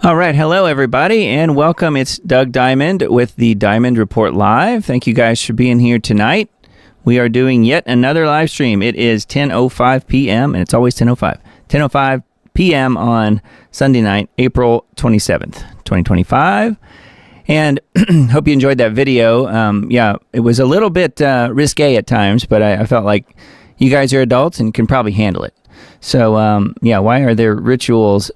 All right. Hello, everybody, and welcome. It's Doug Diamond with the Diamond Report Live. Thank you guys for being here tonight. We are doing yet another live stream. It is 10:05 p.m., and it's always 10:05 p.m. on Sunday night, April 27th, 2025. And hope you enjoyed that video. It was a little bit risque at times, but I felt like you guys are adults and can probably handle it. So, why are there rituals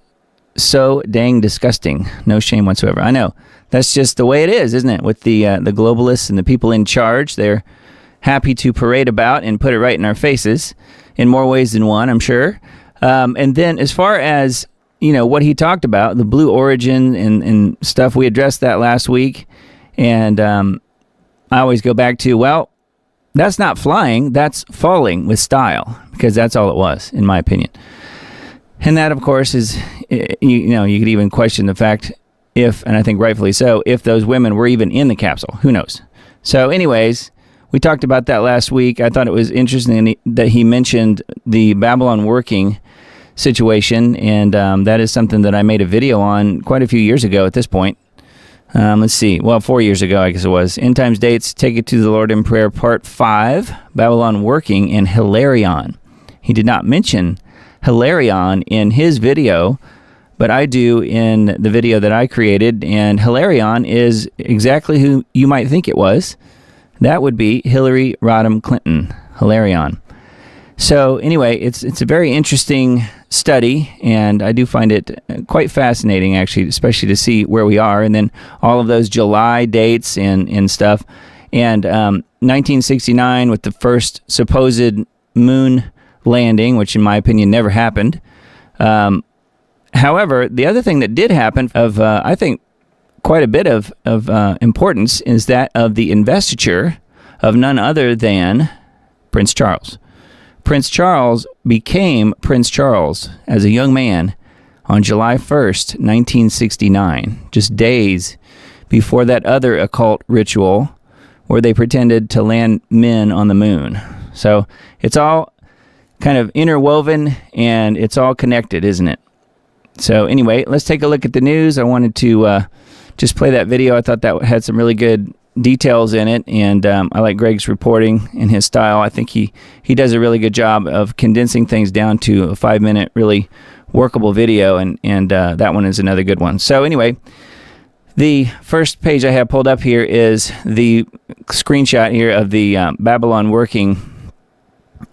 so dang disgusting? No shame whatsoever. I know. That's just the way it is, isn't it? With the globalists and the people in charge, they're happy to parade about and put it right in our faces in more ways than one, I'm sure. And then as far as, what he talked about, the Blue Origin and stuff, we addressed that last week. And I always go back to, well, that's not flying, that's falling with style, because that's all it was, in my opinion. And that, of course, is, you could even question the fact if, and I think rightfully so, if those women were even in the capsule. Who knows? So anyways, we talked about that last week. I thought it was interesting that he mentioned the Babylon working situation, and that is something that I made a video on quite a few years ago at this point. Let's see. Well, 4 years ago, I guess it was. End Times Dates, Take It to the Lord in Prayer, Part 5, Babylon Working, and Hilarion. He did not mention Hilarion in his video, but I do in the video that I created, and Hilarion is exactly who you might think it was. That would be Hillary Rodham Clinton, Hilarion. So anyway, it's a very interesting study, and I do find it quite fascinating, actually, especially to see where we are, and then all of those July dates and stuff. And 1969 with the first supposed moon landing, which in my opinion never happened. However, the other thing that did happen of, I think, quite a bit of importance is that of the investiture of none other than Prince Charles. Prince Charles became Prince Charles as a young man on July 1st, 1969, just days before that other occult ritual where they pretended to land men on the moon. So it's all kind of interwoven, and it's all connected, isn't it? So anyway, let's take a look at the news. I wanted to just play that video. I thought that had some really good details in it, and I like Greg's reporting and his style. I think he does a really good job of condensing things down to a 5-minute, really workable video, and that one is another good one. So anyway, the first page I have pulled up here is the screenshot here of the Babylon Working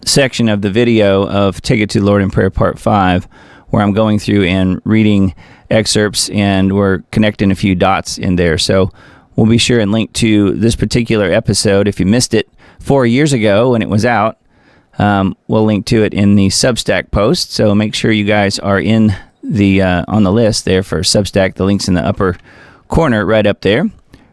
section of the video of Take It to the Lord in Prayer Part 5, where I'm going through and reading excerpts, and we're connecting a few dots in there. So we'll be sure and link to this particular episode. If you missed it 4 years ago when it was out, we'll link to it in the Substack post. So make sure you guys are in the on the list there for Substack. The link's in the upper corner right up there,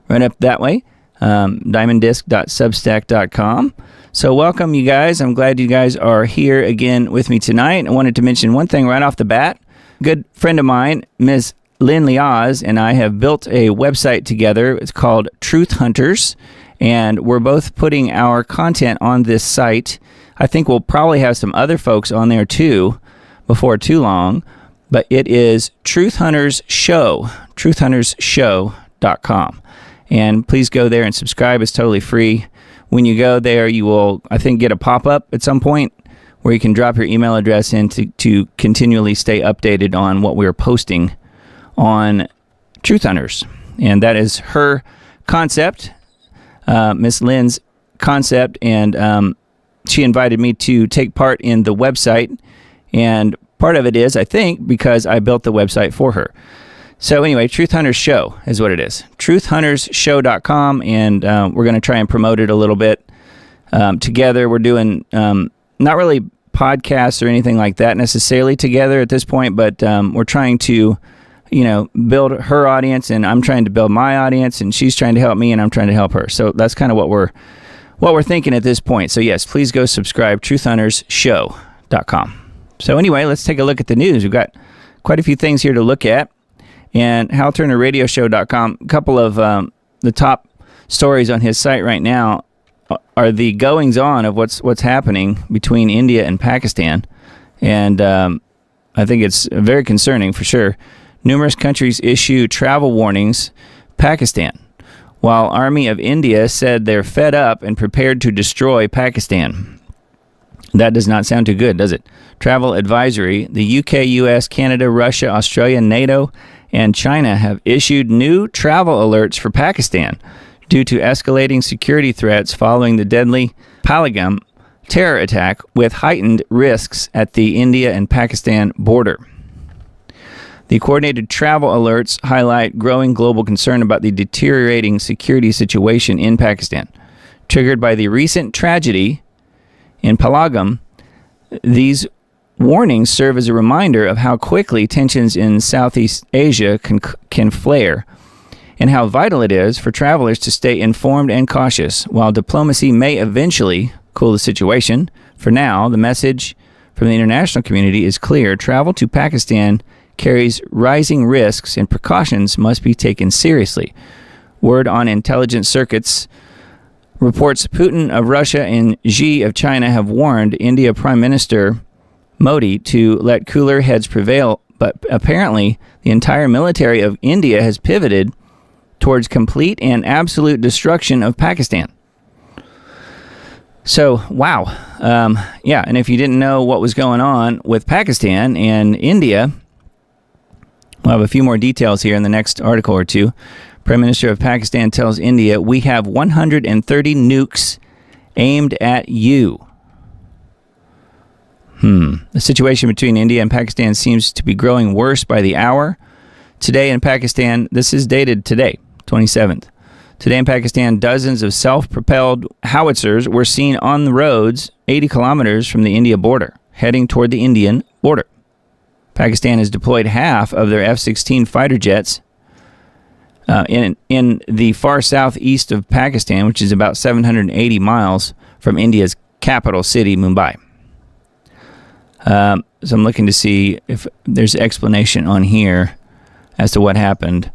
right up that way, diamonddisc.substack.com. So welcome, you guys. I'm glad you guys are here again with me tonight. I wanted to mention one thing right off the bat. A good friend of mine, Ms. Lynn Liaz, and I have built a website together. It's called Truth Hunters, and we're both putting our content on this site. I think we'll probably have some other folks on there too before too long, but it is Truth Hunters Show, truthhuntersshow.com. And please go there and subscribe. It's totally free. When you go there, you will, I think, get a pop-up at some point where you can drop your email address in to continually stay updated on what we're posting on Truth Hunters. And that is her concept, Miss Lynn's concept, and she invited me to take part in the website. And part of it is, I think, because I built the website for her. So anyway, Truth Hunters Show is what it is. truthhuntersshow.com, and we're going to try and promote it a little bit together. We're doing not really podcasts or anything like that necessarily together at this point, but we're trying to, build her audience, and I'm trying to build my audience, and she's trying to help me, and I'm trying to help her. So that's kind of what we're thinking at this point. So yes, please go subscribe, truthhuntersshow.com. So anyway, let's take a look at the news. We've got quite a few things here to look at. And HalTurnerRadioshow.com, a couple of the top stories on his site right now are the goings-on of what's happening between India and Pakistan. And I think it's very concerning for sure. Numerous countries issue travel warnings. Pakistan, while Army of India said they're fed up and prepared to destroy Pakistan. That does not sound too good, does it? Travel advisory. The UK, US, Canada, Russia, Australia, NATO, and China have issued new travel alerts for Pakistan due to escalating security threats following the deadly Pahalgam terror attack, with heightened risks at the India and Pakistan border. The coordinated travel alerts highlight growing global concern about the deteriorating security situation in Pakistan. Triggered by the recent tragedy in Pahalgam, these warnings serve as a reminder of how quickly tensions in Southeast Asia can flare, and how vital it is for travelers to stay informed and cautious. While diplomacy may eventually cool the situation, for now, the message from the international community is clear. Travel to Pakistan carries rising risks, and precautions must be taken seriously. Word on intelligence circuits reports Putin of Russia and Xi of China have warned India Prime Minister Modi to let cooler heads prevail, but apparently the entire military of India has pivoted towards complete and absolute destruction of Pakistan. So, wow. And if you didn't know what was going on with Pakistan and India, we'll have a few more details here in the next article or two. Prime Minister of Pakistan tells India, "We have 130 nukes aimed at you." The situation between India and Pakistan seems to be growing worse by the hour. Today in Pakistan, this is dated today, 27th. Today in Pakistan, dozens of self-propelled howitzers were seen on the roads 80 kilometers from the India border, heading toward the Indian border. Pakistan has deployed half of their F-16 fighter jets in the far southeast of Pakistan, which is about 780 miles from India's capital city, Mumbai. So I'm looking to see if there's explanation on here as to what happened.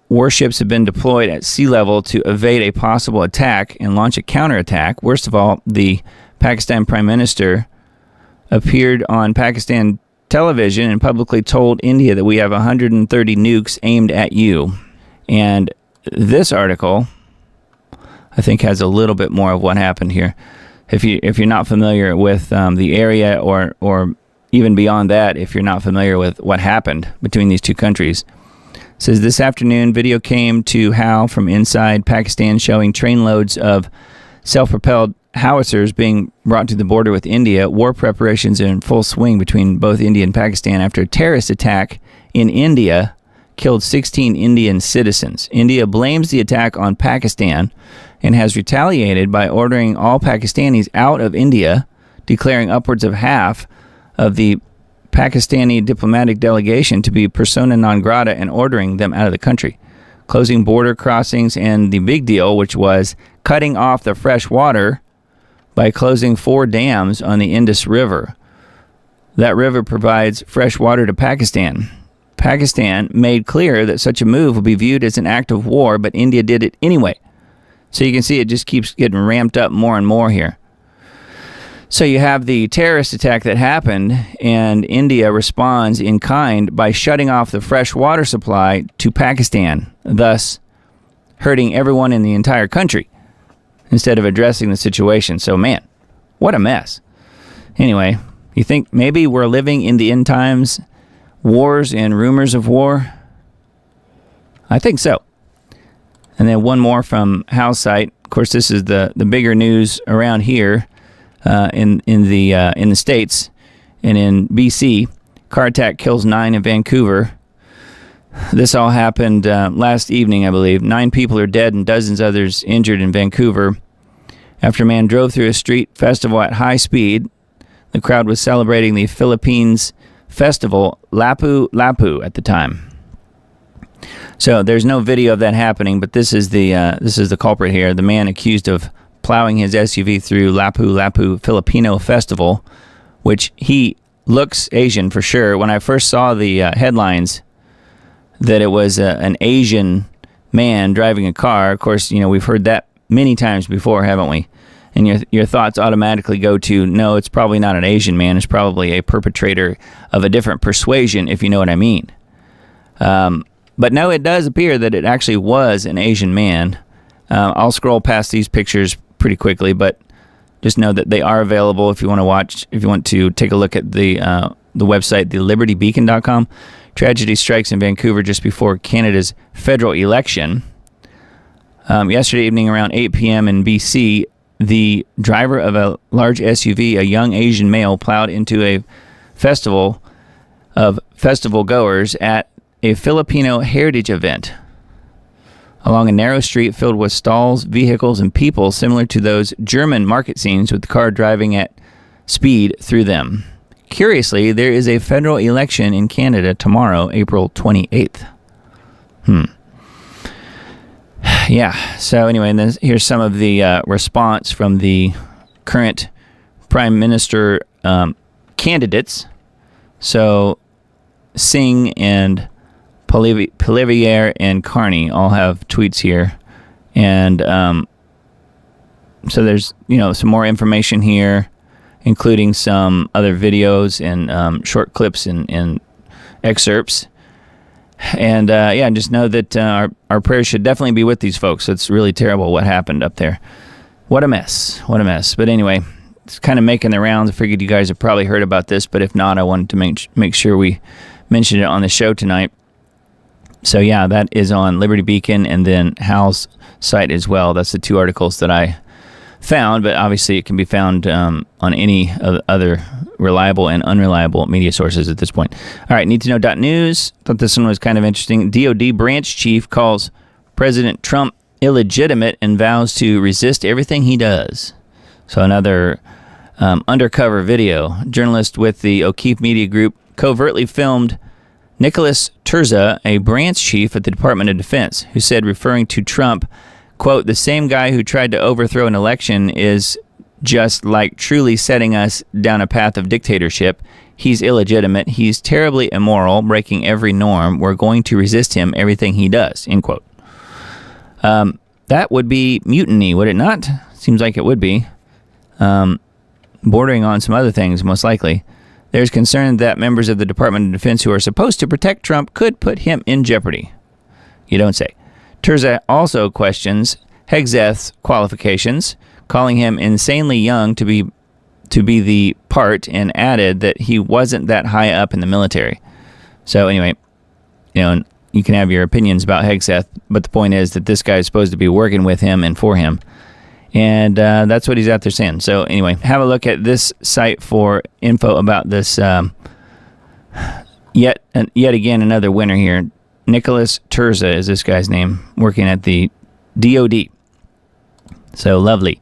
Warships have been deployed at sea level to evade a possible attack and launch a counterattack. Worst of all, the Pakistan Prime Minister appeared on Pakistan television and publicly told India that we have 130 nukes aimed at you. And this article, I think, has a little bit more of what happened here. If you're not familiar with the area, or even beyond that, if you're not familiar with what happened between these two countries, it says this afternoon, video came to Hal from inside Pakistan showing trainloads of self-propelled howitzers being brought to the border with India. War preparations are in full swing between both India and Pakistan after a terrorist attack in India killed 16 Indian citizens. India blames the attack on Pakistan and has retaliated by ordering all Pakistanis out of India, declaring upwards of half of the Pakistani diplomatic delegation to be persona non grata and ordering them out of the country, closing border crossings, and the big deal, which was cutting off the fresh water by closing 4 dams on the Indus River. That river provides fresh water to Pakistan. Pakistan made clear that such a move would be viewed as an act of war, but India did it anyway. So you can see it just keeps getting ramped up more and more here. So you have the terrorist attack that happened, and India responds in kind by shutting off the fresh water supply to Pakistan, thus hurting everyone in the entire country instead of addressing the situation. So, man, what a mess. Anyway, you think maybe we're living in the end times, wars and rumors of war? I think so. And then one more from Hal's site. Of course, this is the bigger news around here in the States and in BC. Car attack kills 9 in Vancouver. This all happened last evening, I believe. 9 people are dead and dozens others injured in Vancouver after a man drove through a street festival at high speed. The crowd was celebrating the Philippines festival Lapu Lapu at the time. So there's no video of that happening, but this is the culprit here. The man accused of plowing his SUV through Lapu Lapu Filipino festival, which he looks Asian for sure. When I first saw the headlines that it was an Asian man driving a car, of course, we've heard that many times before, haven't we? And your thoughts automatically go to, no, it's probably not an Asian man. It's probably a perpetrator of a different persuasion, if you know what I mean. But no, it does appear that it actually was an Asian man. I'll scroll past these pictures pretty quickly, but just know that they are available if you want to take a look at the website, thelibertybeacon.com. Tragedy strikes in Vancouver just before Canada's federal election. Yesterday evening around 8 p.m. in BC, the driver of a large SUV, a young Asian male, plowed into a festival of festival goers at a Filipino heritage event along a narrow street filled with stalls, vehicles, and people similar to those German market scenes with the car driving at speed through them. Curiously, there is a federal election in Canada tomorrow, April 28th. Yeah, so anyway, and then here's some of the response from the current Prime Minister candidates. So Singh and Poilievre and Carney all have tweets here. And so there's, some more information here, including some other videos and short clips and excerpts. And just know that our prayers should definitely be with these folks. It's really terrible what happened up there. What a mess. What a mess. But anyway, it's kind of making the rounds. I figured you guys have probably heard about this, but if not, I wanted to make sure we mentioned it on the show tonight. So yeah, that is on Liberty Beacon and then Hal's site as well. That's the two articles that I found, but obviously it can be found on any other reliable and unreliable media sources at this point. All right, need to know.news. Thought this one was kind of interesting. DOD branch chief calls President Trump illegitimate and vows to resist everything he does. So another undercover video. Journalist with the O'Keefe Media Group covertly filmed Nicholas Terza, a branch chief at the Department of Defense, who said, referring to Trump, quote, "The same guy who tried to overthrow an election is just like truly setting us down a path of dictatorship. He's illegitimate. He's terribly immoral, breaking every norm. We're going to resist him, everything he does," end quote. That would be mutiny, would it not? Seems like it would be. Bordering on some other things, most likely. There's concern that members of the Department of Defense who are supposed to protect Trump could put him in jeopardy. You don't say. Terza also questions Hegseth's qualifications, calling him insanely young to be the part, and added that he wasn't that high up in the military. So anyway, you can have your opinions about Hegseth, but the point is that this guy is supposed to be working with him and for him. And that's what he's out there saying. So anyway, have a look at this site for info about this. Yet again, another winner here. Nicholas Terza is this guy's name, working at the DOD. So lovely.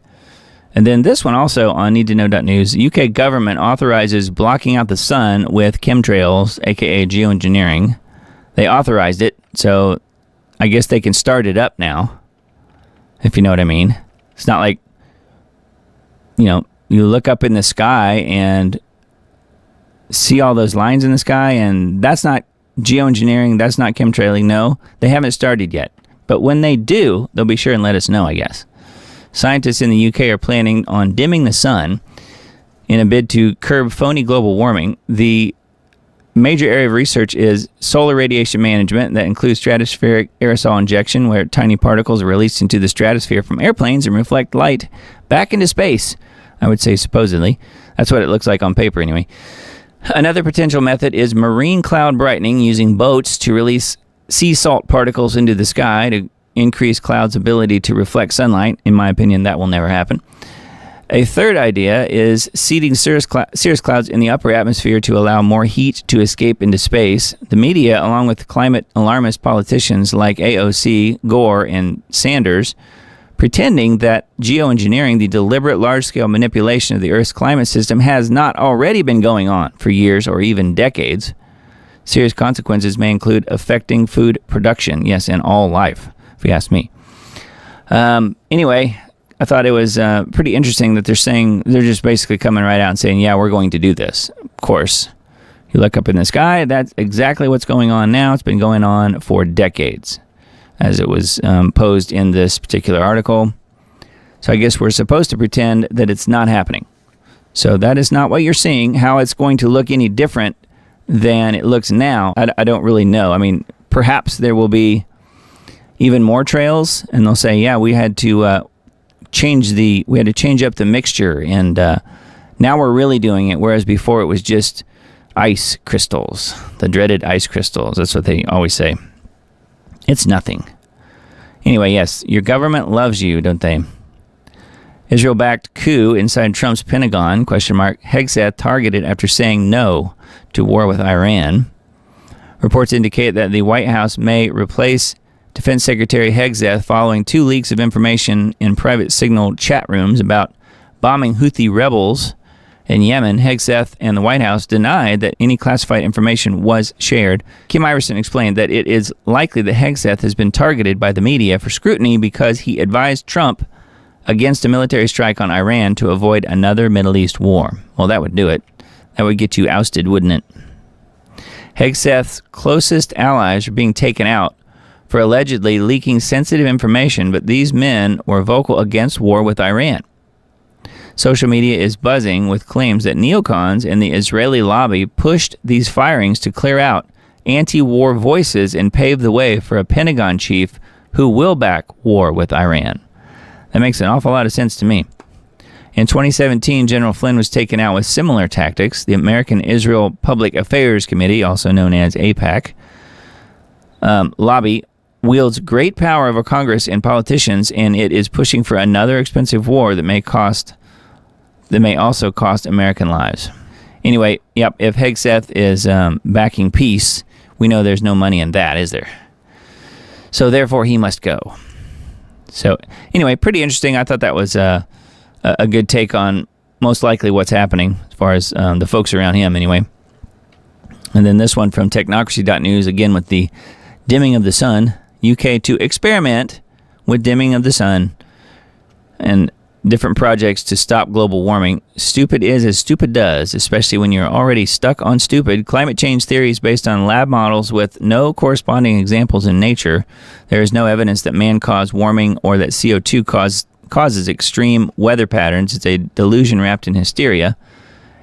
And then this one also on needtoknow.news. UK government authorizes blocking out the sun with chemtrails, aka geoengineering. They authorized it, so I guess they can start it up now, if you know what I mean. It's not like, you look up in the sky and see all those lines in the sky, and that's not geoengineering, that's not chemtrailing. No, they haven't started yet. But when they do, they'll be sure and let us know, I guess. Scientists in the UK are planning on dimming the sun in a bid to curb phony global warming. The major area of research is solar radiation management that includes stratospheric aerosol injection, where tiny particles are released into the stratosphere from airplanes and reflect light back into space. I would say supposedly. That's what it looks like on paper anyway. Another potential method is marine cloud brightening, using boats to release sea salt particles into the sky to increase clouds' ability to reflect sunlight. In my opinion, that will never happen. A third idea is seeding cirrus clouds in the upper atmosphere to allow more heat to escape into space. The media, along with climate alarmist politicians like AOC, Gore, and Sanders, pretending that geoengineering, the deliberate large-scale manipulation of the Earth's climate system, has not already been going on for years or even decades. Serious consequences may include affecting food production, yes, and all life, if you ask me. Anyway, I thought it was pretty interesting that they're just basically coming right out and saying, yeah, we're going to do this. Of course, you look up in the sky, that's exactly what's going on now. It's been going on for decades, as it was posed in this particular article. So I guess we're supposed to pretend that it's not happening. So that is not what you're seeing. How it's going to look any different than it looks now, I don't really know. I mean, perhaps there will be even more trails, and they'll say, yeah, we had to change up the mixture, and now we're really doing it, whereas before it was just ice crystals, the dreaded ice crystals. That's what they always say. It's nothing. Anyway, yes, your government loves you, don't they? Israel-backed coup inside Trump's Pentagon, ? Hegseth targeted after saying no to war with Iran. Reports indicate that the White House may replace Defense Secretary Hegseth following 2 leaks of information in private signal chat rooms about bombing Houthi rebels in Yemen. Hegseth and the White House denied that any classified information was shared. Kim Iverson explained that it is likely that Hegseth has been targeted by the media for scrutiny because he advised Trump against a military strike on Iran to avoid another Middle East war. Well, that would do it. That would get you ousted, wouldn't it? Hegseth's closest allies are being taken out for allegedly leaking sensitive information, but these men were vocal against war with Iran. Social media is buzzing with claims that neocons and the Israeli lobby pushed these firings to clear out anti-war voices and pave the way for a Pentagon chief who will back war with Iran. That makes an awful lot of sense to me. In 2017, General Flynn was taken out with similar tactics. The American Israel Public Affairs Committee, also known as AIPAC, lobby wields great power over Congress and politicians, and it is pushing for another expensive war that may also cost American lives. Anyway, yep, if Hegseth is backing peace, we know there's no money in that, is there? So therefore, he must go. So anyway, pretty interesting. I thought that was a good take on most likely what's happening as far as the folks around him anyway. And then this one from technocracy.news, again with the dimming of the sun. UK to experiment with dimming of the sun and different projects to stop global warming. Stupid is as stupid does, especially when you're already stuck on stupid. Climate change theories based on lab models with no corresponding examples in nature. There is no evidence that man-caused warming or that CO2 causes extreme weather patterns. It's a delusion wrapped in hysteria,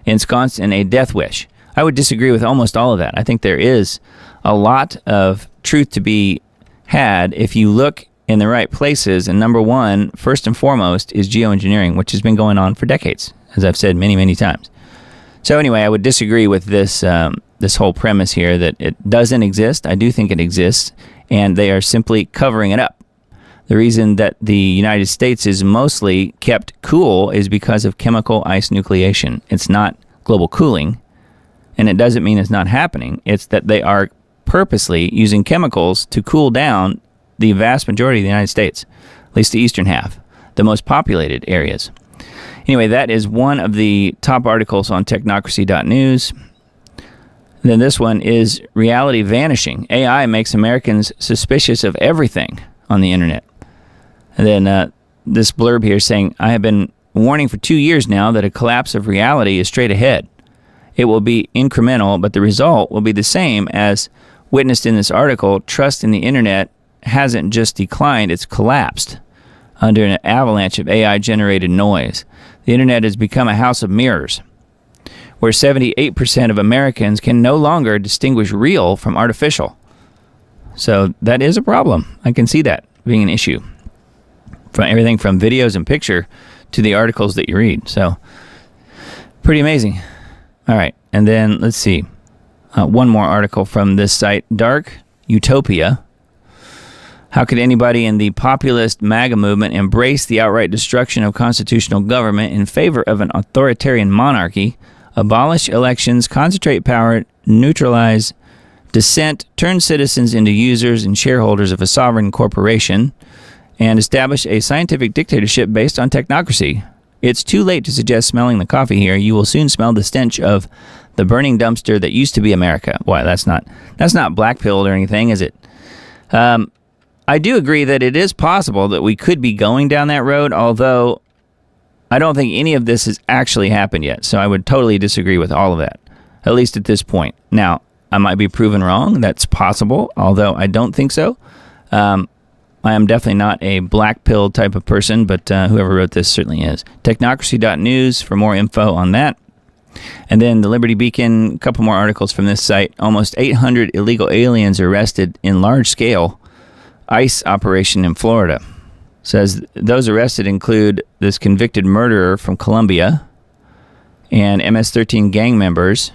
ensconced in a death wish. I would disagree with almost all of that. I think there is a lot of truth to be had if you look in the right places. And number one, first and foremost, is geoengineering, which has been going on for decades, as I've said many, many times. So anyway, I would disagree with this this whole premise here that it doesn't exist. I do think it exists, and they are simply covering it up. The reason that the United States is mostly kept cool is because of chemical ice nucleation. It's not global cooling, and it doesn't mean it's not happening. It's that they are purposely using chemicals to cool down the vast majority of the United States, at least the eastern half, the most populated areas. Anyway, that is one of the top articles on technocracy.news. Then this one is reality vanishing. AI makes Americans suspicious of everything on the internet. And then this blurb here saying, I have been warning for 2 years now that a collapse of reality is straight ahead. It will be incremental, but the result will be the same as witnessed in this article. Trust in the internet hasn't just declined, it's collapsed under an avalanche of AI-generated noise. The internet has become a house of mirrors, where 78% of Americans can no longer distinguish real from artificial. So that is a problem. I can see that being an issue. From everything from videos and picture to the articles that you read. So pretty amazing. All right, and then let's see. One more article from this site, Dark Utopia. How could anybody in the populist MAGA movement embrace the outright destruction of constitutional government in favor of an authoritarian monarchy, abolish elections, concentrate power, neutralize dissent, turn citizens into users and shareholders of a sovereign corporation, and establish a scientific dictatorship based on technocracy? It's too late to suggest smelling the coffee here. You will soon smell the stench of the burning dumpster that used to be America. Boy, that's not black-pilled or anything, is it? I do agree that it is possible that we could be going down that road, although I don't think any of this has actually happened yet. So I would totally disagree with all of that, at least at this point. Now, I might be proven wrong. That's possible, although I don't think so. I am definitely not a black-pilled type of person, but whoever wrote this certainly is. Technocracy.news for more info on that. And then the Liberty Beacon, a couple more articles from this site. Almost 800 illegal aliens arrested in large-scale ICE operation in Florida. Says those arrested include this convicted murderer from Colombia and MS-13 gang members.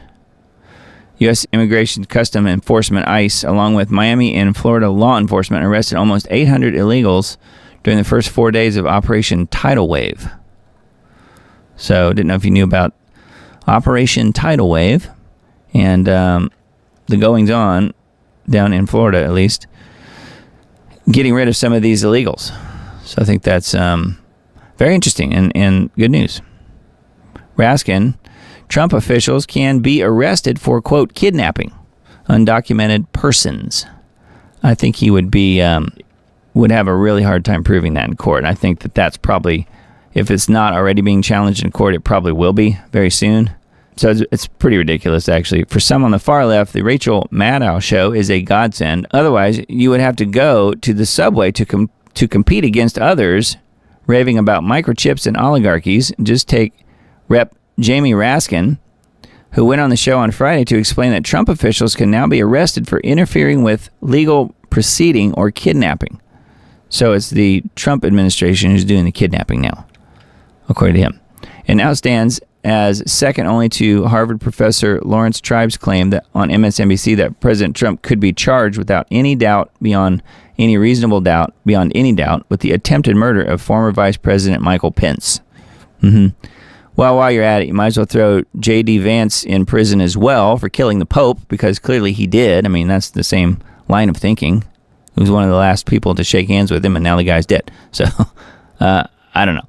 U.S. Immigration Custom Enforcement, ICE, along with Miami and Florida law enforcement, arrested almost 800 illegals during the first 4 days of Operation Tidal Wave. So, didn't know if you knew about Operation Tidal Wave and the goings-on down in Florida, at least, getting rid of some of these illegals. So I think that's very interesting and good news. Raskin, Trump officials can be arrested for, quote, kidnapping undocumented persons. I think he would have a really hard time proving that in court. I think that's probably, if it's not already being challenged in court, it probably will be very soon. So it's pretty ridiculous, actually. For some on the far left, the Rachel Maddow show is a godsend. Otherwise, you would have to go to the subway to compete against others raving about microchips and oligarchies. Just take Rep. Jamie Raskin, who went on the show on Friday to explain that Trump officials can now be arrested for interfering with legal proceeding or kidnapping. So it's the Trump administration who's doing the kidnapping now, according to him. And now stands as second only to Harvard professor Lawrence Tribe's claim that on MSNBC that President Trump could be charged without any doubt, beyond any doubt, with the attempted murder of former Vice President Michael Pence. Well, while you're at it, you might as well throw J.D. Vance in prison as well for killing the Pope, because clearly he did. I mean, that's the same line of thinking. He was one of the last people to shake hands with him, and now the guy's dead. So, I don't know.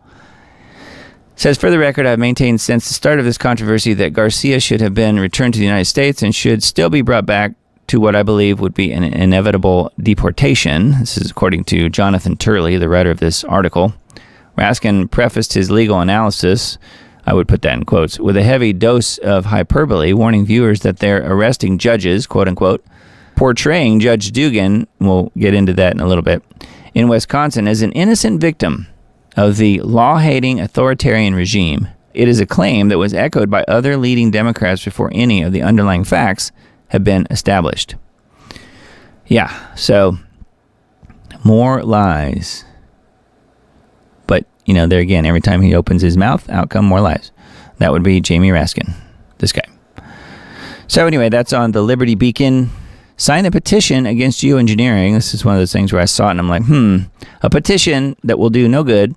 Says, for the record, I've maintained since the start of this controversy that Garcia should have been returned to the United States and should still be brought back to what I believe would be an inevitable deportation. This is according to Jonathan Turley, the writer of this article. Raskin prefaced his legal analysis, I would put that in quotes, with a heavy dose of hyperbole, warning viewers that they're arresting judges, quote unquote, portraying Judge Dugan, we'll get into that in a little bit, in Wisconsin as an innocent victim of the law-hating authoritarian regime. It is a claim that was echoed by other leading Democrats before any of the underlying facts have been established. Yeah, so more lies. But, there again, every time he opens his mouth, out come more lies. That would be Jamie Raskin, this guy. So anyway, that's on the Liberty Beacon. Sign the petition against geoengineering. This is one of those things where I saw it and I'm like, a petition that will do no good,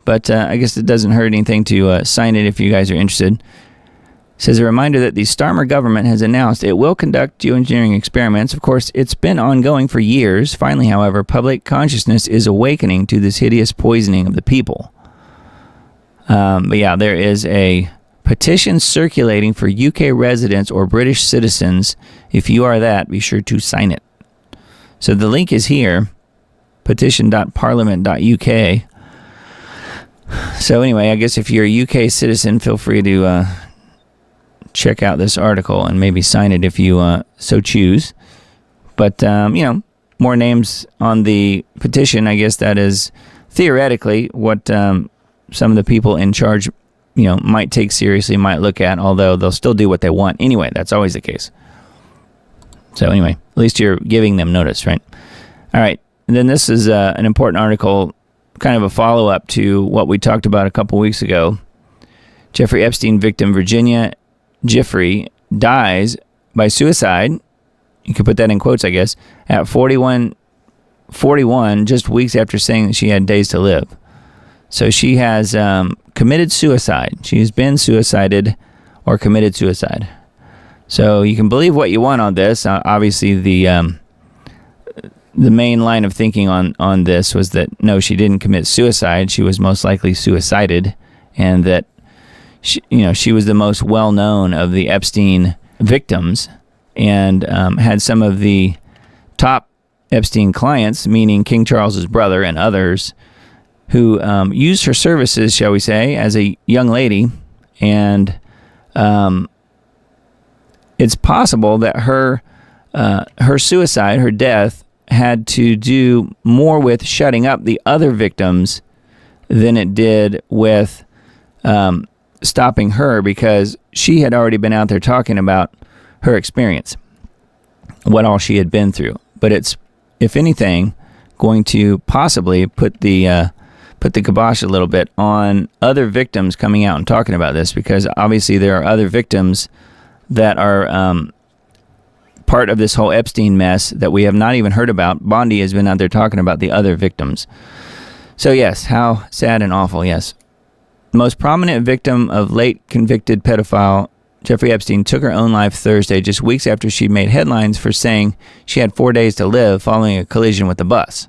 but I guess it doesn't hurt anything to sign it if you guys are interested. It says a reminder that the Starmer government has announced it will conduct geoengineering experiments. Of course, it's been ongoing for years. Finally, however, public consciousness is awakening to this hideous poisoning of the people. But yeah, there is a petition circulating for UK residents or British citizens. If you are that, be sure to sign it. So the link is here, petition.parliament.uk. So anyway, I guess if you're a UK citizen, feel free to check out this article and maybe sign it if you so choose. But, more names on the petition. I guess that is theoretically what some of the people in charge, might take seriously, might look at, although they'll still do what they want. Anyway, that's always the case. So anyway, at least you're giving them notice, right? All right. And then this is an important article, kind of a follow-up to what we talked about a couple weeks ago. Jeffrey Epstein victim Virginia Giuffre dies by suicide. You could put that in quotes, I guess, at 41, just weeks after saying that she had days to live. So she has committed suicide. She's been suicided or committed suicide. So you can believe what you want on this. Obviously, the main line of thinking on this was that, no, she didn't commit suicide. She was most likely suicided, and that she was the most well-known of the Epstein victims, and had some of the top Epstein clients, meaning King Charles's brother and others, who used her services, shall we say, as a young lady. And it's possible that her suicide, her death, had to do more with shutting up the other victims than it did with stopping her because she had already been out there talking about her experience, what all she had been through. But it's, if anything, going to possibly put the kibosh a little bit on other victims coming out and talking about this, because obviously there are other victims that are part of this whole Epstein mess that we have not even heard about. Bondi has been out there talking about the other victims. So yes, how sad and awful, yes. The most prominent victim of late convicted pedophile Jeffrey Epstein took her own life Thursday, just weeks after she made headlines for saying she had 4 days to live following a collision with a bus.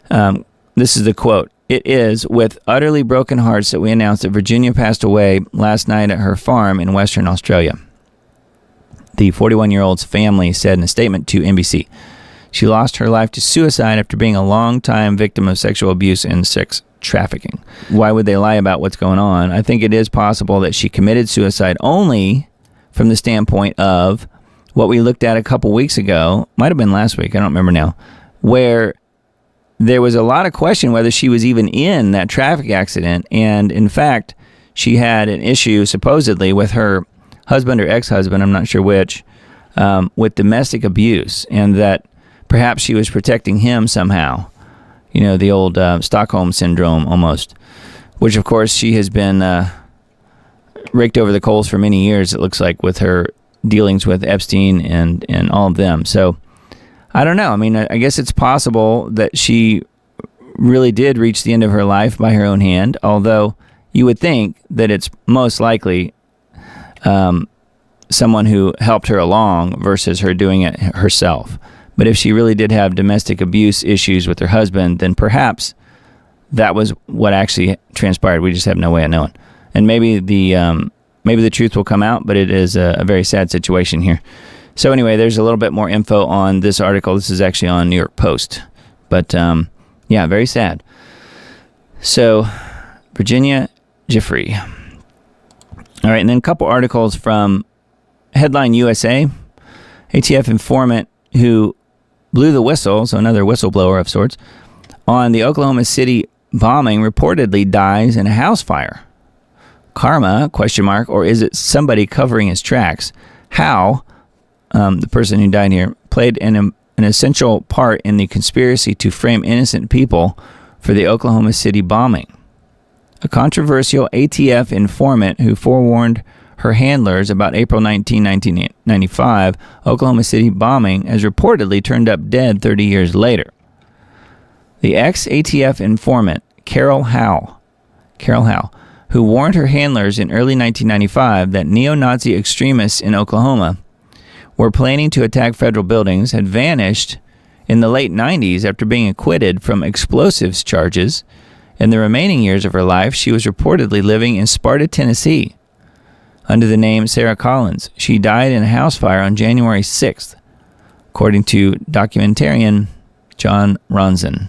This is the quote. "It is with utterly broken hearts that we announce that Virginia passed away last night at her farm in Western Australia," the 41-year-old's family said in a statement to NBC. She lost her life to suicide after being a long-time victim of sexual abuse and sex trafficking. Why would they lie about what's going on? I think it is possible that she committed suicide only from the standpoint of what we looked at a couple weeks ago, might have been last week, I don't remember now, where there was a lot of question whether she was even in that traffic accident. And in fact, she had an issue supposedly with her husband or ex-husband, I'm not sure which, with domestic abuse, and that perhaps she was protecting him somehow. You know, the old Stockholm syndrome almost, which of course she has been raked over the coals for many years, it looks like, with her dealings with Epstein and all of them. So I don't know. I mean, I guess it's possible that she really did reach the end of her life by her own hand, although you would think that it's most likely someone who helped her along versus her doing it herself. But if she really did have domestic abuse issues with her husband, then perhaps that was what actually transpired. We just have no way of knowing. And maybe the truth will come out, but it is a very sad situation here. So anyway, there's a little bit more info on this article. This is actually on New York Post. But yeah, very sad. So Virginia Giuffre. All right, and then a couple articles from Headline USA. ATF informant who blew the whistle, so another whistleblower of sorts, on the Oklahoma City bombing reportedly dies in a house fire. Karma, ? Or is it somebody covering his tracks? How, the person who died here, played an essential part in the conspiracy to frame innocent people for the Oklahoma City bombing. A controversial ATF informant who forewarned her handlers about April 19, 1995, Oklahoma City bombing has reportedly turned up dead 30 years later. The ex-ATF informant, Carol Howe, who warned her handlers in early 1995 that neo-Nazi extremists in Oklahoma were planning to attack federal buildings, had vanished in the late 90s after being acquitted from explosives charges. In the remaining years of her life, she was reportedly living in Sparta, Tennessee, under the name Sarah Collins. She died in a house fire on January 6th, according to documentarian John Ronson.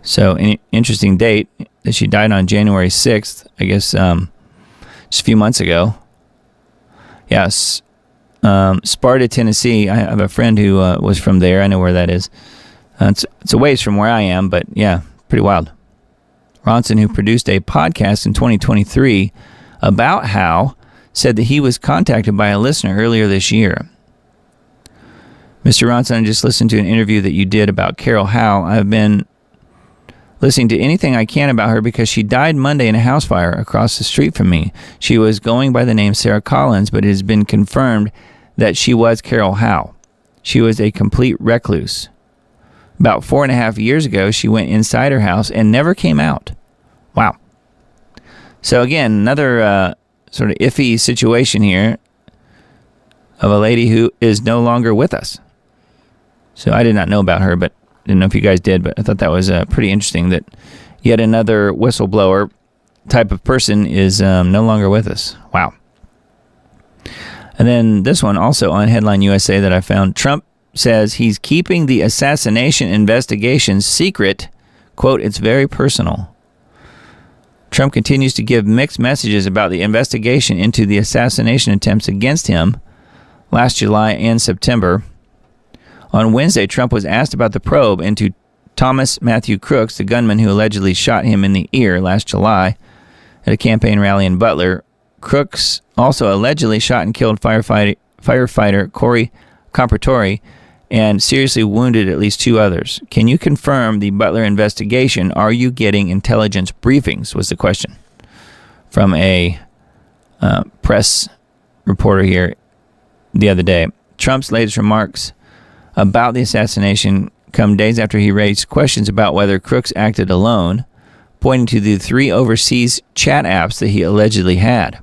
So, an interesting date that she died on January 6th, I guess just a few months ago. Yes, Sparta, Tennessee. I have a friend who was from there. I know where that is. It's a ways from where I am, but yeah, pretty wild. Ronson, who produced a podcast in 2023 about Howe, said that he was contacted by a listener earlier this year. Mr. Ronson, I just listened to an interview that you did about Carol Howe. I've been listening to anything I can about her because she died Monday in a house fire across the street from me. She was going by the name Sarah Collins, but it has been confirmed that she was Carol Howe. She was a complete recluse. About 4.5 years ago, she went inside her house and never came out. Wow. So again, another sort of iffy situation here of a lady who is no longer with us. So I did not know about her, but didn't know if you guys did, but I thought that was pretty interesting that yet another whistleblower type of person is no longer with us. Wow. And then this one also on Headline USA that I found. Trump says he's keeping the assassination investigation secret. Quote, "It's very personal." Trump continues to give mixed messages about the investigation into the assassination attempts against him last July and September. On Wednesday, Trump was asked about the probe into Thomas Matthew Crooks, the gunman who allegedly shot him in the ear last July at a campaign rally in Butler. Crooks also allegedly shot and killed firefighter Corey Comparatori and seriously wounded at least 2 others. Can you confirm the Butler investigation? Are you getting intelligence briefings? Was the question from a press reporter here the other day. Trump's latest remarks about the assassination come days after he raised questions about whether Crooks acted alone, pointing to the 3 overseas chat apps that he allegedly had.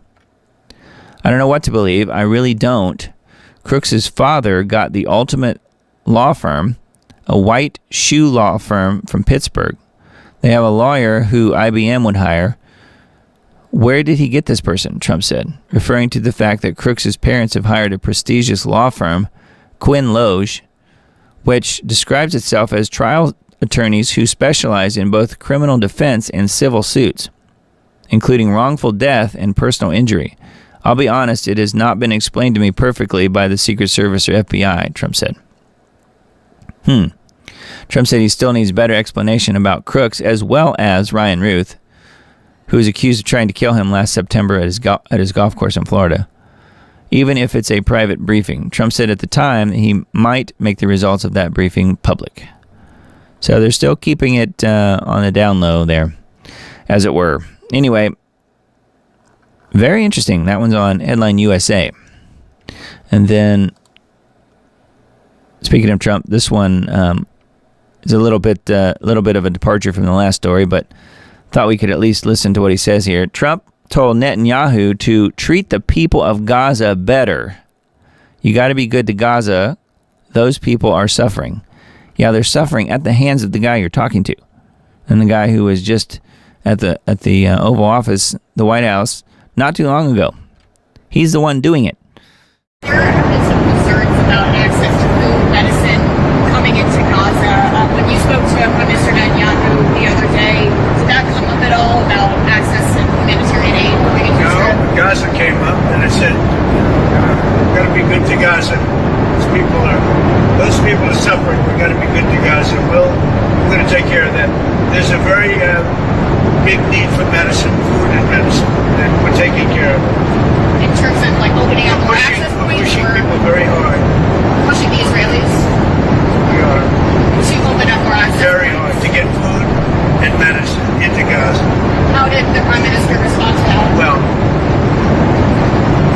I don't know what to believe. I really don't. Crooks' father got the ultimate law firm, a white shoe law firm from Pittsburgh. They have a lawyer who IBM would hire. Where did he get this person? Trump said, referring to the fact that Crooks' parents have hired a prestigious law firm, Quinn Loge, which describes itself as trial attorneys who specialize in both criminal defense and civil suits, including wrongful death and personal injury. I'll be honest, it has not been explained to me perfectly by the Secret Service or FBI, Trump said. Trump said he still needs better explanation about Crooks as well as Ryan Ruth, who was accused of trying to kill him last September at his golf course in Florida. Even if it's a private briefing, Trump said at the time that he might make the results of that briefing public. So they're still keeping it on the down low there, as it were. Anyway, very interesting. That one's on Headline USA. And then, speaking of Trump, this one is a little bit of a departure from the last story, but thought we could at least listen to what he says here. Trump told Netanyahu to treat the people of Gaza better. You got to be good to Gaza. Those people are suffering. Yeah, they're suffering at the hands of the guy you're talking to, and the guy who was just at the Oval Office, the White House, not too long ago. He's the one doing it. There have been some concerns about access to food, medicine coming into Gaza. When you spoke to Prime Minister Netanyahu the other day, did that come up at all about access to humanitarian aid coming into Israel? No, Gaza came up, and I said, we've got to be good to Gaza. Those people are suffering. We've got to be good to Gaza. We're going to take care of them. There's a very big need for medicine, food and medicine, and we're taking care of it. In terms of like opening up more access points, pushing people very hard. Pushing the Israelis? We are. To open up more access very hard to get food and medicine into Gaza. How did the Prime Minister respond to that? Well,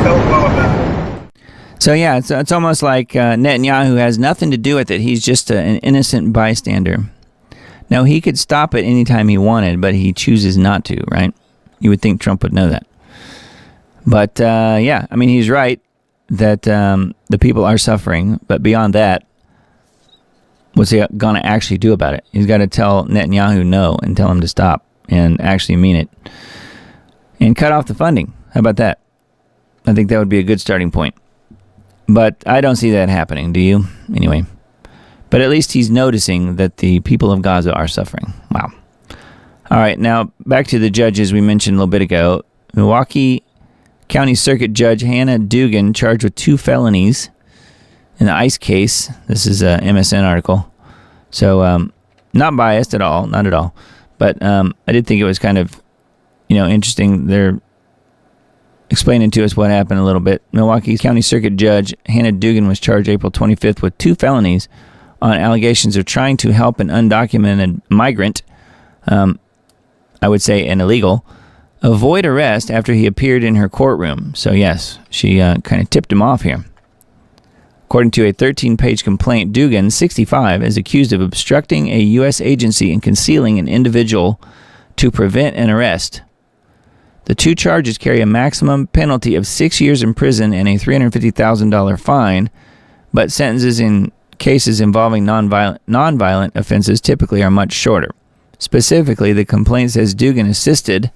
felt well about it. So yeah, it's almost like Netanyahu has nothing to do with it. He's just an innocent bystander. Now, he could stop it anytime he wanted, but he chooses not to, right? You would think Trump would know that. But yeah, I mean, he's right that the people are suffering. But beyond that, what's he going to actually do about it? He's got to tell Netanyahu no and tell him to stop and actually mean it. And cut off the funding. How about that? I think that would be a good starting point. But I don't see that happening, do you? Anyway. But at least he's noticing that the people of Gaza are suffering. Wow. All right, now back to the judges we mentioned a little bit ago. Milwaukee County Circuit Judge Hannah Dugan charged with 2 felonies in the ICE case. This is a MSN article. So not biased at all, not at all. But I did think it was kind of, interesting. They're explaining to us what happened a little bit. Milwaukee County Circuit Judge Hannah Dugan was charged April 25th with 2 felonies on allegations of trying to help an undocumented migrant, I would say an illegal, avoid arrest after he appeared in her courtroom. So yes, she kind of tipped him off here. According to a 13-page complaint, Dugan, 65, is accused of obstructing a U.S. agency and concealing an individual to prevent an arrest. The 2 charges carry a maximum penalty of 6 years in prison and a $350,000 fine, but sentences in cases involving nonviolent offenses typically are much shorter. Specifically, the complaint says Dugan assisted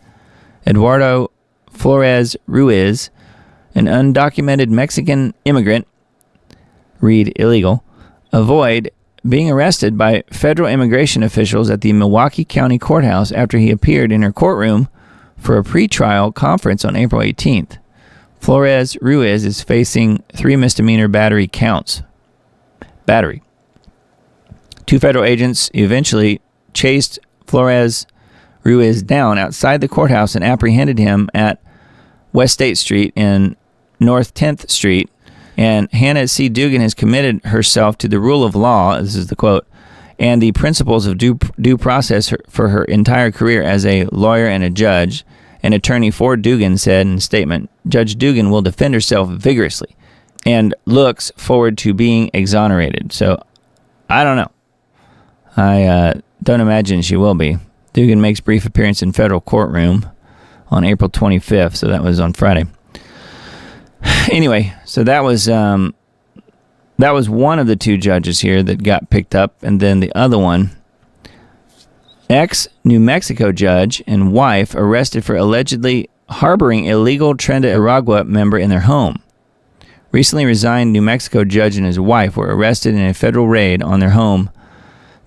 Eduardo Flores Ruiz, an undocumented Mexican immigrant, read illegal, avoid being arrested by federal immigration officials at the Milwaukee County Courthouse after he appeared in her courtroom for a pretrial conference on April 18th. Flores Ruiz is facing 3 misdemeanor battery counts. Battery. 2 federal agents eventually chased Flores Ruiz down outside the courthouse and apprehended him at West State Street and North 10th Street. And Hannah C. Dugan has committed herself to the rule of law, this is the quote, and the principles of due process for her entire career as a lawyer and a judge. An attorney for Dugan said in a statement, Judge Dugan will defend herself vigorously and looks forward to being exonerated. So, I don't know. I don't imagine she will be. Dugan makes brief appearance in federal courtroom on April 25th, so that was on Friday. Anyway, so that was one of the two judges here that got picked up, and then the other one, ex-New Mexico judge and wife arrested for allegedly harboring illegal Tren de Aragua member in their home. Recently resigned New Mexico judge and his wife were arrested in a federal raid on their home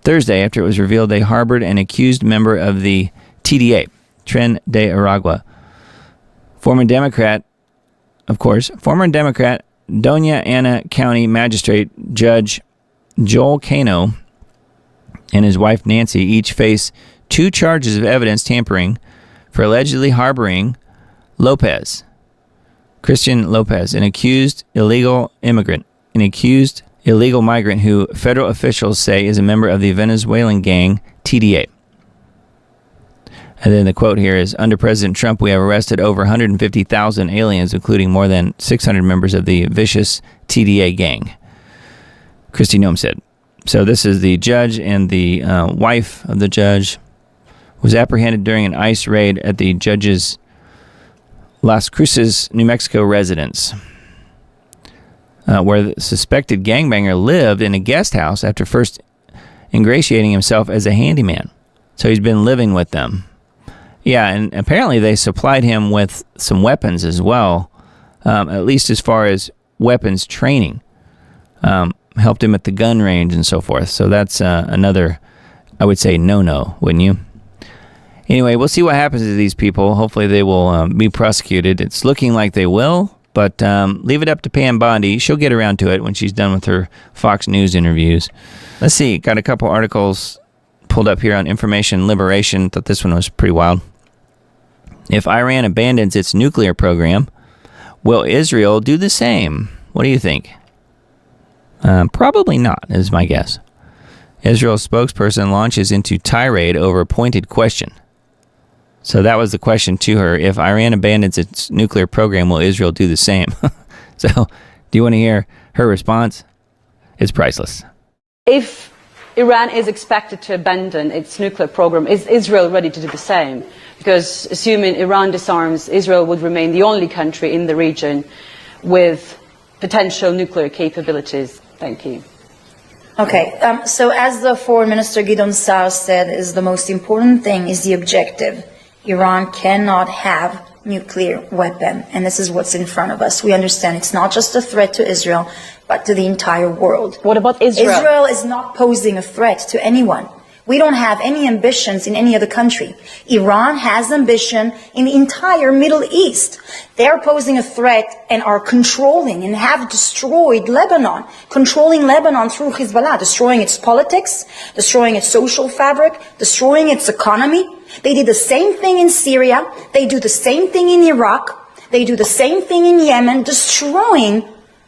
Thursday after it was revealed they harbored an accused member of the TDA, Tren de Aragua. Former Democrat Doña Ana County Magistrate Judge Joel Cano and his wife Nancy each face 2 charges of evidence tampering for allegedly harboring Christian Lopez, an accused illegal migrant who federal officials say is a member of the Venezuelan gang TDA. And then the quote here is, under President Trump, we have arrested over 150,000 aliens, including more than 600 members of the vicious TDA gang, Kristi Noem said. So this is the judge, and the wife of the judge was apprehended during an ICE raid at the judge's Las Cruces, New Mexico residence, where the suspected gangbanger lived in a guest house after first ingratiating himself as a handyman. So he's been living with them. Yeah, and apparently they supplied him with some weapons as well, at least as far as weapons training. Helped him at the gun range and so forth. So that's another, I would say, no-no, wouldn't you? Anyway, we'll see what happens to these people. Hopefully they will be prosecuted. It's looking like they will, but leave it up to Pam Bondi. She'll get around to it when she's done with her Fox News interviews. Let's see. Got a couple articles pulled up here on Information Liberation. Thought this one was pretty wild. If Iran abandons its nuclear program, will Israel do the same? What do you think? Probably not, is my guess. Israel's spokesperson launches into tirade over a pointed question. So that was the question to her. If Iran abandons its nuclear program, will Israel do the same? So, do you want to hear her response? It's priceless. If Iran is expected to abandon its nuclear program, is Israel ready to do the same? Because assuming Iran disarms, Israel would remain the only country in the region with potential nuclear capabilities. Thank you. Okay, so as the Foreign Minister Gideon Saar said, is the most important thing is the objective. Iran cannot have nuclear weapon, and this is what's in front of us. We understand it's not just a threat to Israel, but to the entire world. What about Israel? Israel is not posing a threat to anyone. We don't have any ambitions in any other country. Iran has ambition in the entire Middle East. They're posing a threat and are controlling and have destroyed Lebanon, controlling Lebanon through Hezbollah, destroying its politics, destroying its social fabric, destroying its economy. They did the same thing in Syria. They do the same thing in Iraq. They do the same thing in Yemen, destroying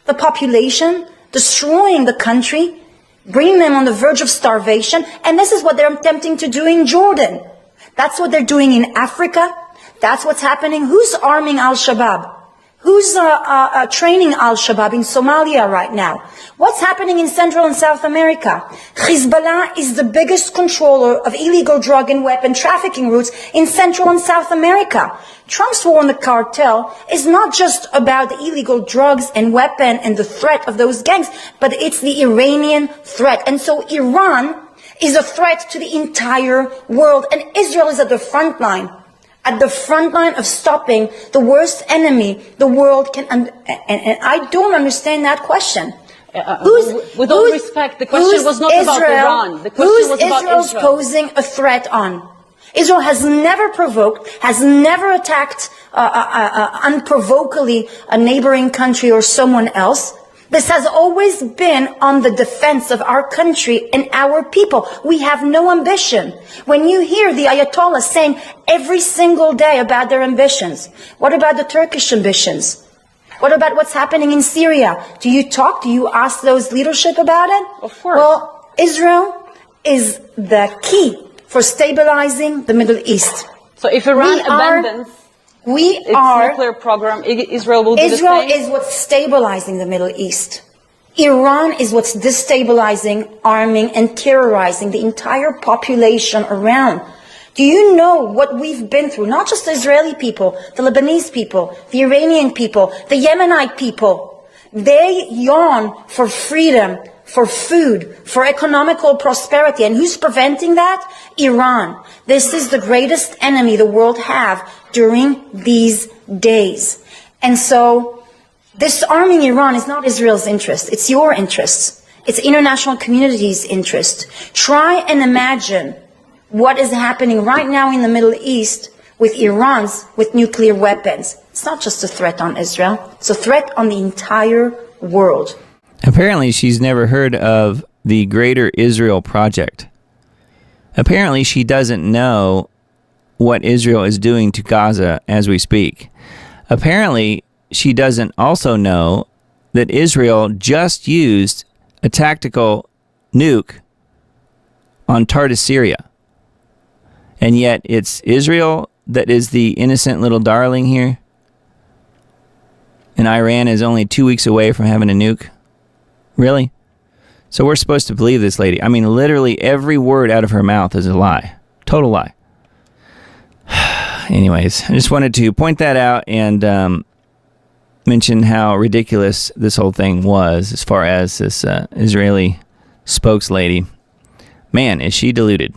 the population, destroying the country, bringing them on the verge of starvation. And this is what they're attempting to do in Jordan. That's what they're doing in Africa. That's what's happening. Who's arming Al-Shabaab? Who's training Al-Shabaab in Somalia right now? What's happening in Central and South America? Hezbollah is the biggest controller of illegal drug and weapon trafficking routes in Central and South America. Trump's war on the cartel is not just about the illegal drugs and weapon and the threat of those gangs, but it's the Iranian threat. And so Iran is a threat to the entire world, and Israel is at the front line. At the front line of stopping the worst enemy the world can, and I don't understand that question. With all respect, the question was not about Iran. The question was about Israel's posing a threat on? Israel has never provoked, has never attacked unprovokably a neighboring country or someone else. This has always been on the defense of our country and our people. We have no ambition. When you hear the Ayatollah saying every single day about their ambitions, what about the Turkish ambitions? What about what's happening in Syria? Do you ask those leadership about it? Of course. Well, Israel is the key for stabilizing the Middle East. So if Iran abandons its nuclear program, Israel will do the same? Israel is what's stabilizing the Middle East. Iran is what's destabilizing, arming, and terrorizing the entire population around. Do you know what we've been through? Not just the Israeli people, the Lebanese people, the Iranian people, the Yemenite people. They yearn for freedom, for food, for economical prosperity. And who's preventing that? Iran. This is the greatest enemy the world have during these days. And so this arming Iran is not Israel's interest. It's your interest. It's international community's interest. Try and imagine what is happening right now in the Middle East with with nuclear weapons. It's not just a threat on Israel. It's a threat on the entire world. Apparently, she's never heard of the Greater Israel Project. Apparently, she doesn't know what Israel is doing to Gaza as we speak. Apparently, she doesn't also know that Israel just used a tactical nuke on Tartus, Syria. And yet, it's Israel that is the innocent little darling here. And Iran is only 2 weeks away from having a nuke. Really? So we're supposed to believe this lady. I mean, literally every word out of her mouth is a lie. Total lie. Anyways, I just wanted to point that out and mention how ridiculous this whole thing was as far as this Israeli spokeslady. Man, is she deluded.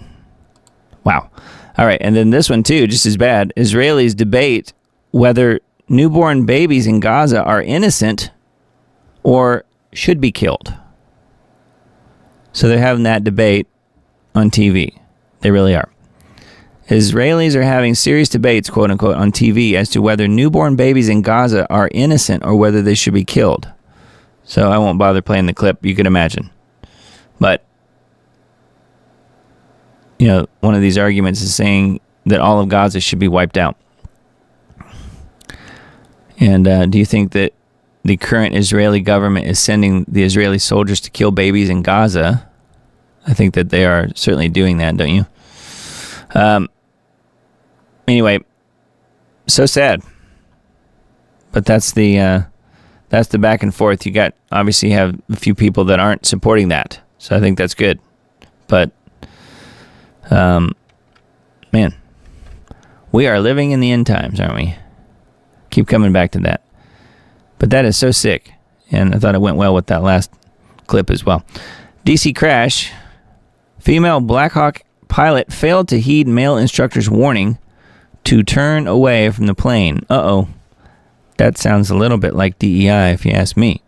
Wow. All right, and then this one too, just as bad. Israelis debate whether newborn babies in Gaza are innocent or should be killed. So they're having that debate on TV. They really are. Israelis are having serious debates, quote unquote, on TV as to whether newborn babies in Gaza are innocent or whether they should be killed. So I won't bother playing the clip, you can imagine. But, you know, one of these arguments is saying that all of Gaza should be wiped out. And do you think that the current Israeli government is sending the Israeli soldiers to kill babies in Gaza? I think that they are certainly doing that, don't you? Anyway, so sad. But that's the back and forth. You obviously have a few people that aren't supporting that. So I think that's good. But, man, we are living in the end times, aren't we? Keep coming back to that. But that is so sick. And I thought it went well with that last clip as well. DC crash. Female Black Hawk pilot failed to heed male instructor's warning to turn away from the plane. Uh-oh. That sounds a little bit like DEI, if you ask me.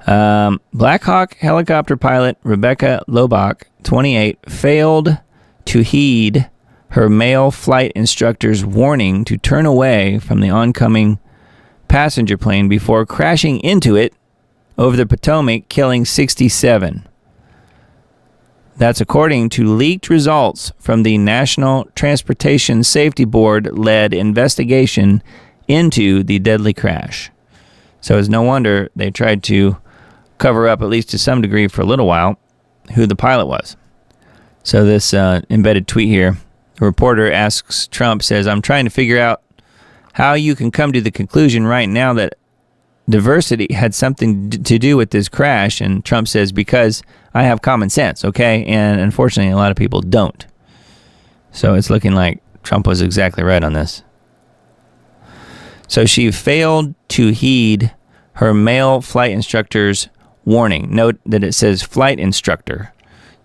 Black Hawk helicopter pilot Rebecca Lobach, 28, failed to heed her male flight instructor's warning to turn away from the oncoming passenger plane before crashing into it over the Potomac, killing 67. That's according to leaked results from the National Transportation Safety Board-led investigation into the deadly crash. So it's no wonder they tried to cover up, at least to some degree for a little while, who the pilot was. So this embedded tweet here, a reporter asks Trump, says, "I'm trying to figure out how you can come to the conclusion right now that diversity had something to do with this crash." And Trump says, "Because I have common sense, okay?" And unfortunately, a lot of people don't. So it's looking like Trump was exactly right on this. So she failed to heed her male flight instructor's warning. Note that it says flight instructor.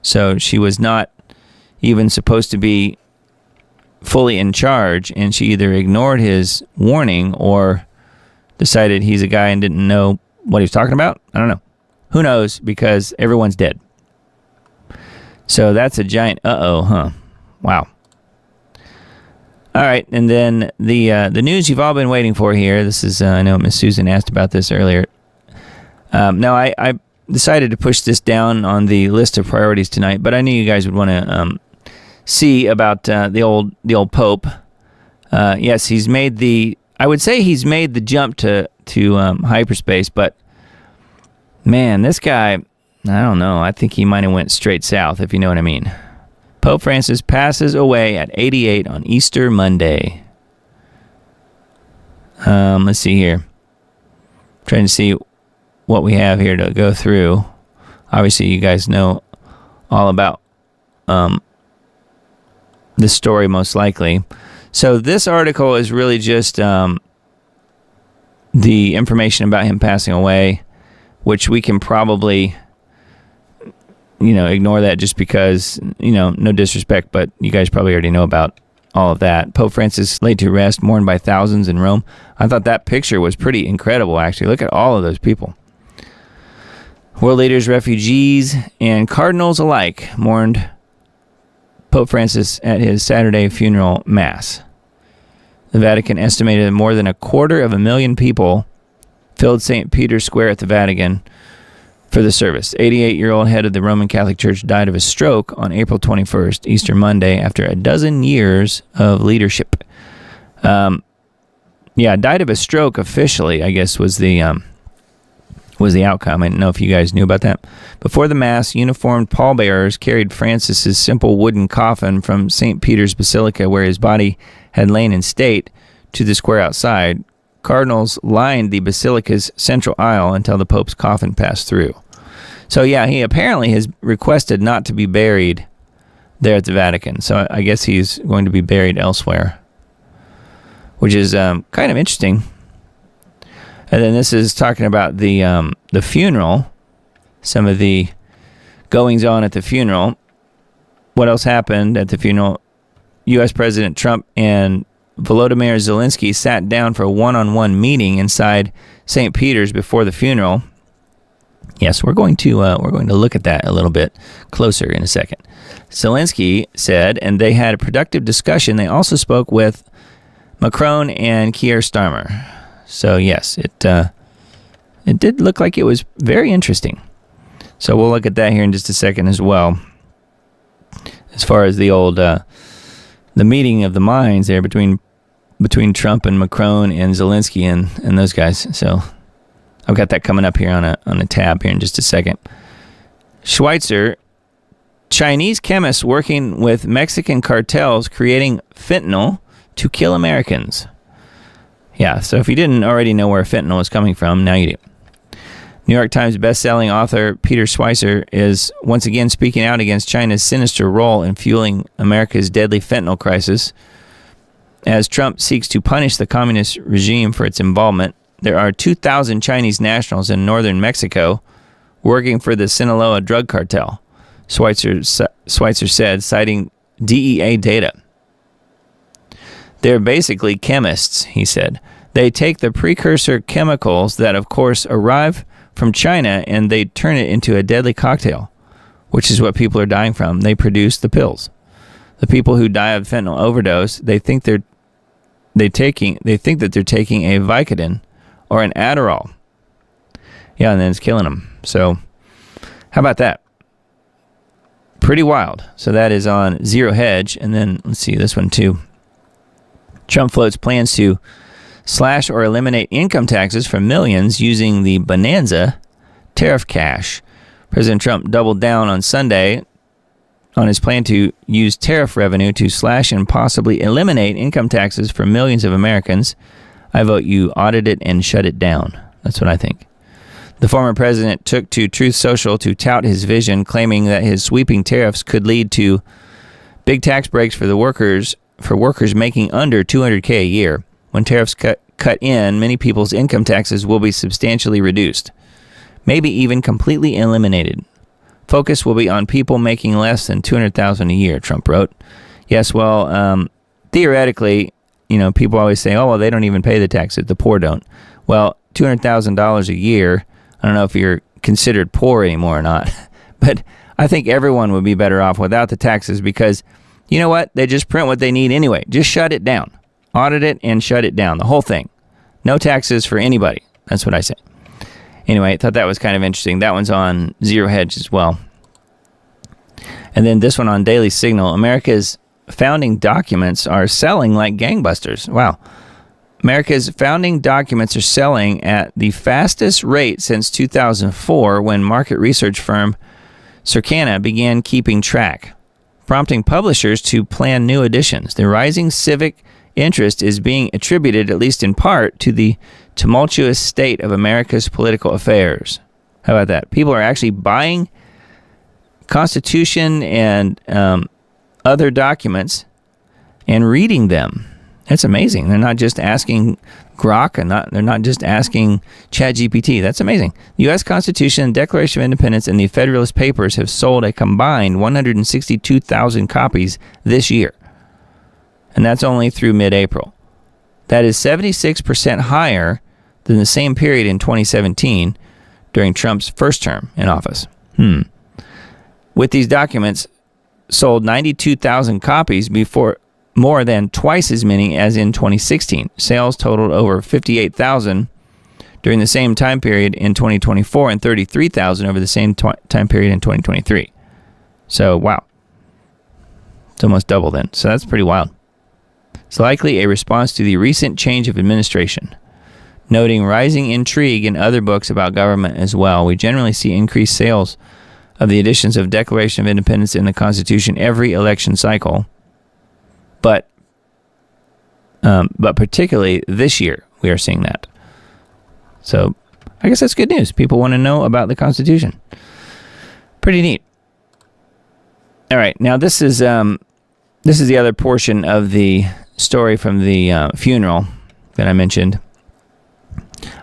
So she was not even supposed to be fully in charge, and she either ignored his warning or decided he's a guy and didn't know what he was talking about. I don't know. Who knows? Because everyone's dead. So that's a giant uh-oh, huh? Wow. All right, and then the news you've all been waiting for here. This is, I know Miss Susan asked about this earlier. Now, I decided to push this down on the list of priorities tonight, but I knew you guys would want to see about the old Pope. Yes, he's made I would say he's made the jump to hyperspace, but man, this guy, I don't know. I think he might have went straight south, if you know what I mean. Pope Francis passes away at 88 on Easter Monday. Let's see here. Trying to see what we have here to go through. Obviously, you guys know all about this story, most likely. So this article is really just the information about him passing away, which we can probably, ignore that just because, no disrespect, but you guys probably already know about all of that. Pope Francis laid to rest, mourned by thousands in Rome. I thought that picture was pretty incredible, actually. Look at all of those people. World leaders, refugees, and cardinals alike mourned Pope Francis at his Saturday funeral mass. The Vatican estimated that more than 250,000 people filled St. Peter's Square at the Vatican for the service. 88-year-old head of the Roman Catholic Church died of a stroke on April 21st, Easter Monday, after a dozen years of leadership. Died of a stroke officially, I guess, was the outcome. I didn't know if you guys knew about that. Before the Mass, uniformed pallbearers carried Francis's simple wooden coffin from St. Peter's Basilica, where his body had lain in state, to the square outside. Cardinals lined the Basilica's central aisle until the Pope's coffin passed through. So he apparently has requested not to be buried there at the Vatican. So I guess he's going to be buried elsewhere, which is kind of interesting. And then this is talking about the funeral, some of the goings on at the funeral. What else happened at the funeral? U.S. President Trump and Volodymyr Zelensky sat down for a one-on-one meeting inside St. Peter's before the funeral. Yes, we're going to look at that a little bit closer in a second. Zelensky said, and they had a productive discussion. They also spoke with Macron and Keir Starmer. So yes, it did look like it was very interesting. So we'll look at that here in just a second as well. As far as the old the meeting of the minds there between Trump and Macron and Zelensky and those guys. So I've got that coming up here on a tab here in just a second. Schweitzer, Chinese chemists working with Mexican cartels creating fentanyl to kill Americans. Yeah, so if you didn't already know where fentanyl is coming from, now you do. New York Times bestselling author Peter Schweitzer is once again speaking out against China's sinister role in fueling America's deadly fentanyl crisis. As Trump seeks to punish the communist regime for its involvement, there are 2,000 Chinese nationals in northern Mexico working for the Sinaloa drug cartel, Schweitzer said, citing DEA data. They're basically chemists, he said. They take the precursor chemicals that, of course, arrive from China and they turn it into a deadly cocktail, which is what people are dying from. They produce the pills. The people who die of fentanyl overdose, they think that they're taking a Vicodin or an Adderall. Yeah, and then it's killing them. So, how about that? Pretty wild. So that is on Zero Hedge, and then let's see this one too. Trump floats plans to slash or eliminate income taxes for millions using the Bonanza tariff cash. President Trump doubled down on Sunday on his plan to use tariff revenue to slash and possibly eliminate income taxes for millions of Americans. I vote you audit it and shut it down. That's what I think. The former president took to Truth Social to tout his vision, claiming that his sweeping tariffs could lead to big tax breaks for workers making under $200K a year. When tariffs cut in, many people's income taxes will be substantially reduced, maybe even completely eliminated. Focus will be on people making less than $200,000 a year, Trump wrote. Yes, well, theoretically, people always say, oh, well, they don't even pay the taxes. The poor don't. Well, $200,000 a year, I don't know if you're considered poor anymore or not, but I think everyone would be better off without the taxes because, you know what? They just print what they need anyway. Just shut it down. Audit it and shut it down. The whole thing. No taxes for anybody. That's what I say. Anyway, I thought that was kind of interesting. That one's on Zero Hedge as well. And then this one on Daily Signal. America's founding documents are selling like gangbusters. Wow. America's founding documents are selling at the fastest rate since 2004, when market research firm Circana began keeping track, prompting publishers to plan new editions. The rising civic interest is being attributed, at least in part, to the tumultuous state of America's political affairs. How about that? People are actually buying Constitution and other documents and reading them. That's amazing. They're not just asking Grok, and they're not just asking ChatGPT. That's amazing. The U.S. Constitution, Declaration of Independence, and the Federalist Papers have sold a combined 162,000 copies this year. And that's only through mid-April. That is 76% higher than the same period in 2017 during Trump's first term in office. With these documents sold 92,000 copies before, more than twice as many as in 2016. Sales totaled over 58,000 during the same time period in 2024 and 33,000 over the same time period in 2023. So, wow. It's almost double then. So that's pretty wild. It's likely a response to the recent change of administration, noting rising intrigue in other books about government as well. We generally see increased sales of the editions of Declaration of Independence and the Constitution every election cycle, but particularly this year we are seeing that. So I guess that's good news. People want to know about the Constitution. Pretty neat. All right, now this is the other portion of the story from the funeral that I mentioned.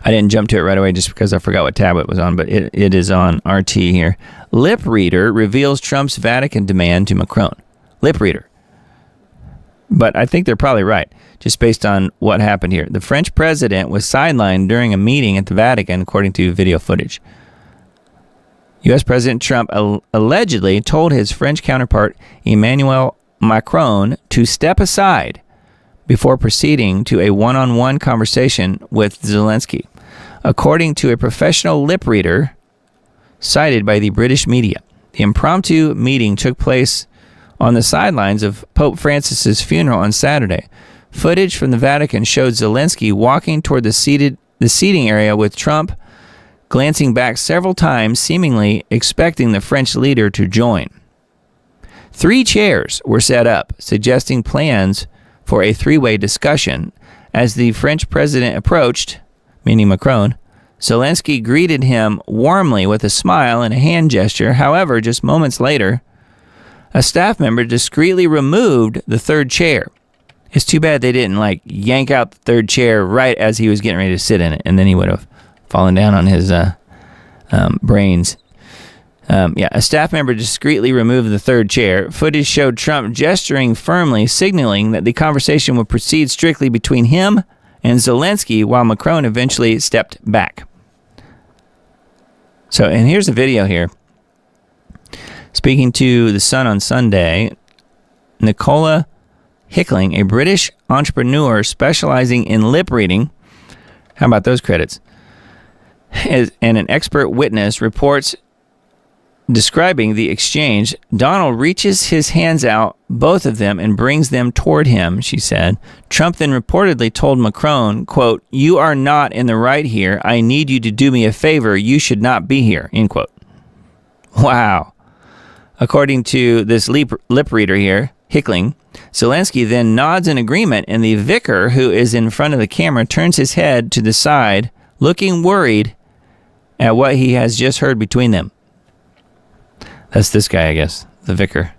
I didn't jump to it right away just because I forgot what tab it was on, but it is on RT here. Lip reader reveals Trump's Vatican demand to Macron. Lip reader. But I think they're probably right, just based on what happened here. The French president was sidelined during a meeting at the Vatican, according to video footage. U.S. President Trump allegedly told his French counterpart, Emmanuel Macron, to step aside before proceeding to a one-on-one conversation with Zelensky, according to a professional lip reader cited by the British media. The impromptu meeting took place on the sidelines of Pope Francis's funeral on Saturday. Footage from the Vatican showed Zelensky walking toward the seating area with Trump glancing back several times, seemingly expecting the French leader to join. 3 chairs were set up, suggesting plans for a 3-way discussion. As the French president approached, meaning Macron, Zelensky greeted him warmly with a smile and a hand gesture. However, just moments later, a staff member discreetly removed the 3rd chair. It's too bad they didn't yank out the 3rd chair right as he was getting ready to sit in it, and then he would have fallen down on his brains. A staff member discreetly removed the 3rd chair. Footage showed Trump gesturing firmly, signaling that the conversation would proceed strictly between him and Zelensky, while Macron eventually stepped back. So, and here's the video here. Speaking to The Sun on Sunday, Nicola Hickling, a British entrepreneur specializing in lip reading, how about those credits, and an expert witness, reports describing the exchange. Donald reaches his hands out, both of them, and brings them toward him, she said. Trump then reportedly told Macron, quote, "You are not in the right here. I need you to do me a favor. You should not be here," end quote. Wow. According to this lip reader here, Hickling, Zelensky then nods in agreement, and the vicar, who is in front of the camera, turns his head to the side, looking worried at what he has just heard between them. That's this guy, I guess, the vicar.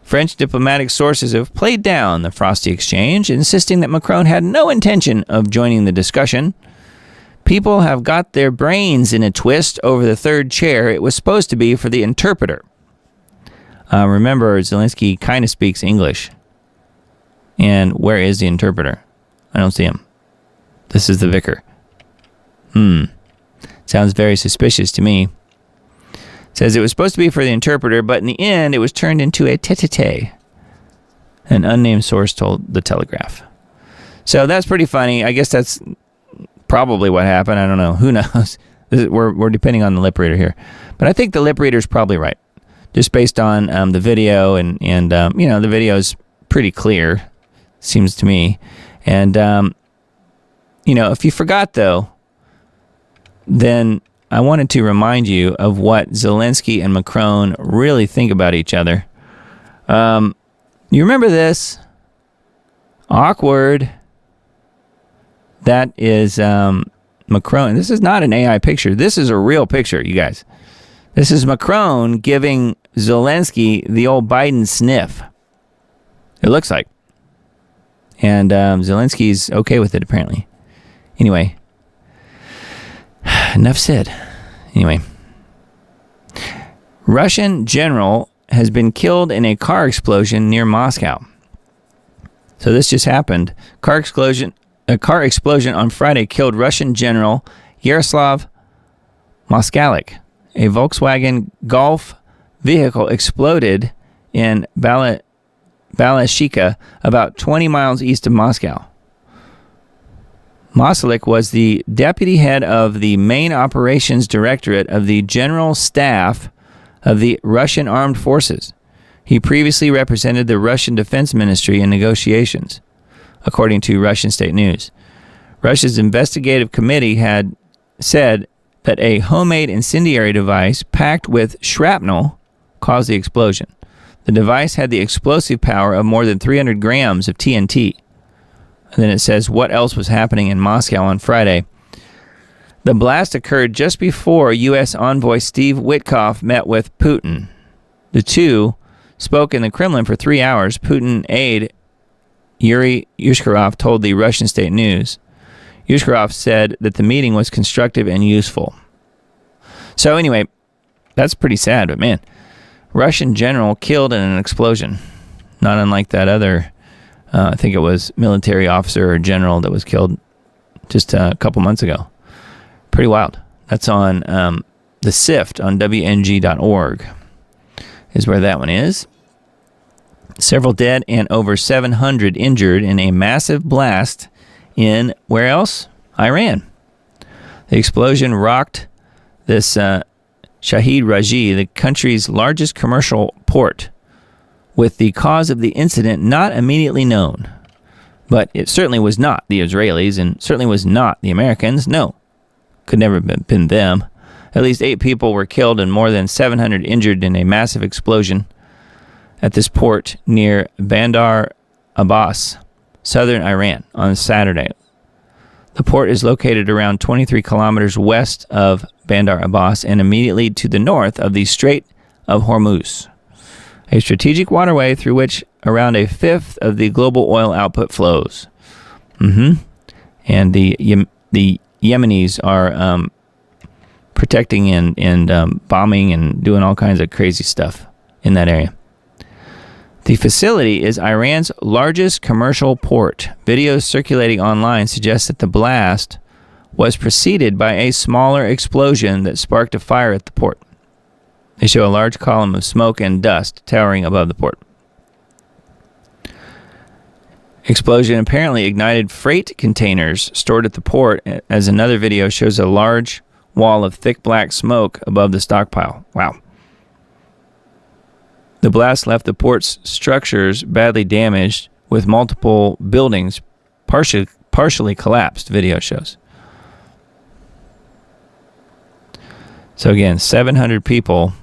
French diplomatic sources have played down the frosty exchange, insisting that Macron had no intention of joining the discussion. People have got their brains in a twist over the 3rd chair. It was supposed to be for the interpreter. Remember, Zelensky kind of speaks English. And where is the interpreter? I don't see him. This is the vicar. Sounds very suspicious to me. Says it was supposed to be for the interpreter, but in the end, it was turned into a tete-a-tete. An unnamed source told The Telegraph. So that's pretty funny. I guess that's probably what happened. I don't know. Who knows? We're depending on the lip reader here, but I think the lip reader is probably right, just based on the video and the video is pretty clear, seems to me. And if you forgot though, then I wanted to remind you of what Zelensky and Macron really think about each other. You remember this? Awkward. That is Macron. This is not an AI picture. This is a real picture, you guys. This is Macron giving Zelensky the old Biden sniff. It looks like. And Zelensky's okay with it, apparently. Anyway. Enough said. Anyway. Russian general has been killed in a car explosion near Moscow. So this just happened. A car explosion on Friday killed Russian General Yaroslav Moskalik. A Volkswagen Golf vehicle exploded in Balashika, about 20 miles east of Moscow. Moskalik was the deputy head of the main operations directorate of the General Staff of the Russian Armed Forces. He previously represented the Russian Defense Ministry in negotiations, according to Russian state news. Russia's investigative committee had said that a homemade incendiary device packed with shrapnel caused the explosion. The device had the explosive power of more than 300 grams of TNT. And then it says what else was happening in Moscow on Friday. The blast occurred just before U.S. envoy Steve Witkoff met with Putin. The two spoke in the Kremlin for 3 hours. Putin aide Yuri Yushkarov told the Russian state news. Yushkarov said that the meeting was constructive and useful. So anyway, that's pretty sad, but man, Russian general killed in an explosion. Not unlike that other, I think it was military officer or general that was killed just a couple months ago. Pretty wild. That's on the SIFT on WNG.org is where that one is. Several dead and over 700 injured in a massive blast in, where else? Iran. The explosion rocked this Shahid Raji, the country's largest commercial port, with the cause of the incident not immediately known. But it certainly was not the Israelis and certainly was not the Americans. No, could never have been them. At least 8 people were killed and more than 700 injured in a massive explosion at this port near Bandar Abbas, southern Iran, on Saturday. The port is located around 23 kilometers west of Bandar Abbas and immediately to the north of the Strait of Hormuz, a strategic waterway through which around a fifth of the global oil output flows. And the Yemenis are protecting and bombing and doing all kinds of crazy stuff in that area. The facility is Iran's largest commercial port. Videos circulating online suggest that the blast was preceded by a smaller explosion that sparked a fire at the port. They show a large column of smoke and dust towering above the port. Explosion apparently ignited freight containers stored at the port, as another video shows a large wall of thick black smoke above the stockpile. Wow. The blast left the port's structures badly damaged, with multiple buildings partially collapsed, video shows. So again, 700 people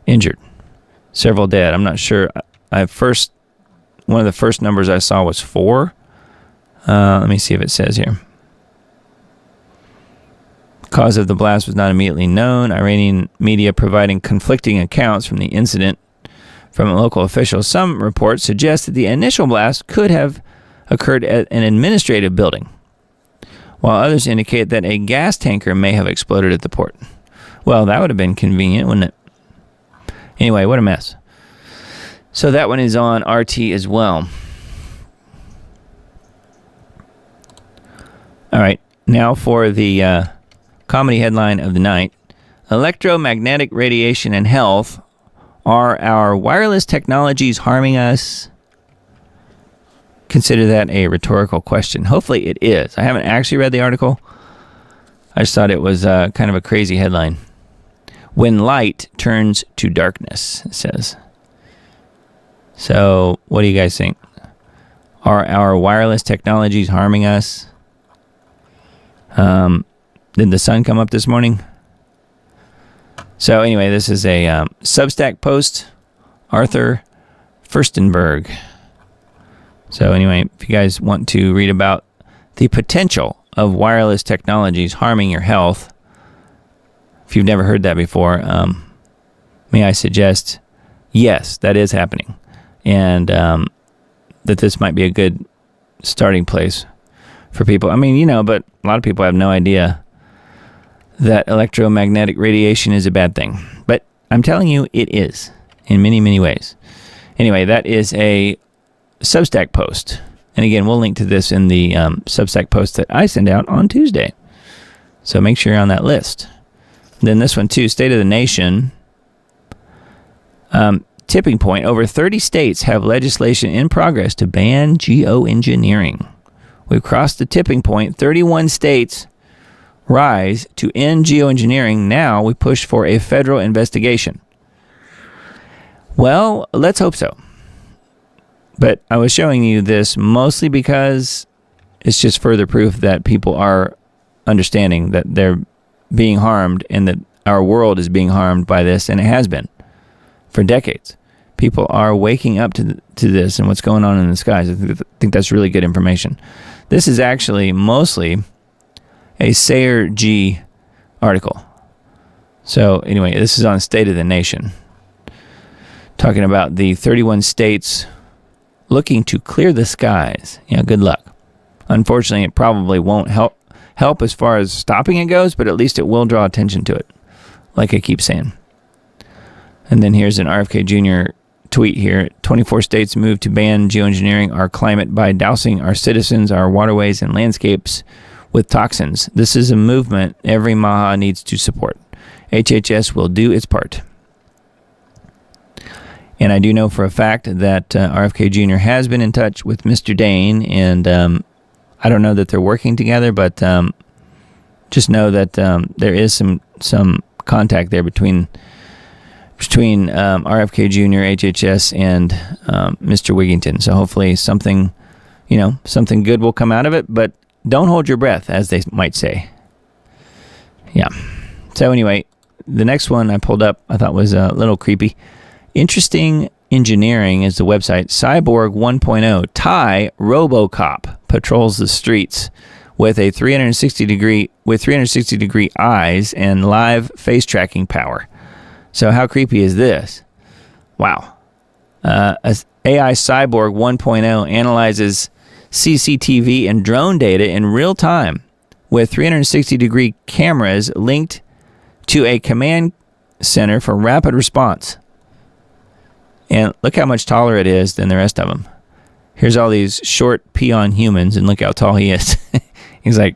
injured, several dead. I'm not sure. One of the first numbers I saw was 4. Let me see if it says here. Cause of the blast was not immediately known. Iranian media providing conflicting accounts from the incident from local officials. Some reports suggest that the initial blast could have occurred at an administrative building, while others indicate that a gas tanker may have exploded at the port. Well, that would have been convenient, wouldn't it? Anyway, what a mess. So that one is on RT as well. All right, now for the comedy headline of the night. Electromagnetic radiation and health. Are our wireless technologies harming us? Consider that a rhetorical question. Hopefully it is. I haven't actually read the article. I just thought it was kind of a crazy headline. When light turns to darkness, it says. So, what do you guys think? Are our wireless technologies harming us? Did the sun come up this morning? So, anyway, this is a Substack post. Arthur Furstenberg. So, anyway, if you guys want to read about the potential of wireless technologies harming your health, if you've never heard that before, may I suggest, yes, that is happening. And that this might be a good starting place for people. I mean, but a lot of people have no idea that electromagnetic radiation is a bad thing. But I'm telling you, it is in many, many ways. Anyway, that is a Substack post. And again, we'll link to this in the Substack post that I send out on Tuesday. So make sure you're on that list. Then this one too, State of the Nation. Tipping point. Over 30 states have legislation in progress to ban geoengineering. We've crossed the tipping point. 31 states rise to end geoengineering. Now we push for a federal investigation. Well, let's hope so. But I was showing you this mostly because it's just further proof that people are understanding that they're being harmed and that our world is being harmed by this, and it has been for decades. People are waking up to this and what's going on in the skies. I think that's really good information. This is actually mostly a Sayer G article. So anyway, this is on State of the Nation, talking about the 31 states looking to clear the skies. Good luck. Unfortunately, it probably won't help as far as stopping it goes, but at least it will draw attention to it, like I keep saying. And then here's an RFK Jr. tweet here. 24 states move to ban geoengineering our climate by dousing our citizens, our waterways, and landscapes with toxins. This is a movement every Maha needs to support. HHS will do its part. And I do know for a fact that RFK Jr. has been in touch with Mr. Dane, and I don't know that they're working together, but just know that there is some contact there between RFK Jr., HHS, and Mr. Wigington. So hopefully something good will come out of it, but don't hold your breath, as they might say. Yeah. So anyway, the next one I pulled up I thought was a little creepy. Interesting Engineering is the website. Cyborg 1.0, Thai RoboCop patrols the streets with 360 degree eyes and live face tracking power. So how creepy is this? Wow. AI Cyborg 1.0 analyzes CCTV and drone data in real time with 360 degree cameras linked to a command center for rapid response. And look how much taller it is than the rest of them. Here's all these short peon humans, and look how tall he is. He's like,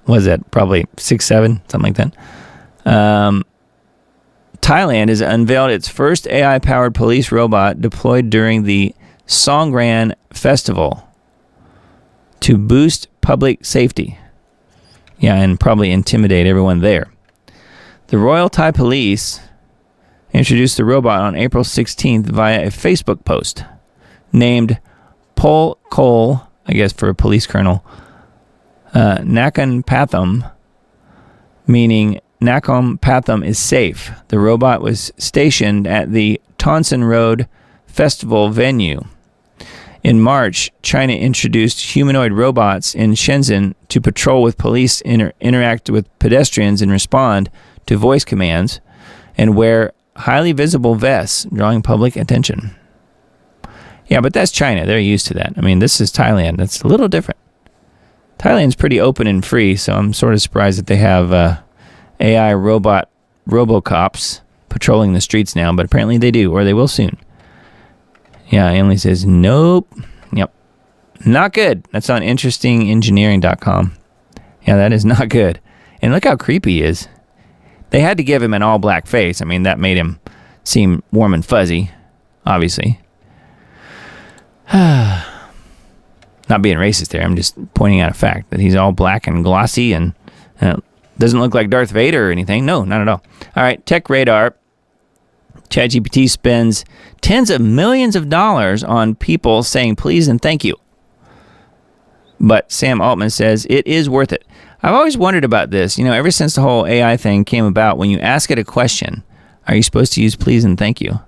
what is that? Probably 6'7", something like that. Thailand has unveiled its first AI-powered police robot deployed during the Songkran Festival to boost public safety. Yeah, and probably intimidate everyone there. The Royal Thai Police introduced the robot on April 16th via a Facebook post named Pol Kol, I guess for a police colonel, Nakan Patham, meaning Nakhon Patham is safe. The robot was stationed at the Tonson Road Festival venue. In March, China introduced humanoid robots in Shenzhen to patrol with police, interact with pedestrians, and respond to voice commands, and wear highly visible vests, drawing public attention. Yeah, but that's China. They're used to that. I mean, this is Thailand. That's a little different. Thailand's pretty open and free, so I'm sort of surprised that they have AI robocops patrolling the streets now, but apparently they do, or they will soon. Yeah, Emily says, nope. Yep. Not good. That's on interestingengineering.com. Yeah, that is not good. And look how creepy he is. They had to give him an all-black face. I mean, that made him seem warm and fuzzy, obviously. Not being racist there. I'm just pointing out a fact that he's all black and glossy and Doesn't look like Darth Vader or anything. No, not at all. All right, Tech Radar. ChatGPT spends tens of millions of dollars on people saying please and thank you. But Sam Altman says it is worth it. I've always wondered about this. Ever since the whole AI thing came about, when you ask it a question, are you supposed to use please and thank you?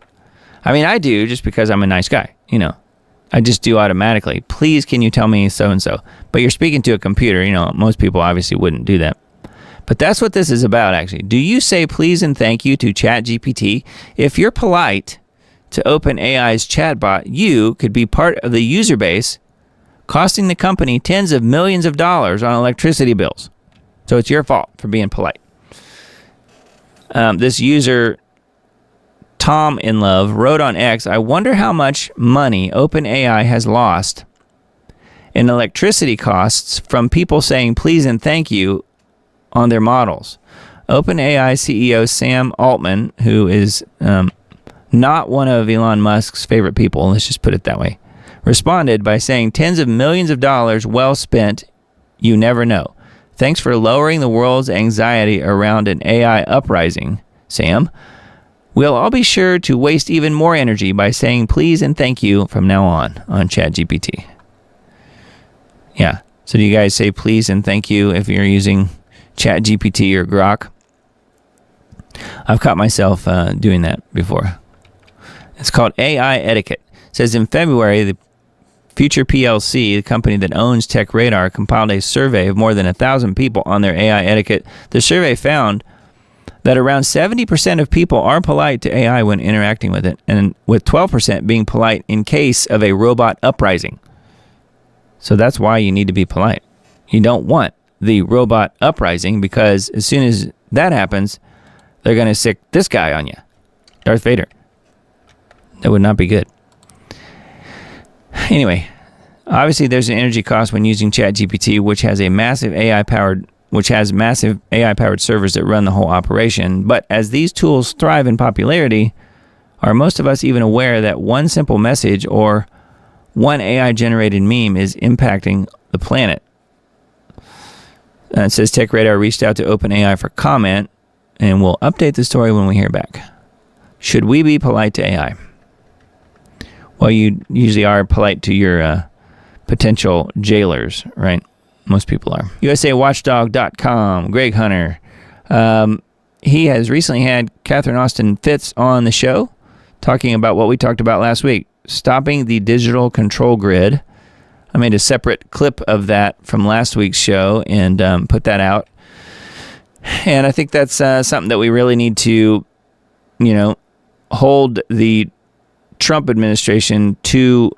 I mean, I do just because I'm a nice guy, I just do automatically. Please, can you tell me so-and-so? But you're speaking to a computer. Most people obviously wouldn't do that. But that's what this is about, actually. Do you say please and thank you to ChatGPT? If you're polite to OpenAI's chatbot, you could be part of the user base costing the company tens of millions of dollars on electricity bills. So it's your fault for being polite. This user, Tom in Love, wrote on X, I wonder how much money OpenAI has lost in electricity costs from people saying please and thank you on their models. OpenAI CEO Sam Altman, who is not one of Elon Musk's favorite people, let's just put it that way, responded by saying tens of millions of dollars well spent, you never know. Thanks for lowering the world's anxiety around an AI uprising, Sam. We'll all be sure to waste even more energy by saying please and thank you from now on ChatGPT. Yeah. So do you guys say please and thank you if you're using ChatGPT or Grok? I've caught myself doing that before. It's called AI etiquette. It says in February, the Future PLC, the company that owns Tech Radar, compiled a survey of more than 1,000 people on their AI etiquette. The survey found that around 70% of people are polite to AI when interacting with it, and with 12% being polite in case of a robot uprising. So that's why you need to be polite. You don't want the robot uprising, because as soon as that happens, they're going to sick this guy on you, Darth Vader. That would not be good. Anyway, obviously there's an energy cost when using ChatGPT, which has massive AI-powered servers that run the whole operation. But as these tools thrive in popularity, are most of us even aware that one simple message or one AI-generated meme is impacting the planet? It says Tech Radar reached out to OpenAI for comment, and we'll update the story when we hear back. Should we be polite to AI? Well, you usually are polite to your potential jailers, right? Most people are. USAWatchdog.com, Greg Hunter. He has recently had Catherine Austin Fitts on the show talking about what we talked about last week, stopping the digital control grid. I made a separate clip of that from last week's show and put that out. And I think that's something that we really need to, hold the Trump administration to,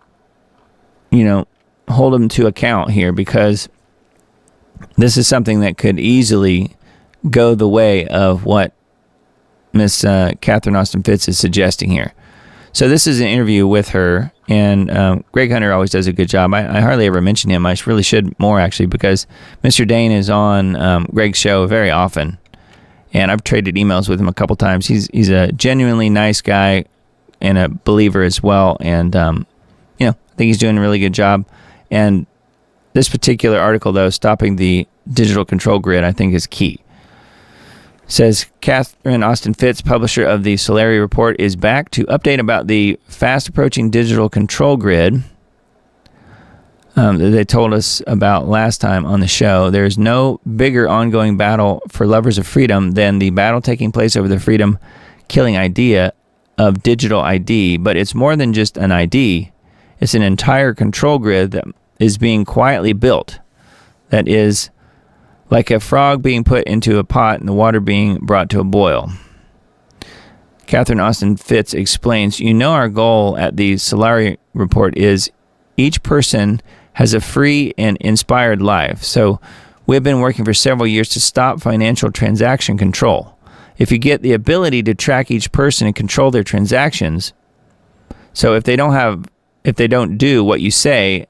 hold them to account here, because this is something that could easily go the way of what Miss Catherine Austin Fitts is suggesting here. So this is an interview with her, and Greg Hunter always does a good job. I hardly ever mention him. I really should more, actually, because Mr. Dane is on Greg's show very often, and I've traded emails with him a couple times. He's a genuinely nice guy and a believer as well, and I think he's doing a really good job. And this particular article, though, stopping the digital control grid, I think is key. It says Catherine Austin Fitts, publisher of the Solari Report, is back to update about the fast-approaching digital control grid that they told us about last time on the show. There is no bigger ongoing battle for lovers of freedom than the battle taking place over the freedom-killing idea of digital ID. But it's more than just an ID. It's an entire control grid that is being quietly built, that is like a frog being put into a pot and the water being brought to a boil. Catherine Austin Fitts explains, our goal at the Solari Report is each person has a free and inspired life. So we've been working for several years to stop financial transaction control. If you get the ability to track each person and control their transactions, so if they don't do what you say,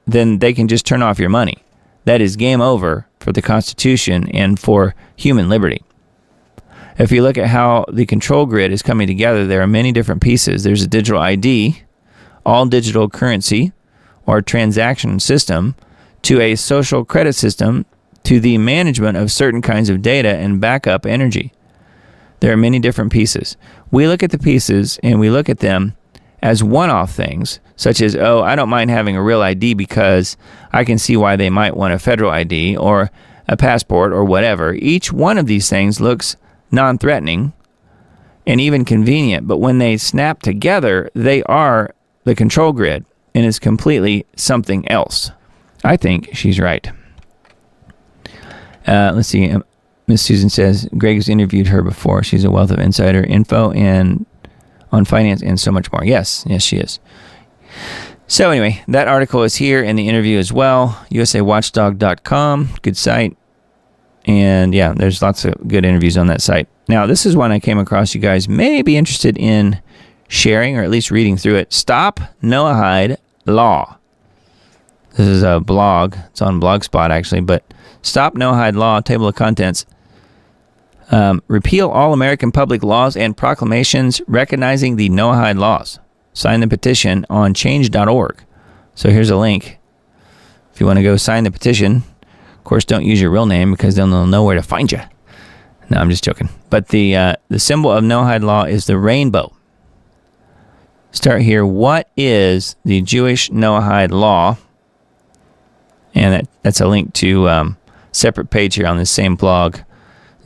then they can just turn off your money. That is game over for the Constitution and for human liberty. If you look at how the control grid is coming together, there are many different pieces. There's a digital ID, all digital currency or transaction system, to a social credit system, to the management of certain kinds of data and backup energy. There are many different pieces. We look at the pieces and we look at them as one-off things, such as, oh, I don't mind having a real ID because I can see why they might want a federal ID or a passport or whatever. Each one of these things looks non-threatening and even convenient, but when they snap together, they are the control grid and is completely something else. I think she's right. Let's see. Miss Susan says Greg's interviewed her before. She's a wealth of insider info and on finance and so much more. Yes, she is. So anyway, that article is here in the interview as well. USAWatchdog.com, good site. And yeah, there's lots of good interviews on that site. Now, this is one I came across. You guys may be interested in sharing or at least reading through it. Stop Noahide Law. This is a blog. It's on Blogspot, actually. But Stop Noahide Law, table of contents. Repeal all American public laws and proclamations recognizing the Noahide laws. Sign the petition on change.org. So here's a link. If you want to go sign the petition, of course, don't use your real name because then they'll know where to find you. No, I'm just joking. But the symbol of Noahide law is the rainbow. Start here. What is the Jewish Noahide law? And that's a link to a separate page here on this same blog.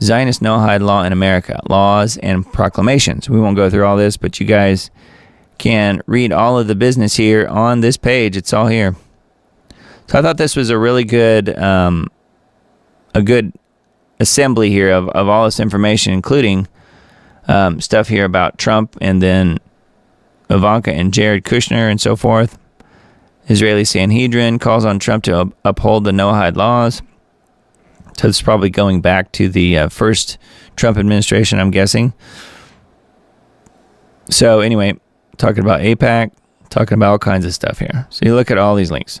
Zionist Noahide law in America, laws and proclamations. We won't go through all this, but you guys can read all of the business here on this page. It's all here. So I thought this was a really good, a good assembly here of all this information, including stuff here about Trump and then Ivanka and Jared Kushner and so forth. Israeli Sanhedrin calls on Trump to uphold the Noahide laws. So it's probably going back to the first Trump administration, I'm guessing. So anyway, talking about AIPAC, talking about all kinds of stuff here. So you look at all these links.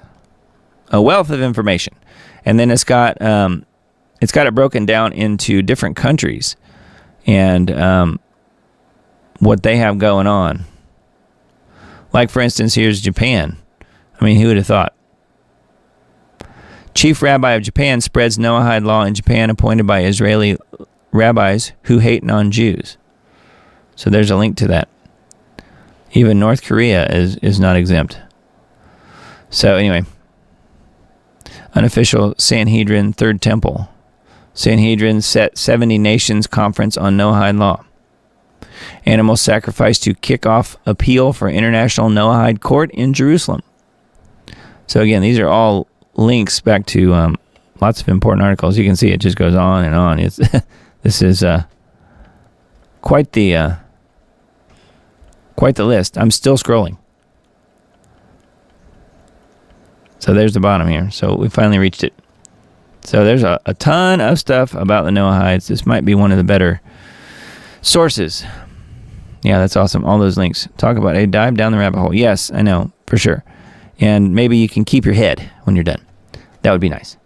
A wealth of information. And then it's got it broken down into different countries and what they have going on. Like, for instance, here's Japan. I mean, who would have thought? Chief Rabbi of Japan spreads Noahide law in Japan appointed by Israeli rabbis who hate non-Jews. So there's a link to that. Even North Korea is not exempt. So anyway, unofficial Sanhedrin Third Temple. Sanhedrin set 70 nations conference on Noahide law. Animal sacrifice to kick off appeal for International Noahide Court in Jerusalem. So again, these are all links back to lots of important articles. You can see it just goes on and on. It's this is quite the list. I'm still scrolling. So there's the bottom here. So we finally reached it. So there's a ton of stuff about the Noahides. This might be one of the better sources. Yeah, that's awesome. All those links. Talk about a dive down the rabbit hole. Yes, I know, for sure. And maybe you can keep your head when you're done. That would be nice.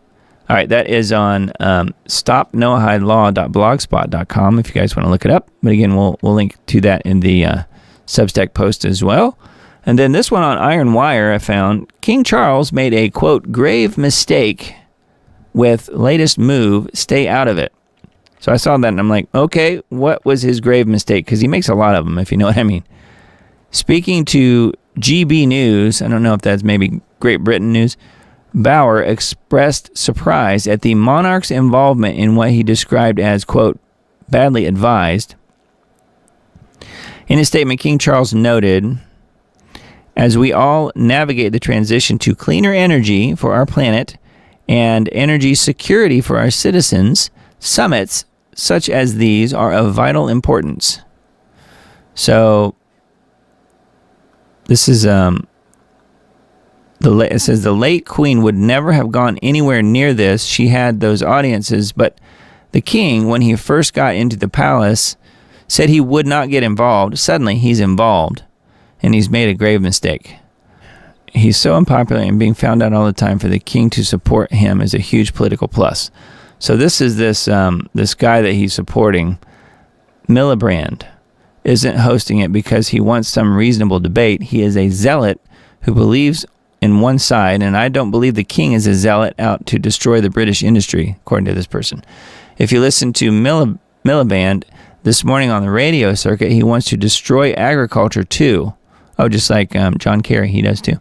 All right, that is on stopnoahidelaw.blogspot.com if you guys want to look it up. But again, we'll link to that in the Substack post as well. And then this one on Iron Wire I found. King Charles made a, quote, grave mistake with latest move, stay out of it. So I saw that and I'm like, okay, what was his grave mistake? Because he makes a lot of them, if you know what I mean. Speaking to GB News, I don't know if that's maybe Great Britain News, Bauer expressed surprise at the monarch's involvement in what he described as, quote, badly advised. In his statement, King Charles noted, as we all navigate the transition to cleaner energy for our planet and energy security for our citizens, summits such as these are of vital importance. So this is it says the late Queen would never have gone anywhere near this. She had those audiences, but the king, when he first got into the palace, said he would not get involved. Suddenly, he's involved, and he's made a grave mistake. He's so unpopular and being found out all the time. For the king to support him is a huge political plus. So this is this guy that he's supporting, Miliband, isn't hosting it because he wants some reasonable debate. He is a zealot who believes in one side, and I don't believe the king is a zealot out to destroy the British industry, according to this person. If you listen to Miliband this morning on the radio circuit, he wants to destroy agriculture too. Oh, just like John Kerry, he does too.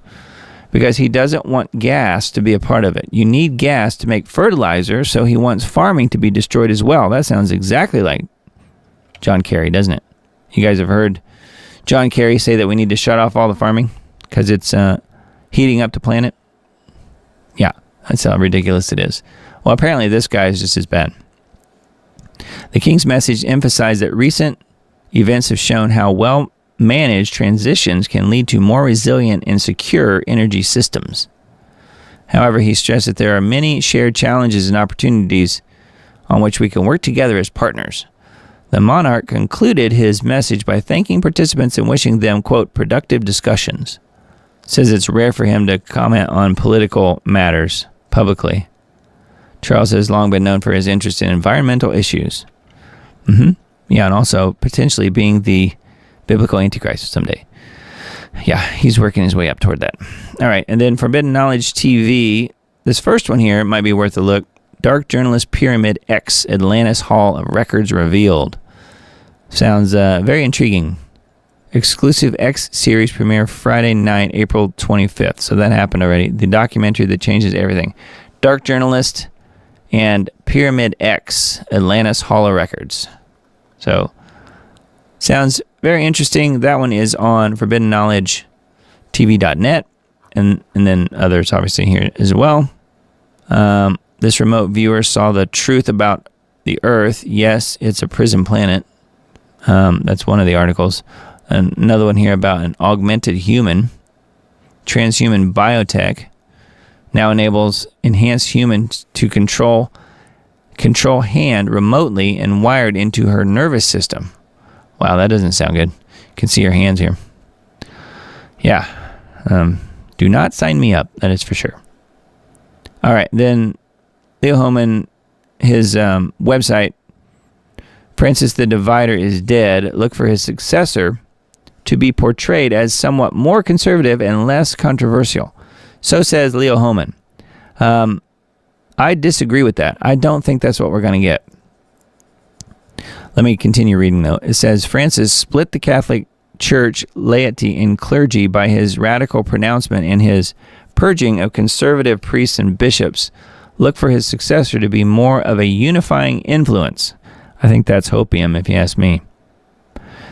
Because he doesn't want gas to be a part of it. You need gas to make fertilizer, so he wants farming to be destroyed as well. That sounds exactly like John Kerry, doesn't it? You guys have heard John Kerry say that we need to shut off all the farming because it's heating up the planet? Yeah, that's how ridiculous it is. Well, apparently this guy is just as bad. The king's message emphasized that recent events have shown how well-managed transitions can lead to more resilient and secure energy systems. However, he stressed that there are many shared challenges and opportunities on which we can work together as partners. The monarch concluded his message by thanking participants and wishing them, quote, productive discussions. Says it's rare for him to comment on political matters publicly. Charles has long been known for his interest in environmental issues. Yeah, and also potentially being the biblical antichrist someday. Yeah, he's working his way up toward that. All right, and then Forbidden Knowledge TV. This first one here might be worth a look. Dark Journalist Pyramid X, Atlantis Hall of Records Revealed. Sounds very intriguing. Exclusive X series premiere Friday night, April 25th. So that happened already. The documentary that changes everything. Dark Journalist and Pyramid X, Atlantis Hall of Records. So, sounds very interesting. That one is on ForbiddenKnowledgeTV.net, and then others obviously here as well. This remote viewer saw the truth about the Earth. Yes, it's a prison planet. That's one of the articles. Another one here about an augmented human. Transhuman biotech now enables enhanced humans to control hand remotely and wired into her nervous system. Wow, that doesn't sound good. You can see her hands here. Yeah. Do not sign me up. That is for sure. All right. Then Leo Hohmann, his website, Francis the Divider is dead. Look for his successor to be portrayed as somewhat more conservative and less controversial. So says Leo Hohmann. I disagree with that. I don't think that's what we're going to get. Let me continue reading, though. It says, Francis split the Catholic Church laity and clergy by his radical pronouncement and his purging of conservative priests and bishops. Look for his successor to be more of a unifying influence. I think that's hopium, if you ask me.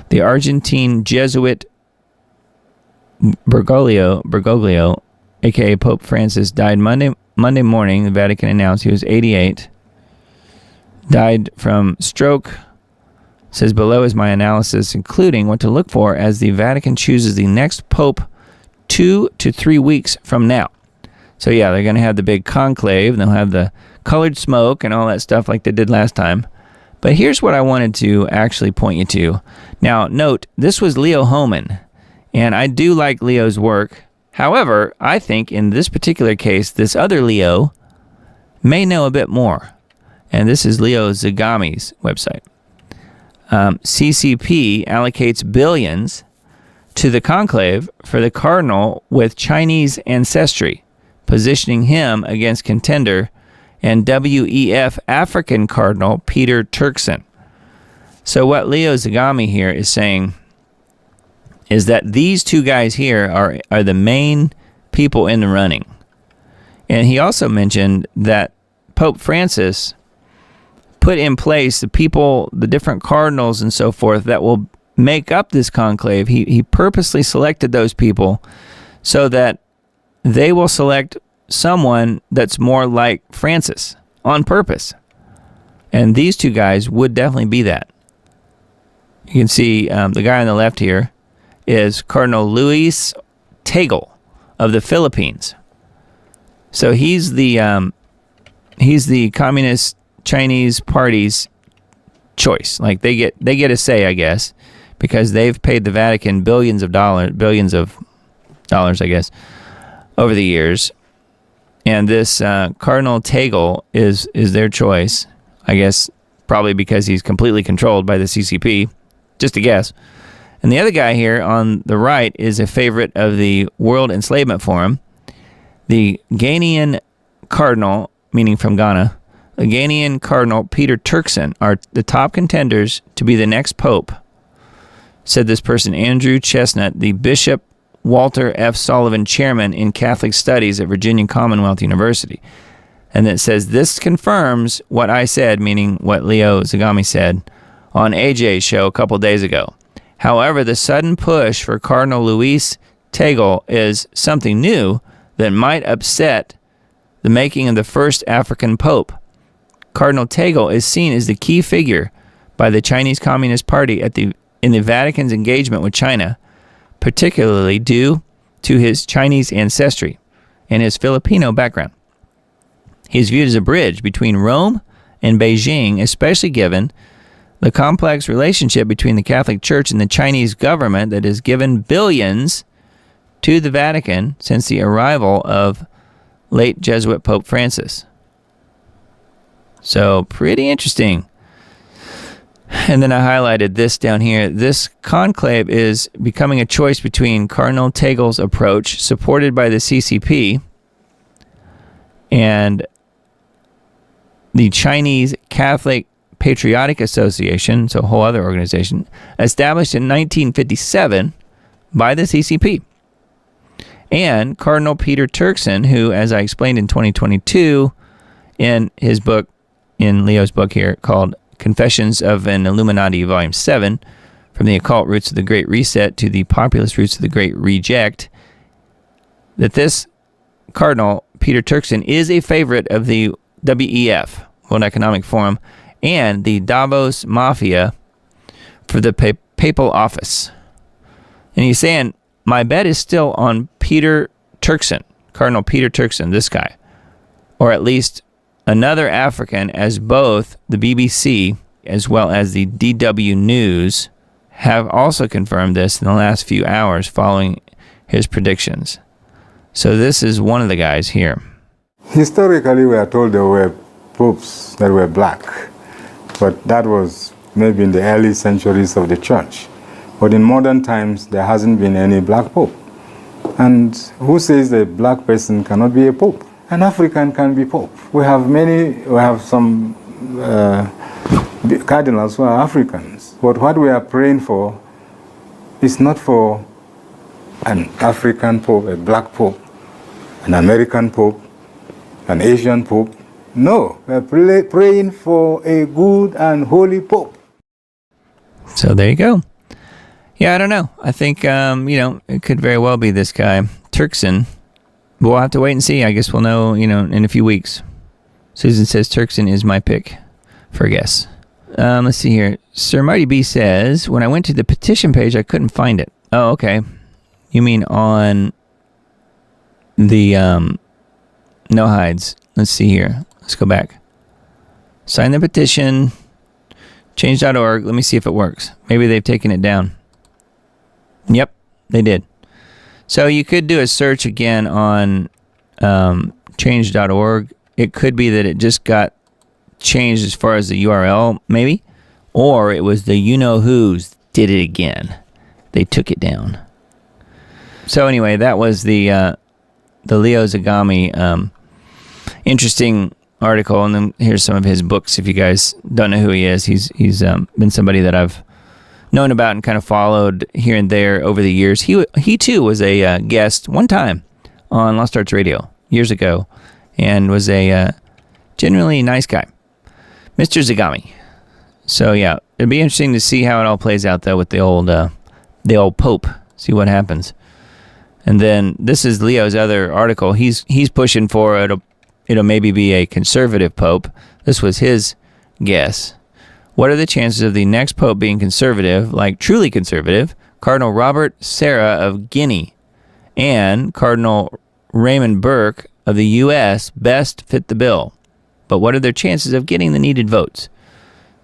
The Argentine Jesuit Bergoglio, a.k.a. Pope Francis, died Monday morning. The Vatican announced he was 88. Died from stroke. Says below is my analysis, including what to look for as the Vatican chooses the next pope 2 to 3 weeks from now. So yeah, they're going to have the big conclave, and they'll have the colored smoke and all that stuff like they did last time. But here's what I wanted to actually point you to. Now, note, this was Leo Hohmann, and I do like Leo's work. However, I think in this particular case, this other Leo may know a bit more. And this is Leo Zagami's website. CCP allocates billions to the conclave for the cardinal with Chinese ancestry, positioning him against contender and WEF African Cardinal Peter Turkson. So what Leo Zagami here is saying is that these two guys here are the main people in the running. And he also mentioned that Pope Francis put in place the people, the different cardinals and so forth that will make up this conclave. He purposely selected those people so that they will select someone that's more like Francis on purpose. And these two guys would definitely be that. You can see the guy on the left here is Cardinal Luis Tagle of the Philippines. So he's the Communist Chinese Party's choice. Like they get a say, I guess, because they've paid the Vatican billions of dollars, I guess, over the years. And this Cardinal Tagle is their choice, I guess, probably because he's completely controlled by the CCP, just a guess. And the other guy here on the right is a favorite of the World Enslavement Forum. the Ghanaian cardinal, meaning from Ghana, the Ghanaian cardinal Peter Turkson are the top contenders to be the next pope, said this person, Andrew Chestnut, the Bishop Walter F. Sullivan Chairman in Catholic Studies at Virginia Commonwealth University. And it says, this confirms what I said, meaning what Leo Zagami said, on AJ's show a couple days ago. However, the sudden push for Cardinal Luis Tegal is something new that might upset the making of the first African pope. Cardinal Tegal is seen as the key figure by the Chinese Communist Party in the Vatican's engagement with China, particularly due to his Chinese ancestry and his Filipino background. He is viewed as a bridge between Rome and Beijing, especially given the complex relationship between the Catholic Church and the Chinese government that has given billions to the Vatican since the arrival of late Jesuit Pope Francis. So, pretty interesting. And then I highlighted this down here. This conclave is becoming a choice between Cardinal Tegal's approach, supported by the CCP, and the Chinese Catholic Patriotic Association, so a whole other organization, established in 1957 by the CCP. And Cardinal Peter Turkson, who, as I explained in 2022, in his book, in Leo's book here, called Confessions of an Illuminati, Volume 7, From the Occult Roots of the Great Reset to the Populist Roots of the Great Reject, that this Cardinal, Peter Turkson, is a favorite of the WEF, World Economic Forum, and the Davos Mafia for the papal office. And he's saying, my bet is still on Peter Turkson, Cardinal Peter Turkson, this guy, or at least another African, as both the BBC as well as the DW News have also confirmed this in the last few hours following his predictions. So this is one of the guys here. Historically, we are told there were popes that were black, but that was maybe in the early centuries of the church. But in modern times, there hasn't been any black pope. And who says a black person cannot be a pope? An African can be pope. We have some cardinals who are Africans. But what we are praying for is not for an African pope, a black pope, an American pope, an Asian pope. No, we are praying for a good and holy pope. So there you go. Yeah, I don't know. I think, it could very well be this guy, Turkson. We'll have to wait and see. I guess we'll know, in a few weeks. Susan says Turkson is my pick for a guess. Let's see here. Sir Mighty B says, when I went to the petition page, I couldn't find it. Oh, okay. You mean on the No Hides. Let's see here. Let's go back. Sign the petition. Change.org. Let me see if it works. Maybe they've taken it down. Yep, they did. So you could do a search again on change.org. It could be that it just got changed as far as the URL, maybe. Or it was the you-know-who's did it again. They took it down. So anyway, that was the Leo Zagami interesting article. And then here's some of his books if you guys don't know who he is. He's been somebody that I've known about and kind of followed here and there over the years. He too was a guest one time on Lost Arts Radio years ago, and was a genuinely nice guy, Mr. Zagami. So yeah, it'd be interesting to see how it all plays out though with the old Pope. See what happens. And then this is Leo's other article. He's pushing for it'll maybe be a conservative Pope. This was his guess. What are the chances of the next Pope being conservative, like truly conservative, Cardinal Robert Serra of Guinea and Cardinal Raymond Burke of the U.S. best fit the bill? But what are their chances of getting the needed votes?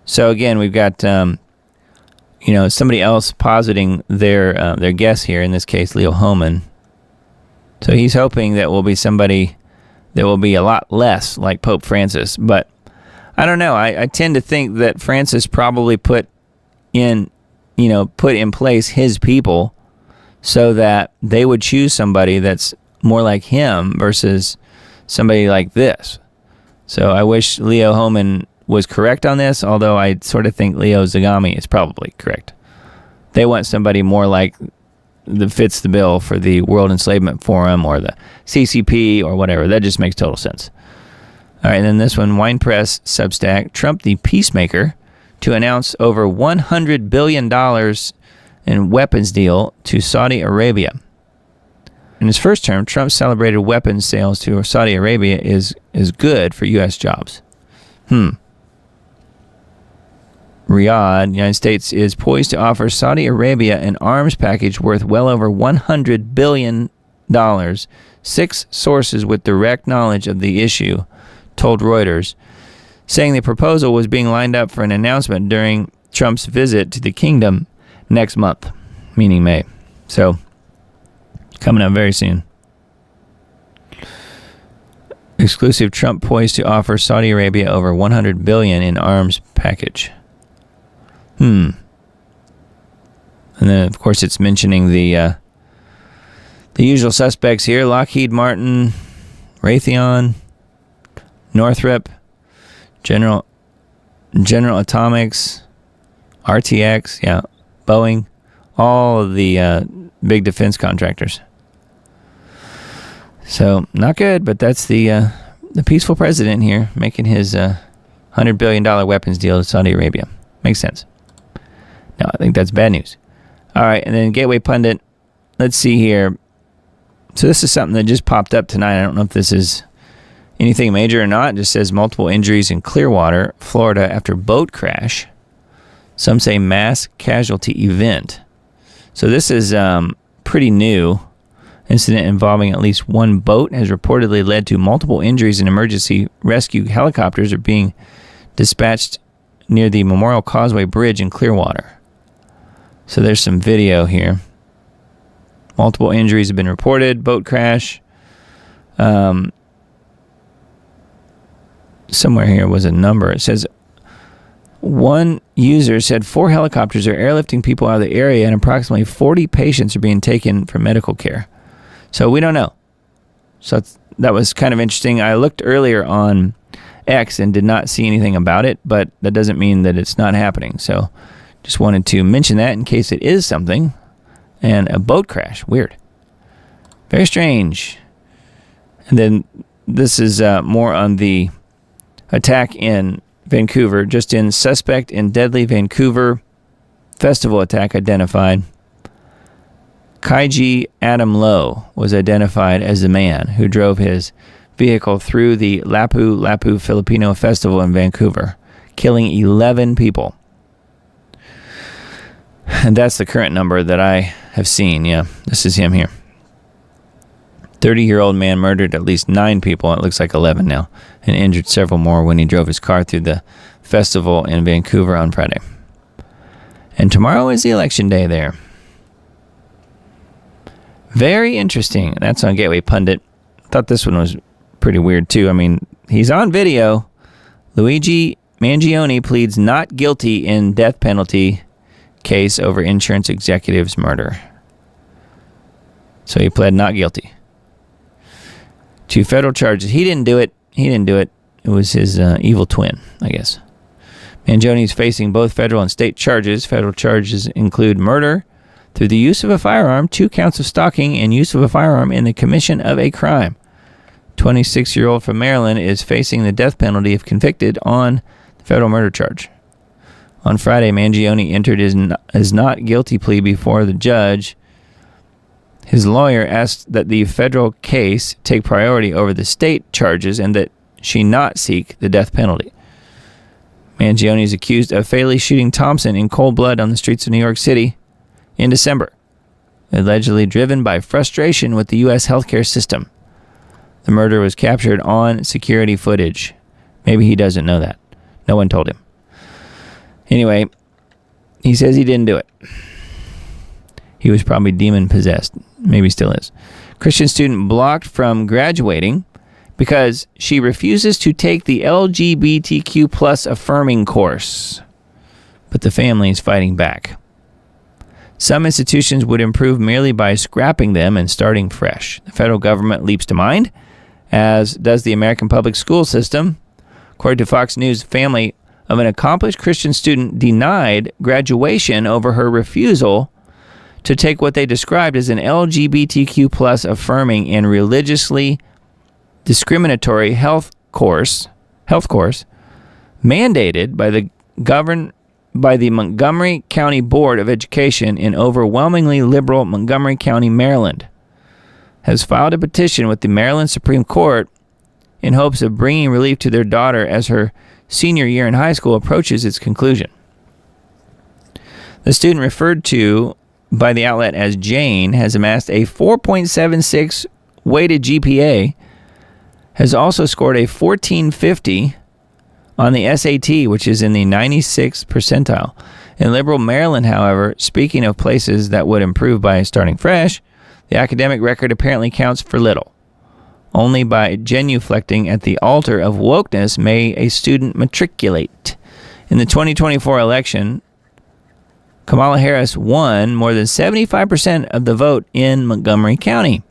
So again, we've got somebody else positing their guess here, in this case Leo Hohmann. So he's hoping that will be somebody that will be a lot less like Pope Francis, but I don't know. I tend to think that Francis probably put in place his people so that they would choose somebody that's more like him versus somebody like this. So I wish Leo Hohmann was correct on this, although I sort of think Leo Zagami is probably correct. They want somebody more like that fits the bill for the World Enslavement Forum or the CCP or whatever. That just makes total sense. All right, and then this one, Wine Press Substack, Trump the peacemaker to announce over $100 billion in weapons deal to Saudi Arabia. In his first term, Trump celebrated weapons sales to Saudi Arabia is good for U.S. jobs. Riyadh, United States, is poised to offer Saudi Arabia an arms package worth well over $100 billion. 6 sources with direct knowledge of the issue told Reuters, saying the proposal was being lined up for an announcement during Trump's visit to the kingdom next month, meaning May. So, coming up very soon. Exclusive, Trump poised to offer Saudi Arabia over $100 billion in arms package. And then, of course, it's mentioning the usual suspects here: Lockheed Martin, Raytheon, Northrop, General Atomics, RTX, Boeing, all of the big defense contractors. So, not good, but that's the peaceful president here making his $100 billion weapons deal to Saudi Arabia. Makes sense. No, I think that's bad news. All right, and then Gateway Pundit. Let's see here. So this is something that just popped up tonight. I don't know if this is anything major or not. It just says multiple injuries in Clearwater, Florida after boat crash. Some say mass casualty event. So this is pretty new. Incident involving at least one boat has reportedly led to multiple injuries, and emergency rescue helicopters are being dispatched near the Memorial Causeway Bridge in Clearwater. So there's some video here. Multiple injuries have been reported. Boat crash. Somewhere here was a number. It says one user said 4 helicopters are airlifting people out of the area, and approximately 40 patients are being taken for medical care. So we don't know. So that was kind of interesting. I looked earlier on X and did not see anything about it, but that doesn't mean that it's not happening. So just wanted to mention that in case it is something. And a boat crash. Weird. Very strange. And then this is more on the attack in Vancouver. Just in, suspect in deadly Vancouver festival attack identified. Kaiji Adam Lowe was identified as the man who drove his vehicle through the Lapu-Lapu Filipino Festival in Vancouver, killing 11 people. And that's the current number that I have seen. Yeah, this is him here. 30-year-old man murdered at least 9 people. It looks like 11 now, and injured several more when he drove his car through the festival in Vancouver on Friday. And tomorrow is the election day there. Very interesting. That's on Gateway Pundit. Thought this one was pretty weird too. I mean, he's on video. Luigi Mangione pleads not guilty in death penalty case over insurance executive's murder. So he pled not guilty to federal charges. He didn't do it. It was his evil twin, I guess. Mangione is facing both federal and state charges. Federal charges include murder through the use of a firearm, 2 counts of stalking, and use of a firearm in the commission of a crime. 26-year-old from Maryland is facing the death penalty if convicted on the federal murder charge. On Friday, Mangione entered his not guilty plea before the judge. His lawyer asked that the federal case take priority over the state charges and that she not seek the death penalty. Mangione is accused of fatally shooting Thompson in cold blood on the streets of New York City in December, allegedly driven by frustration with the U.S. healthcare system. The murder was captured on security footage. Maybe he doesn't know that. No one told him. Anyway, he says he didn't do it. He was probably demon-possessed. Maybe still is. Christian student blocked from graduating because she refuses to take the LGBTQ plus affirming course. But the family is fighting back. Some institutions would improve merely by scrapping them and starting fresh. The federal government leaps to mind, as does the American public school system. According to Fox News, a family of an accomplished Christian student denied graduation over her refusal to take what they described as an LGBTQ plus affirming and religiously discriminatory health course mandated by the Montgomery County Board of Education in overwhelmingly liberal Montgomery County, Maryland, has filed a petition with the Maryland Supreme Court in hopes of bringing relief to their daughter as her senior year in high school approaches its conclusion. The student, referred to by the outlet as Jane, has amassed a 4.76 weighted GPA, has also scored a 1450 on the SAT, which is in the 96th percentile. In liberal Maryland, however, speaking of places that would improve by starting fresh, the academic record apparently counts for little. Only by genuflecting at the altar of wokeness may a student matriculate. In the 2024 election, Kamala Harris won more than 75% of the vote in Montgomery County.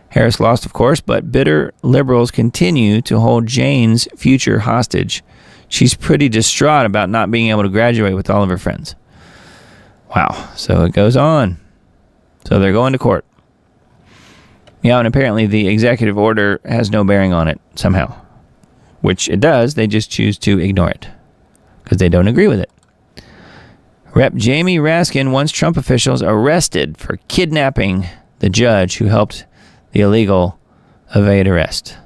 Harris lost, of course, but bitter liberals continue to hold Jane's future hostage. She's pretty distraught about not being able to graduate with all of her friends. Wow, so it goes on. So they're going to court. Yeah, and apparently the executive order has no bearing on it somehow. Which it does, they just choose to ignore it. Because they don't agree with it. Rep. Jamie Raskin wants Trump officials arrested for kidnapping the judge who helped the illegal evade arrest.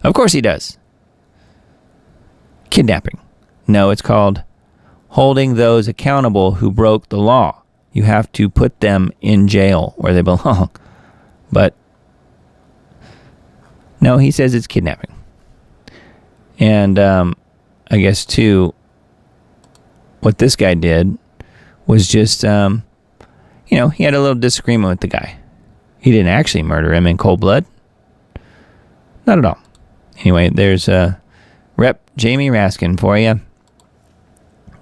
Of course he does. Kidnapping. No, it's called holding those accountable who broke the law. You have to put them in jail where they belong. But no, he says it's kidnapping. And I guess, too, what this guy did was just, he had a little disagreement with the guy. He didn't actually murder him in cold blood. Not at all. Anyway, there's Rep. Jamie Raskin for you.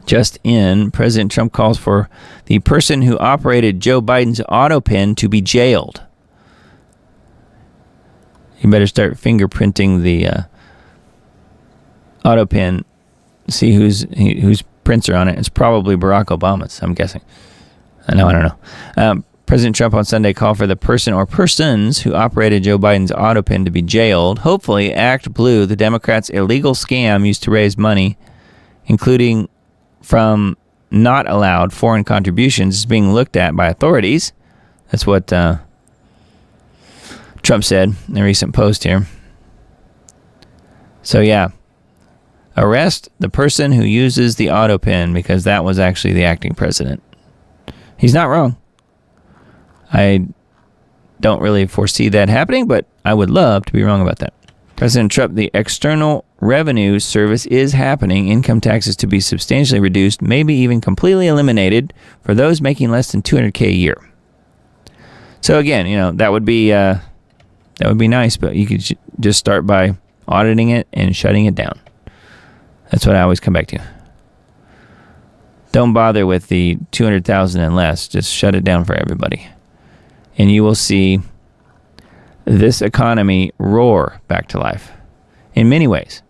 Just in, President Trump calls for the person who operated Joe Biden's auto pen to be jailed. You better start fingerprinting the auto pen, see whose prints are on it. It's probably Barack Obama's, I'm guessing. I don't know. President Trump on Sunday called for the person or persons who operated Joe Biden's auto pen to be jailed. Hopefully, Act Blue, the Democrats' illegal scam used to raise money, including from not allowed foreign contributions, is being looked at by authorities. That's what Trump said in a recent post here. So yeah, arrest the person who uses the auto pen, because that was actually the acting president. He's not wrong. I don't really foresee that happening, but I would love to be wrong about that. President Trump, the External Revenue Service is happening. Income taxes to be substantially reduced, maybe even completely eliminated for those making less than $200K a year. So again, that would be nice, but you could just start by auditing it and shutting it down. That's what I always come back to. Don't bother with the 200,000 and less. Just shut it down for everybody. And you will see this economy roar back to life in many ways.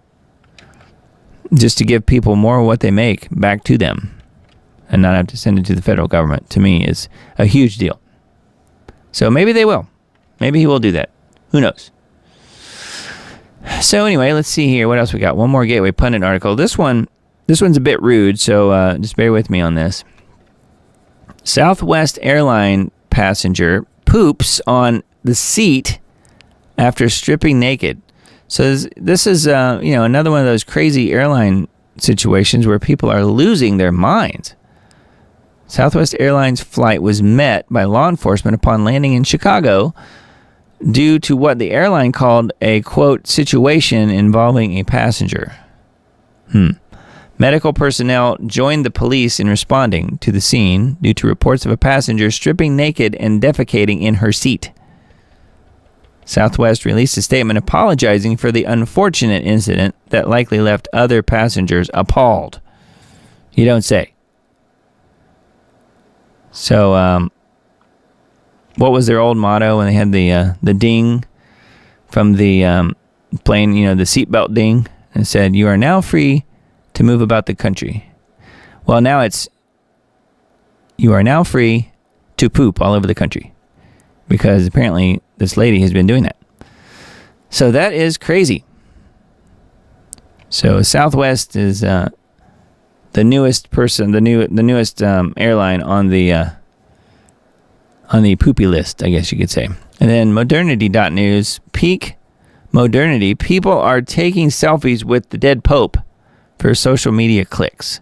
Just to give people more of what they make back to them and not have to send it to the federal government, to me, is a huge deal. So maybe they will. Maybe he will do that. Who knows? So anyway, let's see here. What else we got? One more Gateway Pundit article. This one's a bit rude, so just bear with me on this. Southwest airline passenger poops on the seat after stripping naked. So this is another one of those crazy airline situations where people are losing their minds. Southwest Airlines flight was met by law enforcement upon landing in Chicago due to what the airline called a, quote, situation involving a passenger. Medical personnel joined the police in responding to the scene due to reports of a passenger stripping naked and defecating in her seat. Southwest released a statement apologizing for the unfortunate incident that likely left other passengers appalled. You don't say. So, what was their old motto when they had the ding from the plane, the seatbelt ding, and said, "You are now free to move about the country." Well, now it's, "You are now free to poop all over the country," because apparently this lady has been doing that. So that is crazy. So Southwest is the newest airline on the poopy list, I guess you could say. And then modernity.news, peak modernity. People are taking selfies with the dead Pope for social media clicks.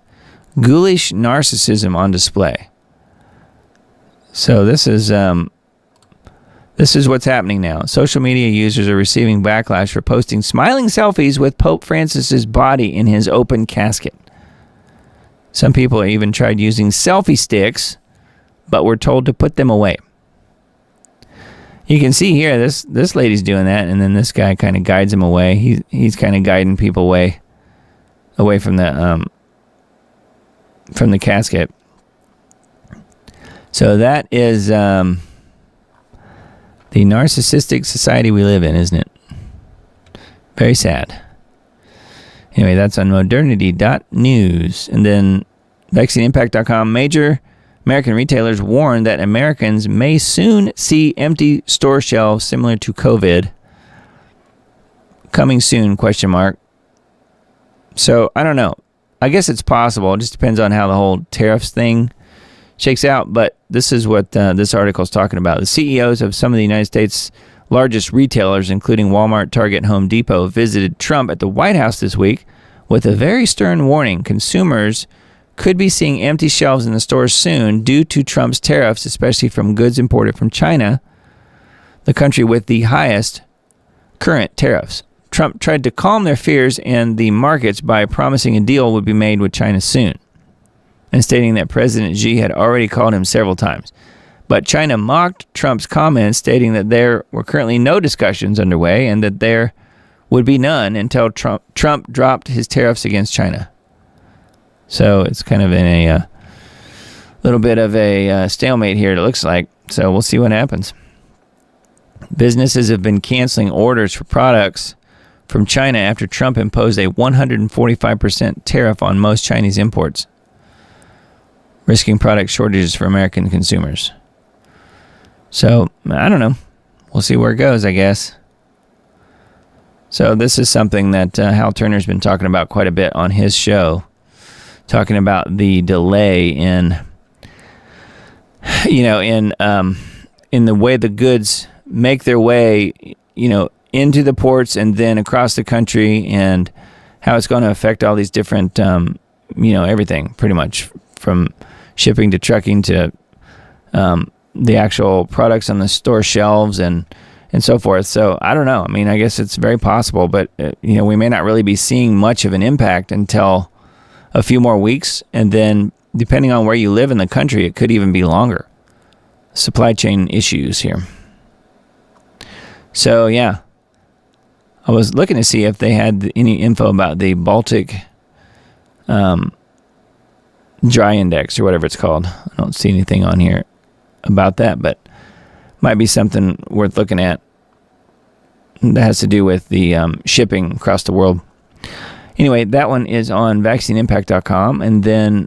Ghoulish narcissism on display. So this is what's happening now. Social media users are receiving backlash for posting smiling selfies with Pope Francis's body in his open casket. Some people even tried using selfie sticks, but were told to put them away. You can see here, this lady's doing that, and then this guy kind of guides him away. He's kind of guiding people away from the casket. So that is the narcissistic society we live in, isn't it? Very sad. Anyway, that's on modernity.news. And then vaccineimpact.com, major American retailers warn that Americans may soon see empty store shelves similar to COVID. Coming soon, ? So, I don't know. I guess it's possible. It just depends on how the whole tariffs thing shakes out. But this is what this article is talking about. The CEOs of some of the United States' largest retailers, including Walmart, Target, Home Depot, visited Trump at the White House this week with a very stern warning. Consumers could be seeing empty shelves in the stores soon due to Trump's tariffs, especially from goods imported from China, the country with the highest current tariffs. Trump tried to calm their fears in the markets by promising a deal would be made with China soon, and stating that President Xi had already called him several times. But China mocked Trump's comments, stating that there were currently no discussions underway and that there would be none until Trump dropped his tariffs against China. So it's kind of in a little bit of a stalemate here, it looks like. So we'll see what happens. Businesses have been canceling orders for products from China after Trump imposed a 145% tariff on most Chinese imports, risking product shortages for American consumers. So, I don't know. We'll see where it goes, I guess. So this is something that Hal Turner's been talking about quite a bit on his show, talking about the delay in the way the goods make their way, into the ports and then across the country, and how it's going to affect all these different, everything pretty much, from shipping to trucking to the actual products on the store shelves and so forth. So I don't know. I mean, I guess it's very possible, but we may not really be seeing much of an impact until a few more weeks, and then depending on where you live in the country, it could even be longer. Supply chain issues here. So yeah, I was looking to see if they had any info about the Baltic Dry Index or whatever it's called. I don't see anything on here about that, but might be something worth looking at that has to do with the shipping across the world. Anyway, that one is on vaccineimpact.com. And then,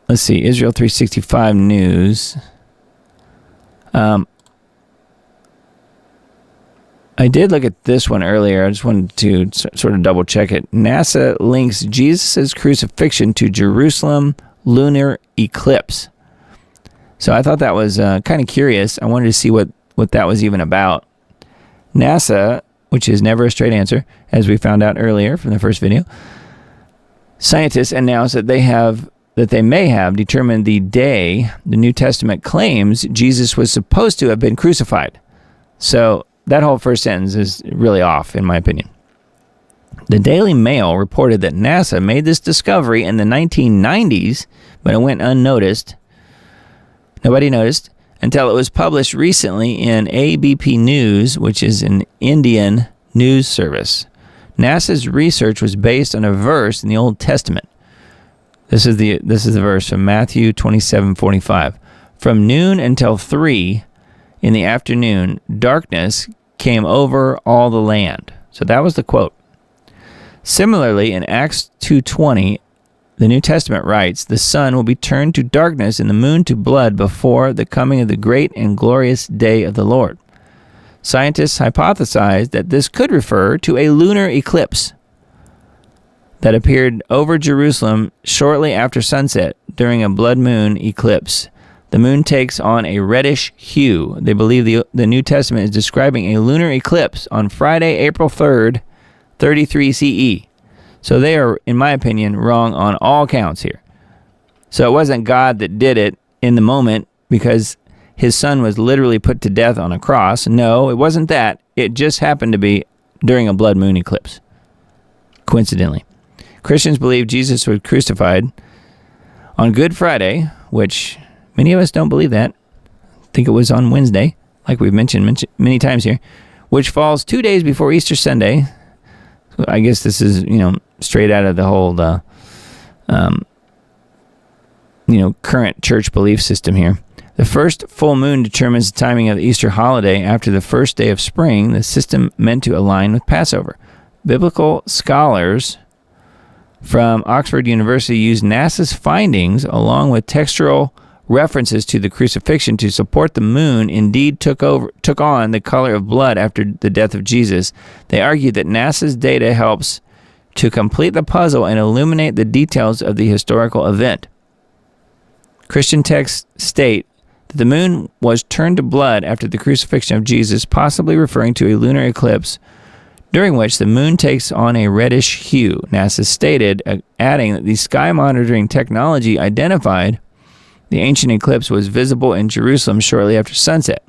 let's see, Israel 365 News. I did look at this one earlier. I just wanted to sort of double check it. NASA links Jesus' crucifixion to Jerusalem lunar eclipse. So I thought that was kind of curious. I wanted to see what that was even about. NASA, which is never a straight answer, as we found out earlier from the first video, scientists announced that they may have determined the day the New Testament claims Jesus was supposed to have been crucified. So that whole first sentence is really off, in my opinion. The Daily Mail reported that NASA made this discovery in the 1990s, but it went unnoticed. Nobody noticed until it was published recently in ABP News, which is an Indian news service. NASA's research was based on a verse in the Old Testament. This is the verse from Matthew 27:45. From noon until 3 in the afternoon, darkness came over all the land. So that was the quote. Similarly, in Acts 2:20, the New Testament writes, the sun will be turned to darkness and the moon to blood before the coming of the great and glorious day of the Lord. Scientists hypothesize that this could refer to a lunar eclipse that appeared over Jerusalem shortly after sunset during a blood moon eclipse. The moon takes on a reddish hue. They believe the New Testament is describing a lunar eclipse on Friday, April 3rd, 33 CE. So they are, in my opinion, wrong on all counts here. So it wasn't God that did it in the moment because his son was literally put to death on a cross. No, it wasn't that. It just happened to be during a blood moon eclipse, coincidentally. Christians believe Jesus was crucified on Good Friday, which many of us don't believe that. I think it was on Wednesday, like we've mentioned many times here, which falls 2 days before Easter Sunday. I guess this is, straight out of the whole, current church belief system here. The first full moon determines the timing of the Easter holiday after the first day of spring, the system meant to align with Passover. Biblical scholars from Oxford University used NASA's findings along with textual references to the crucifixion to support the moon indeed took on the color of blood after the death of Jesus. They argued that NASA's data helps to complete the puzzle and illuminate the details of the historical event. Christian texts state that the moon was turned to blood after the crucifixion of Jesus, possibly referring to a lunar eclipse during which the moon takes on a reddish hue. NASA stated, adding that the sky monitoring technology identified the ancient eclipse was visible in Jerusalem shortly after sunset.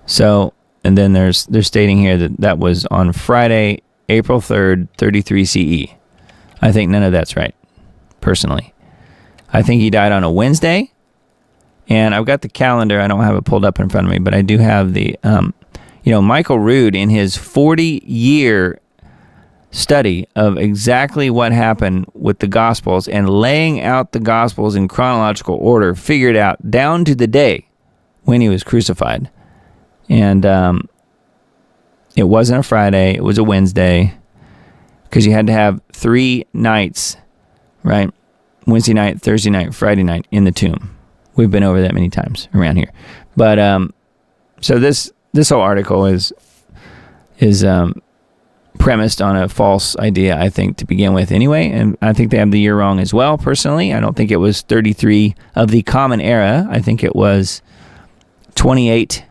So, and then they're stating here that was on Friday, April 3rd, 33 CE. I think none of that's right, personally. I think he died on a Wednesday, and I've got the calendar. I don't have it pulled up in front of me, but I do have the, Michael Rood, in his 40-year study of exactly what happened with the Gospels and laying out the Gospels in chronological order, figured out down to the day when he was crucified. And it wasn't a Friday, it was a Wednesday, because you had to have 3 nights, right? Wednesday night, Thursday night, Friday night in the tomb. We've been over that many times around here. But so this whole article is premised on a false idea, I think, to begin with anyway. And I think they have the year wrong as well, personally. I don't think it was 33 of the Common Era. I think it was 28.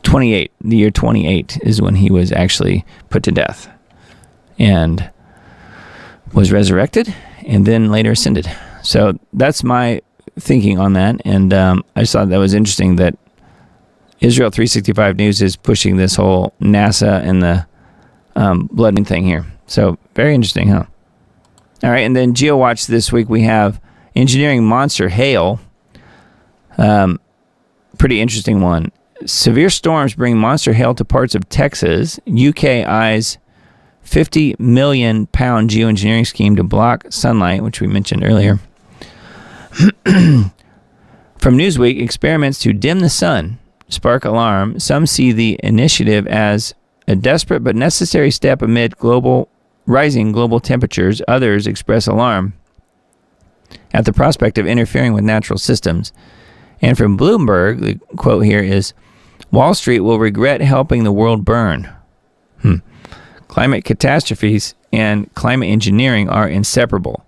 28. The year 28 is when he was actually put to death and was resurrected and then later ascended. So that's my thinking on that. And I just thought that was interesting that Israel 365 News is pushing this whole NASA and the blood moon thing here. So very interesting, huh? All right, and then GeoWatch this week we have engineering monster hail. Pretty interesting one. Severe storms bring monster hail to parts of Texas. UK eyes 50 million pound geoengineering scheme to block sunlight, which we mentioned earlier. From Newsweek, experiments to dim the sun spark alarm. Some see the initiative as a desperate but necessary step amid rising global temperatures. Others express alarm at the prospect of interfering with natural systems. And from Bloomberg, the quote here is, Wall Street will regret helping the world burn. Climate catastrophes and climate engineering are inseparable.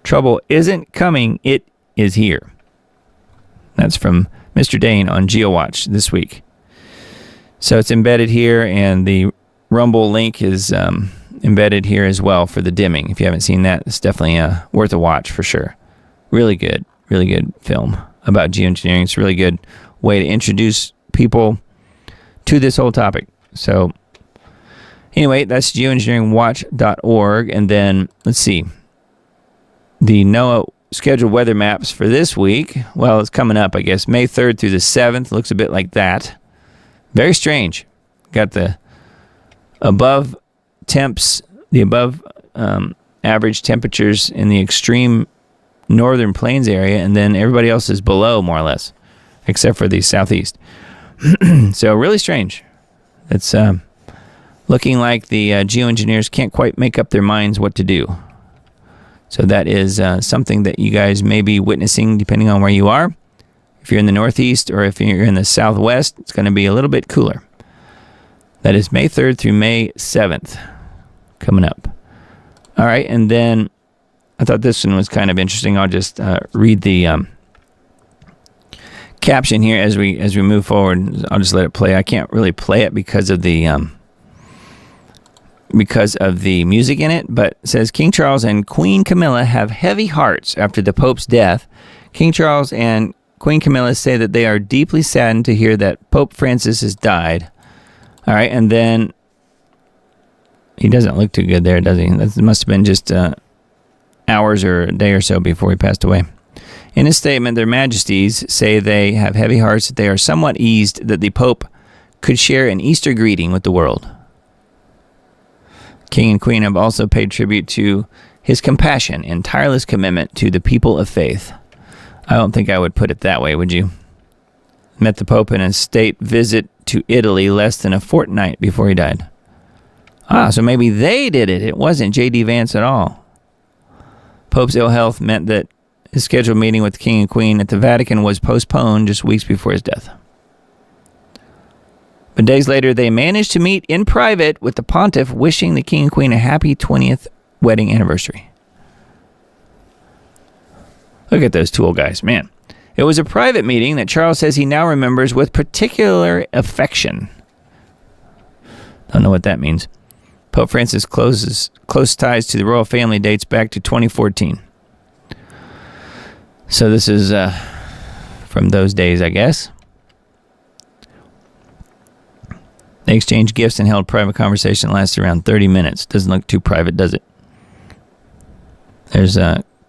Trouble isn't coming, it is here. That's from Mr. Dane on GeoWatch this week. So it's embedded here, and the Rumble link is embedded here as well for the dimming. If you haven't seen that, it's definitely worth a watch for sure. Really good film about geoengineering. It's a really good way to introduce people to this whole topic. So anyway, that's geoengineeringwatch.org. And then let's see. The NOAA scheduled weather maps for this week. Well, it's coming up, I guess. May 3rd through the 7th. Looks a bit like that. Very strange. Got the above temps the above average temperatures in the extreme northern plains area, and then everybody else is below, more or less, except for the southeast. So really strange. It's looking like the geoengineers can't quite make up their minds what to do. So that is something that you guys may be witnessing depending on where you are. If you're in the northeast or if you're in the southwest, it's going to be a little bit cooler. That is May 3rd through May 7th coming up. All right, and then I thought this one was kind of interesting. I'll just read the caption here as we move forward. I'll just let it play. I can't really play it because of the music in it, but it says King Charles and Queen Camilla have heavy hearts after the Pope's death. King Charles and Queen Camilla say that they are deeply saddened to hear that Pope Francis has died. All right, and then he doesn't look too good there, does he? That must have been just hours or a day or so before he passed away. In a statement, their majesties say they have heavy hearts, that they are somewhat eased that the Pope could share an Easter greeting with the world. King and Queen have also paid tribute to his compassion and tireless commitment to the people of faith. I don't think I would put it that way, would you? Met the Pope in a state visit to Italy less than a fortnight before he died. Ah, so maybe they did it. It wasn't J.D. Vance at all. Pope's ill health meant that his scheduled meeting with the King and Queen at the Vatican was postponed just weeks before his death. But days later, they managed to meet in private with the pontiff, wishing the King and Queen a happy 20th wedding anniversary. Look at those two old guys, man. It was a private meeting that Charles says he now remembers with particular affection. Don't know what that means. Pope Francis' close ties to the royal family dates back to 2014. So this is from those days, I guess. They exchanged gifts and held private conversation that lasted around 30 minutes. Doesn't look too private, does it? There's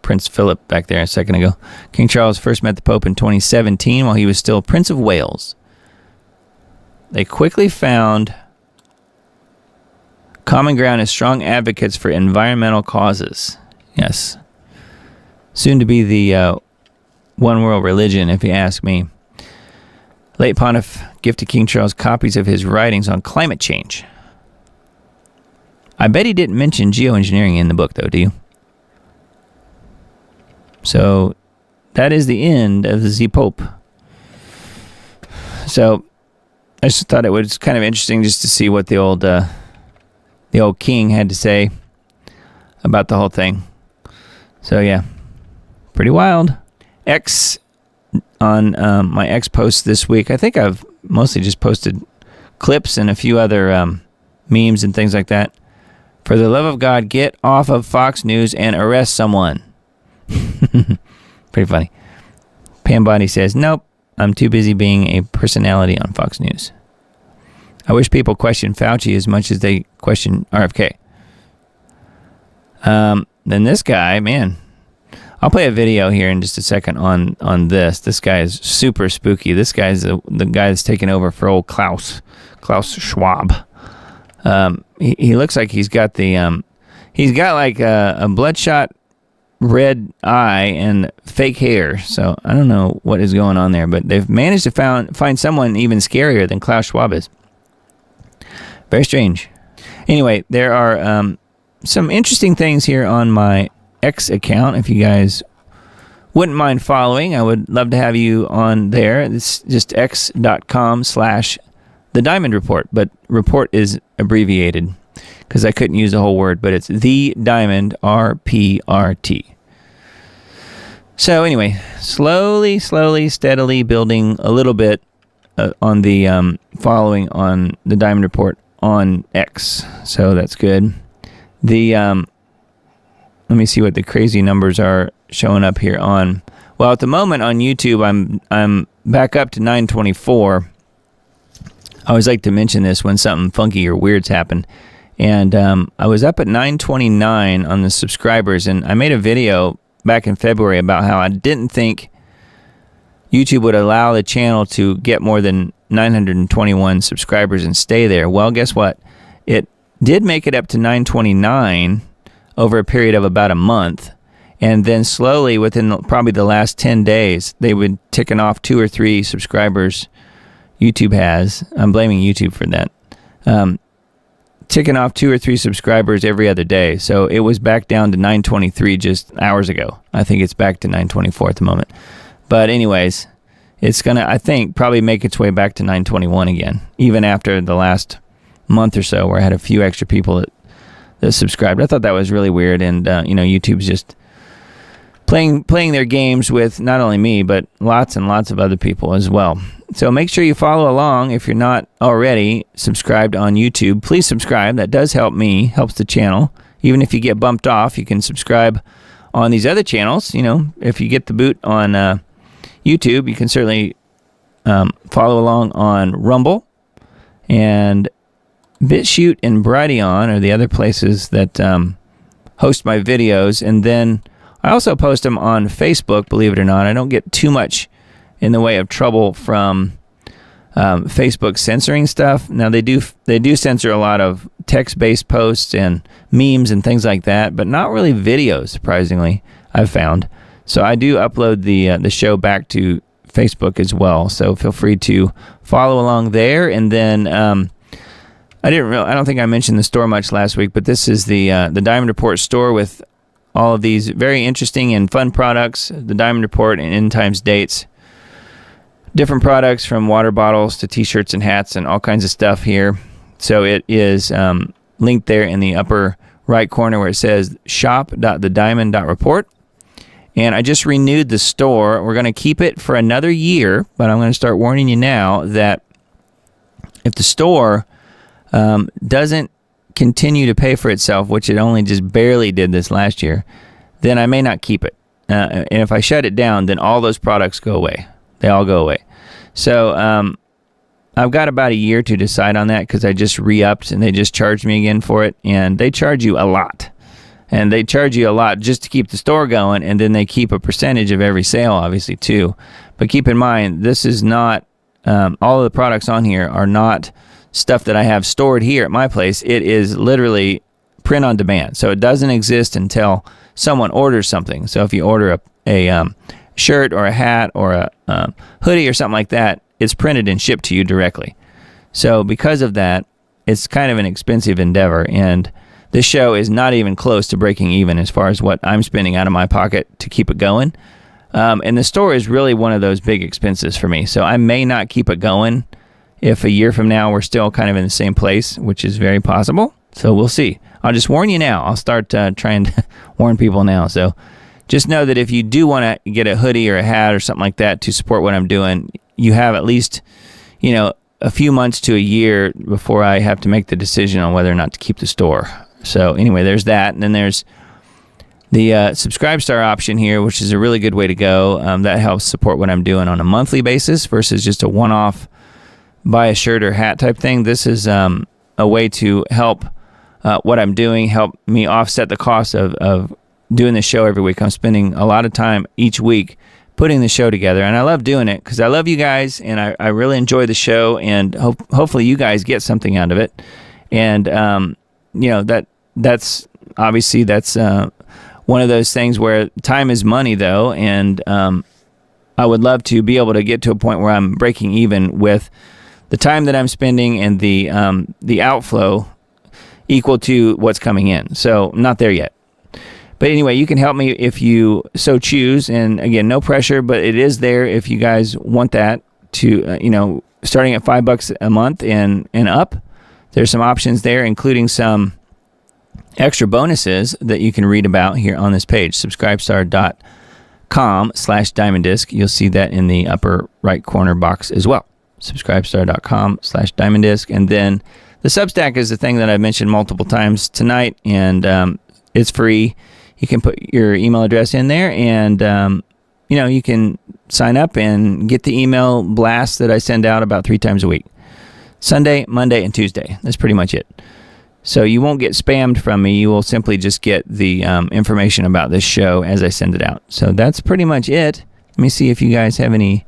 Prince Philip back there a second ago. King Charles first met the Pope in 2017 while he was still Prince of Wales. They quickly found common ground as strong advocates for environmental causes. Yes. Soon to be the one world religion, if you ask me. Late Pontiff gifted King Charles copies of his writings on climate change. I bet he didn't mention geoengineering in the book, though, do you? So that is the end of the Z-Pope. So I just thought it was kind of interesting just to see what the old king had to say about the whole thing. So yeah, pretty wild. On my X posts this week, I think I've mostly just posted clips and a few other memes and things like that. For the love of God, get off of Fox News and arrest someone. Pretty funny. Pam Bondi says, nope, I'm too busy being a personality on Fox News. I wish people question Fauci as much as they question RFK. Then this guy, man, I'll play a video here in just a second on this. This guy is super spooky. This guy is the guy that's taken over for old Klaus Schwab. He looks like he's got like a bloodshot red eye and fake hair. So I don't know what is going on there, but they've managed to find someone even scarier than Klaus Schwab is. Very strange. Anyway, there are some interesting things here on my X account. If you guys wouldn't mind following, I would love to have you on there. It's just x.com/The Diamond Report, but report is abbreviated because I couldn't use the whole word, but it's The Diamond RPRT. So anyway, slowly, steadily building a little bit on the following on The Diamond Report on X. So that's good. Let me see what the crazy numbers are showing up here on. Well, at the moment on YouTube, I'm back up to 924. I always like to mention this when something funky or weird's happened. And I was up at 929 on the subscribers, and I made a video back in February about how I didn't think YouTube would allow the channel to get more than 921 subscribers and stay there. Well, guess what? It did make it up to 929 over a period of about a month. And then slowly, within probably the last 10 days, they would ticking off 2 or 3 subscribers. YouTube has. I'm blaming YouTube for that. Ticking off 2 or 3 subscribers every other day. So it was back down to 923 just hours ago. I think it's back to 924 at the moment. But anyways, it's going to, I think, probably make its way back to 921 again, even after the last month or so where I had a few extra people that subscribed. I thought that was really weird. And, YouTube's just playing their games with not only me, but lots and lots of other people as well. So make sure you follow along. If you're not already subscribed on YouTube, please subscribe. That does help me, helps the channel. Even if you get bumped off, you can subscribe on these other channels. If you get the boot on YouTube, you can certainly follow along on Rumble. And BitChute and Brighteon are the other places that host my videos. And then I also post them on Facebook, believe it or not. I don't get too much in the way of trouble from Facebook censoring stuff. Now they do censor a lot of text-based posts and memes and things like that, but not really videos, surprisingly, I've found. So I do upload the show back to Facebook as well. So feel free to follow along there. And then I don't think I mentioned the store much last week, but this is the Diamond Report store with all of these very interesting and fun products. The Diamond Report and End Times dates. Different products from water bottles to t-shirts and hats and all kinds of stuff here. So it is linked there in the upper right corner where it says shop.thediamond.report. And I just renewed the store. We're going to keep it for another year, but I'm going to start warning you now that if the store doesn't continue to pay for itself, which it only just barely did this last year, then I may not keep it. And if I shut it down, then all those products go away. They all go away. So I've got about a year to decide on that because I just re-upped and they just charged me again for it. And they charge you a lot. And they charge you a lot just to keep the store going, and then they keep a percentage of every sale, obviously, too. But keep in mind, this is not, all of the products on here are not stuff that I have stored here at my place. It is literally print on demand. So it doesn't exist until someone orders something. So if you order a shirt or a hat or a hoodie or something like that, it's printed and shipped to you directly. So because of that, it's kind of an expensive endeavor, and this show is not even close to breaking even as far as what I'm spending out of my pocket to keep it going. And the store is really one of those big expenses for me. So I may not keep it going if a year from now we're still kind of in the same place, which is very possible. So we'll see. I'll just warn you now. I'll start trying to warn people now. So just know that if you do want to get a hoodie or a hat or something like that to support what I'm doing, you have at least, a few months to a year before I have to make the decision on whether or not to keep the store. So anyway, there's that. And then there's the Subscribe Star option here, which is a really good way to go. That helps support what I'm doing on a monthly basis versus just a one-off buy a shirt or hat type thing. This is a way to help what I'm doing, help me offset the cost of doing the show every week. I'm spending a lot of time each week putting the show together, and I love doing it because I love you guys, and I really enjoy the show, and hopefully you guys get something out of it. And that's obviously one of those things where time is money, though, and I would love to be able to get to a point where I'm breaking even with the time that I'm spending and the outflow equal to what's coming in. So I'm not there yet. But anyway, you can help me if you so choose. And again, no pressure, but it is there if you guys want that to, starting at $5 a month and up. There's some options there, including some extra bonuses that you can read about here on this page, subscribestar.com/diamonddisc. You'll see that in the upper right corner box as well. Subscribestar.com/diamonddisc. And then the Substack is the thing that I've mentioned multiple times tonight, and it's free. You can put your email address in there, and you can sign up and get the email blast that I send out about 3 times a week. Sunday, Monday, and Tuesday. That's pretty much it. So you won't get spammed from me. You will simply just get the information about this show as I send it out. So that's pretty much it. Let me see if you guys have any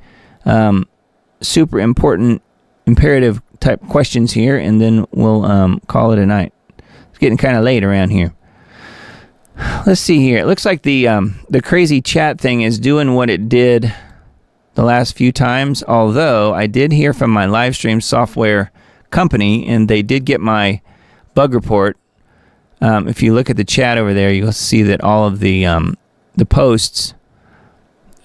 super important, imperative type questions here, and then we'll call it a night. getting kind of late around here. Let's see here. It looks like the crazy chat thing is doing what it did the last few times, although I did hear from my live stream software company, and they did get my bug report. If you look at the chat over there, you'll see that all of the posts,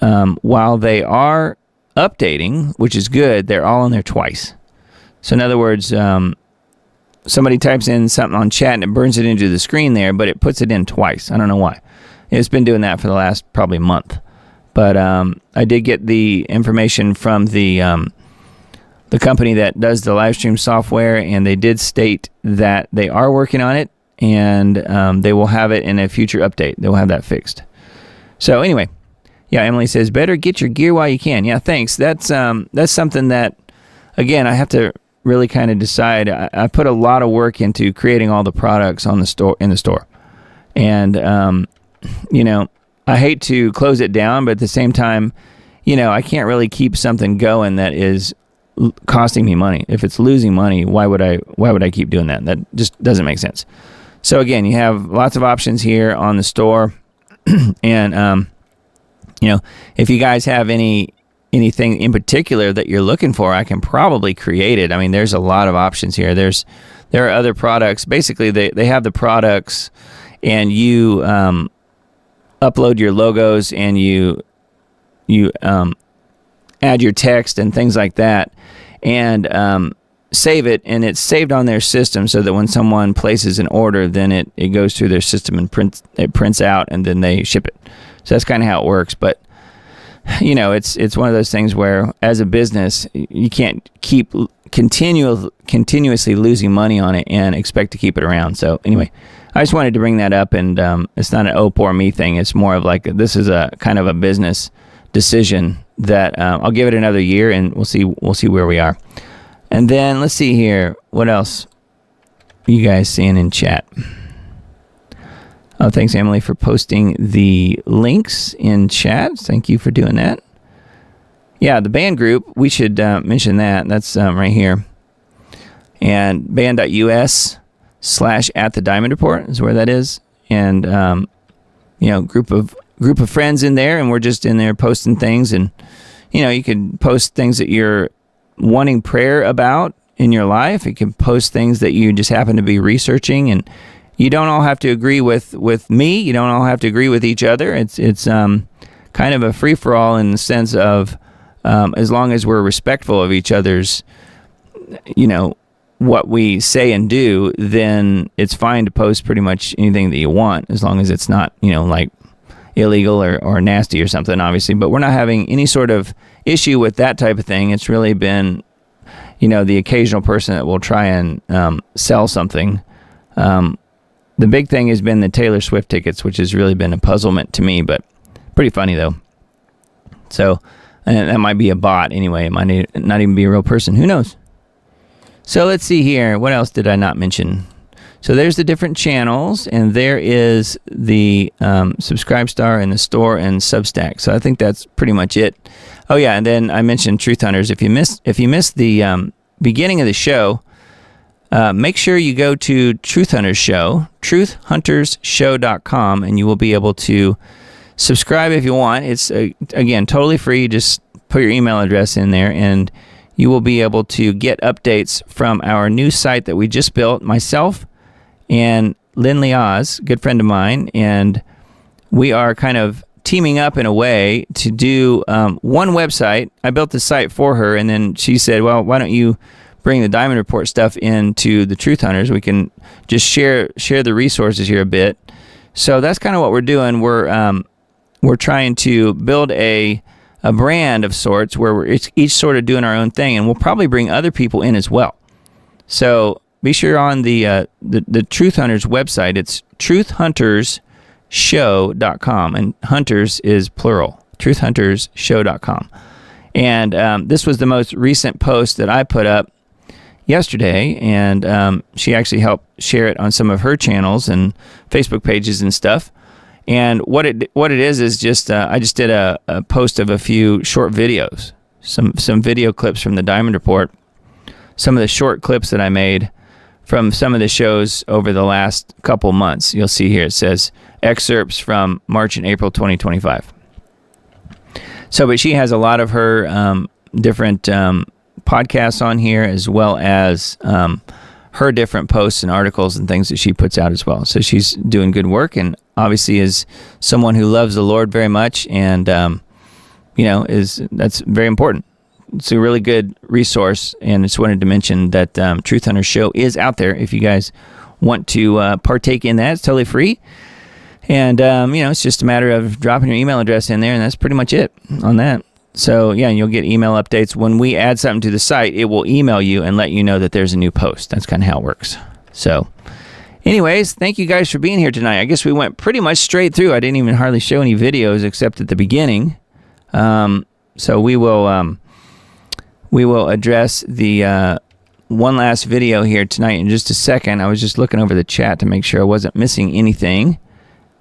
while they are updating, which is good, they're all in there twice. So in other words, somebody types in something on chat and it burns it into the screen there, but it puts it in twice. I don't know why. It's been doing that for the last probably month. But I did get the information from the company that does the live stream software, and they did state that they are working on it, and they will have it in a future update. They will have that fixed. So anyway, yeah, Emily says, better get your gear while you can. Yeah, thanks. That's something that, again, I have to really kind of decide. I put a lot of work into creating all the products in the store. And, I hate to close it down, but at the same time, I can't really keep something going that is costing me money. If it's losing money, why would I keep doing that? That just doesn't make sense. So again, you have lots of options here on the store. And, if you guys have anything in particular that you're looking for, I can probably create it. I mean, there's a lot of options here. There are other products. Basically, they have the products, and you upload your logos, and you add your text and things like that, and save it, and it's saved on their system so that when someone places an order, then it goes through their system and prints out, and then they ship it. So that's kind of how it works. But it's one of those things where, as a business, you can't keep continuously losing money on it and expect to keep it around. So anyway, I just wanted to bring that up, and it's not an oh poor me thing. It's more of like, this is a kind of a business decision that I'll give it another year, and we'll see where we are. And then let's see here, what else you guys seeing in chat? Oh, thanks, Emily, for posting the links in chat. Thank you for doing that. Yeah, the band group, we should mention that. That's right here. And band.us/@the-diamond-report is where that is. And, group of friends in there, and we're just in there posting things. And, you can post things that you're wanting prayer about in your life. You can post things that you just happen to be researching, and you don't all have to agree with me. You don't all have to agree with each other. It's kind of a free-for-all in the sense of as long as we're respectful of each other's, what we say and do, then it's fine to post pretty much anything that you want, as long as it's not, like illegal or nasty or something, obviously. But we're not having any sort of issue with that type of thing. It's really been, the occasional person that will try and sell something. The big thing has been the Taylor Swift tickets, which has really been a puzzlement to me, but pretty funny though. So, and that might be a bot anyway. It might not even be a real person. Who knows? So let's see here. What else did I not mention? So there's the different channels, and there is the Subscribe Star and the store and Substack. So I think that's pretty much it. Oh yeah, and then I mentioned Truth Hunters. If you missed the beginning of the show, make sure you go to Truth Hunters Show, truthhuntersshow.com, and you will be able to subscribe if you want. It's, again, totally free. Just put your email address in there, and you will be able to get updates from our new site that we just built, myself and Lindley Oz, good friend of mine, and we are kind of teaming up in a way to do one website. I built the site for her, and then she said, well, why don't you bring the Diamond Report stuff into the Truth Hunters? We can just share the resources here a bit. So that's kind of what we're doing. We're trying to build a brand of sorts where we're each sort of doing our own thing, and we'll probably bring other people in as well. So be sure on the Truth Hunters website. It's truthhuntersshow.com, and hunters is plural. truthhuntersshow.com. And this was the most recent post that I put up yesterday, and she actually helped share it on some of her channels and Facebook pages and stuff. And what it is just I just did a post of a few short videos, some video clips from the Diamond Report, some of the short clips that I made from some of the shows over the last couple months. You'll see here it says excerpts from March and April 2025. So, but she has a lot of her different podcasts on here, as well as her different posts and articles and things that she puts out as well. So she's doing good work, and obviously is someone who loves the Lord very much, and that's very important. It's a really good resource, and I just wanted to mention that Truth Hunter Show is out there. If you guys want to partake in that, it's totally free. And, it's just a matter of dropping your email address in there, and that's pretty much it on that. So, yeah, and you'll get email updates. When we add something to the site, it will email you and let you know that there's a new post. That's kind of how it works. So, anyways, thank you guys for being here tonight. I guess we went pretty much straight through. I didn't even hardly show any videos except at the beginning. So we will address the one last video here tonight in just a second. I was just looking over the chat to make sure I wasn't missing anything.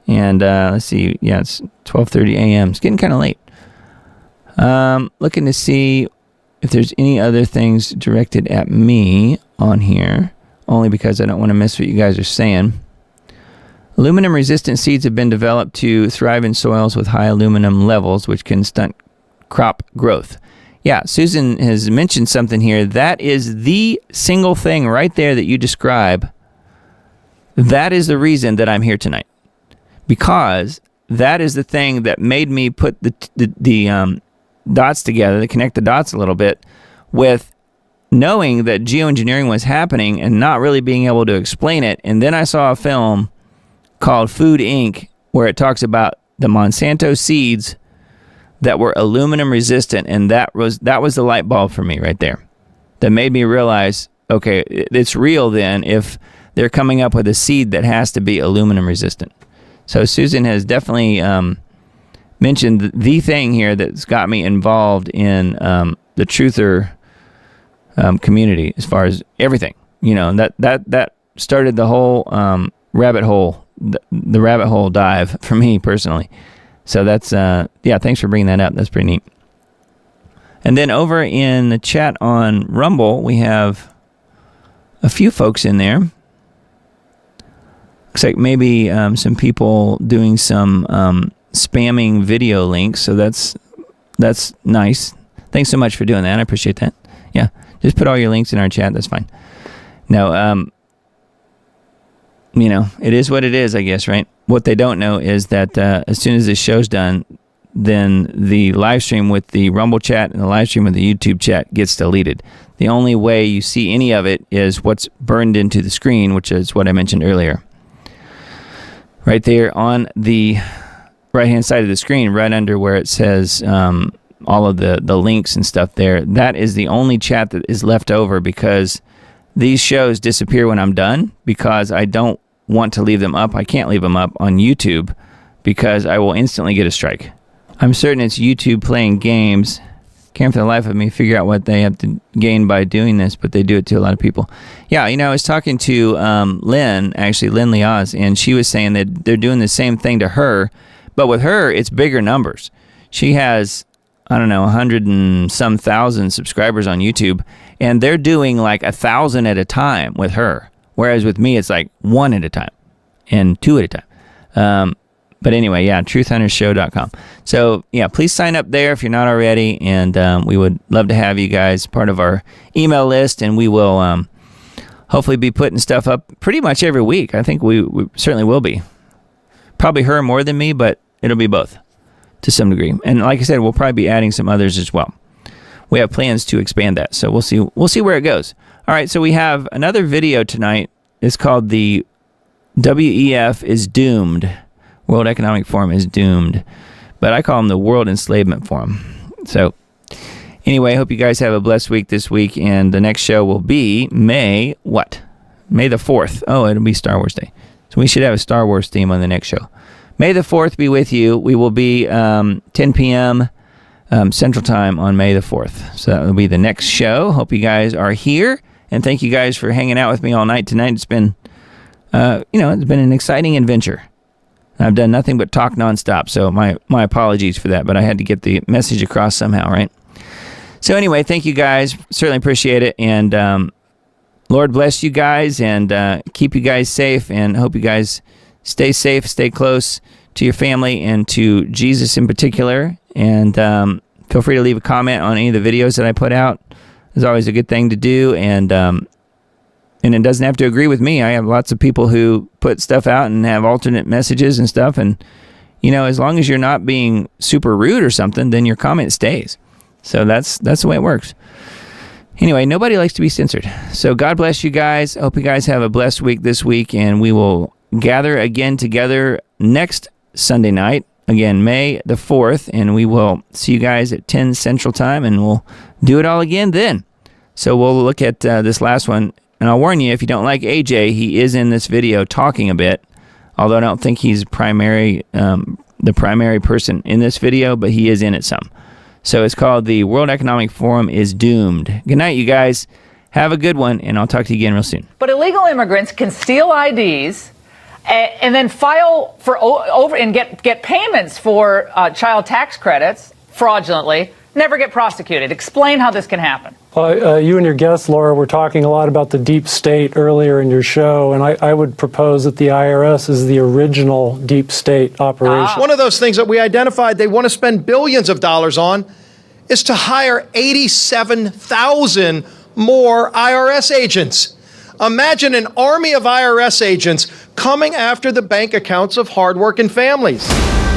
And let's see. Yeah, it's 12:30 a.m. It's getting kind of late. Looking to see if there's any other things directed at me on here, only because I don't want to miss what you guys are saying. Aluminum-resistant seeds have been developed to thrive in soils with high aluminum levels, which can stunt crop growth. Yeah, Susan has mentioned something here. That is the single thing right there that you describe. That is the reason that I'm here tonight. Because that is the thing that made me put the dots together, to connect the dots a little bit, with knowing that geoengineering was happening and not really being able to explain it. And then I saw a film called Food Inc., where it talks about the Monsanto seeds that were aluminum resistant, and that was the light bulb for me right there. That made me realize, okay, it's real then if they're coming up with a seed that has to be aluminum resistant. So Susan has definitely mentioned the thing here that's got me involved in the truther community as far as everything. That started the whole rabbit hole, the rabbit hole dive for me personally. So that's, thanks for bringing that up. That's pretty neat. And then over in the chat on Rumble, we have a few folks in there. Looks like maybe some people doing some spamming video links. So that's nice. Thanks so much for doing that. I appreciate that. Yeah, just put all your links in our chat. That's fine. Now, it is what it is, I guess, right? What they don't know is that as soon as this show's done, then the live stream with the Rumble chat and the live stream with the YouTube chat gets deleted. The only way you see any of it is what's burned into the screen, which is what I mentioned earlier. Right there on the right-hand side of the screen, right under where it says all of the links and stuff there, that is the only chat that is left over, because these shows disappear when I'm done, because I don't want to leave them up. I can't leave them up on YouTube because I will instantly get a strike. I'm certain it's YouTube playing games. Can't for the life of me figure out what they have to gain by doing this, but they do it to a lot of people. Yeah, I was talking to Lynn Leoz, and she was saying that they're doing the same thing to her, but with her, it's bigger numbers. She has, 100 and some thousand subscribers on YouTube, and they're doing like 1,000 at a time with her. Whereas with me, it's like 1 at a time and 2 at a time. But anyway, yeah, truthhuntershow.com. So, yeah, please sign up there if you're not already, and we would love to have you guys part of our email list, and we will hopefully be putting stuff up pretty much every week. I think we certainly will be. Probably her more than me, but it'll be both to some degree. And like I said, we'll probably be adding some others as well. We have plans to expand that, so we'll see where it goes. All right, so we have another video tonight. It's called the WEF is Doomed. World Economic Forum is doomed. But I call them the World Enslavement Forum. So anyway, I hope you guys have a blessed week this week, and the next show will be May the 4th. Oh, it'll be Star Wars Day. So we should have a Star Wars theme on the next show. May the 4th be with you. We will be 10 p.m. Central Time on May the 4th. So that will be the next show. Hope you guys are here. And thank you guys for hanging out with me all night tonight. It's been, it's been an exciting adventure. I've done nothing but talk nonstop, so my apologies for that, but I had to get the message across somehow, right? So anyway, thank you guys. Certainly appreciate it, and Lord bless you guys and keep you guys safe, and hope you guys stay safe, stay close to your family and to Jesus in particular. And feel free to leave a comment on any of the videos that I put out. It's always a good thing to do, and it doesn't have to agree with me. I have lots of people who put stuff out and have alternate messages and stuff, and as long as you're not being super rude or something, then your comment stays. So that's the way it works. Anyway, nobody likes to be censored. So God bless you guys. I hope you guys have a blessed week this week, and we will gather again together next Sunday night, again, May the 4th, and we will see you guys at 10 Central Time, and we'll do it all again then. So we'll look at this last one, and I'll warn you, if you don't like AJ, he is in this video talking a bit, although I don't think he's the primary person in this video, but he is in it some. So it's called The World Economic Forum is Doomed. Good night, you guys. Have a good one, and I'll talk to you again real soon. But illegal immigrants can steal IDs and then file for over and get payments for child tax credits fraudulently, never get prosecuted. Explain how this can happen. You and your guest, Laura, were talking a lot about the deep state earlier in your show, and I would propose that the IRS is the original deep state operation. One of those things that we identified they want to spend billions of dollars on is to hire 87,000 more IRS agents. Imagine an army of IRS agents coming after the bank accounts of hardworking families.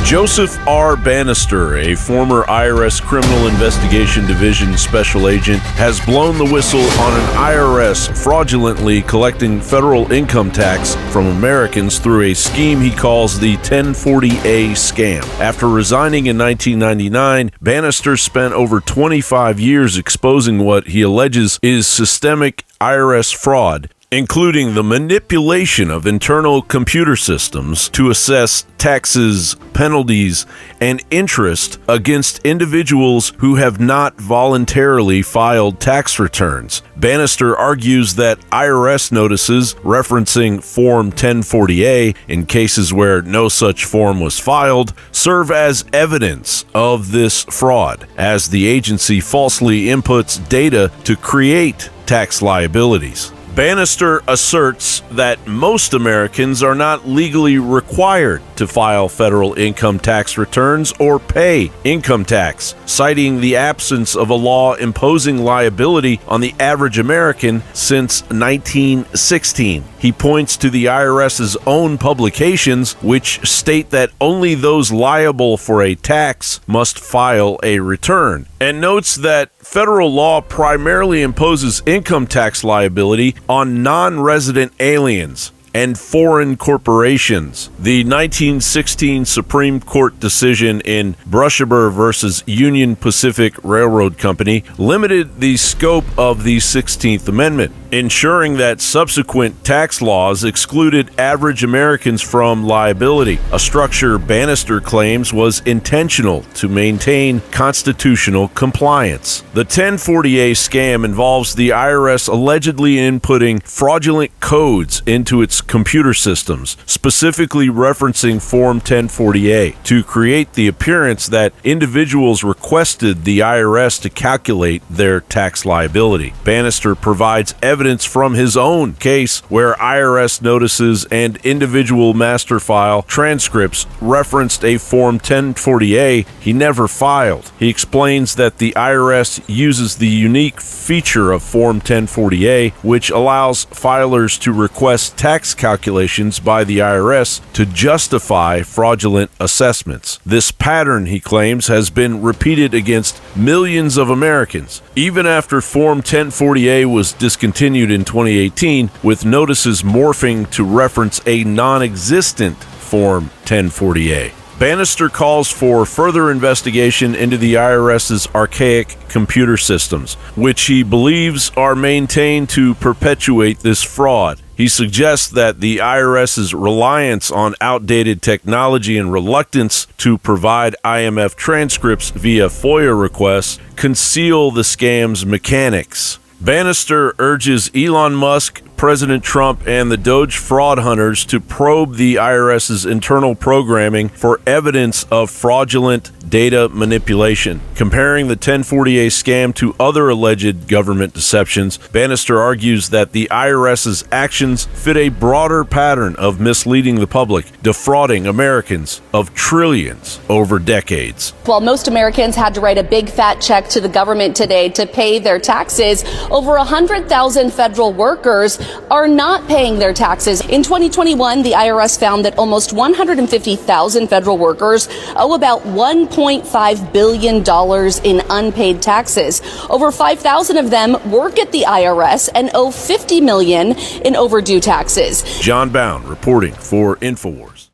Joseph R. Bannister, a former IRS Criminal Investigation Division special agent, has blown the whistle on an IRS fraudulently collecting federal income tax from Americans through a scheme he calls the 1040A scam. After resigning in 1999, Bannister spent over 25 years exposing what he alleges is systemic IRS fraud, including the manipulation of internal computer systems to assess taxes, penalties, and interest against individuals who have not voluntarily filed tax returns. Bannister argues that IRS notices referencing Form 1040A in cases where no such form was filed serve as evidence of this fraud, as the agency falsely inputs data to create tax liabilities. Bannister asserts that most Americans are not legally required to file federal income tax returns or pay income tax, citing the absence of a law imposing liability on the average American since 1916. He points to the IRS's own publications, which state that only those liable for a tax must file a return, and notes that federal law primarily imposes income tax liability on non-resident aliens and foreign corporations. The 1916 Supreme Court decision in Brushaber versus Union Pacific Railroad Company limited the scope of the 16th Amendment, ensuring that subsequent tax laws excluded average Americans from liability, a structure Bannister claims was intentional to maintain constitutional compliance. The 1040A scam involves the IRS allegedly inputting fraudulent codes into its computer systems, specifically referencing Form 1040A, to create the appearance that individuals requested the IRS to calculate their tax liability. Bannister provides evidence from his own case where IRS notices and individual master file transcripts referenced a Form 1040A he never filed. He explains that the IRS uses the unique feature of Form 1040A, which allows filers to request tax calculations by the IRS to justify fraudulent assessments. This pattern, he claims, has been repeated against millions of Americans, even after Form 1040A was discontinued in 2018, with notices morphing to reference a non-existent Form 1040A. Bannister calls for further investigation into the IRS's archaic computer systems, which he believes are maintained to perpetuate this fraud. He suggests that the IRS's reliance on outdated technology and reluctance to provide IMF transcripts via FOIA requests conceal the scam's mechanics. Bannister urges Elon Musk, President Trump and the Doge fraud hunters to probe the IRS's internal programming for evidence of fraudulent data manipulation. Comparing the 1040A scam to other alleged government deceptions, Bannister argues that the IRS's actions fit a broader pattern of misleading the public, defrauding Americans of trillions over decades. While most Americans had to write a big fat check to the government today to pay their taxes, over 100,000 federal workers are not paying their taxes. In 2021, the IRS found that almost 150,000 federal workers owe about $1.5 billion in unpaid taxes. Over 5,000 of them work at the IRS and owe $50 million in overdue taxes. John Bound reporting for InfoWars.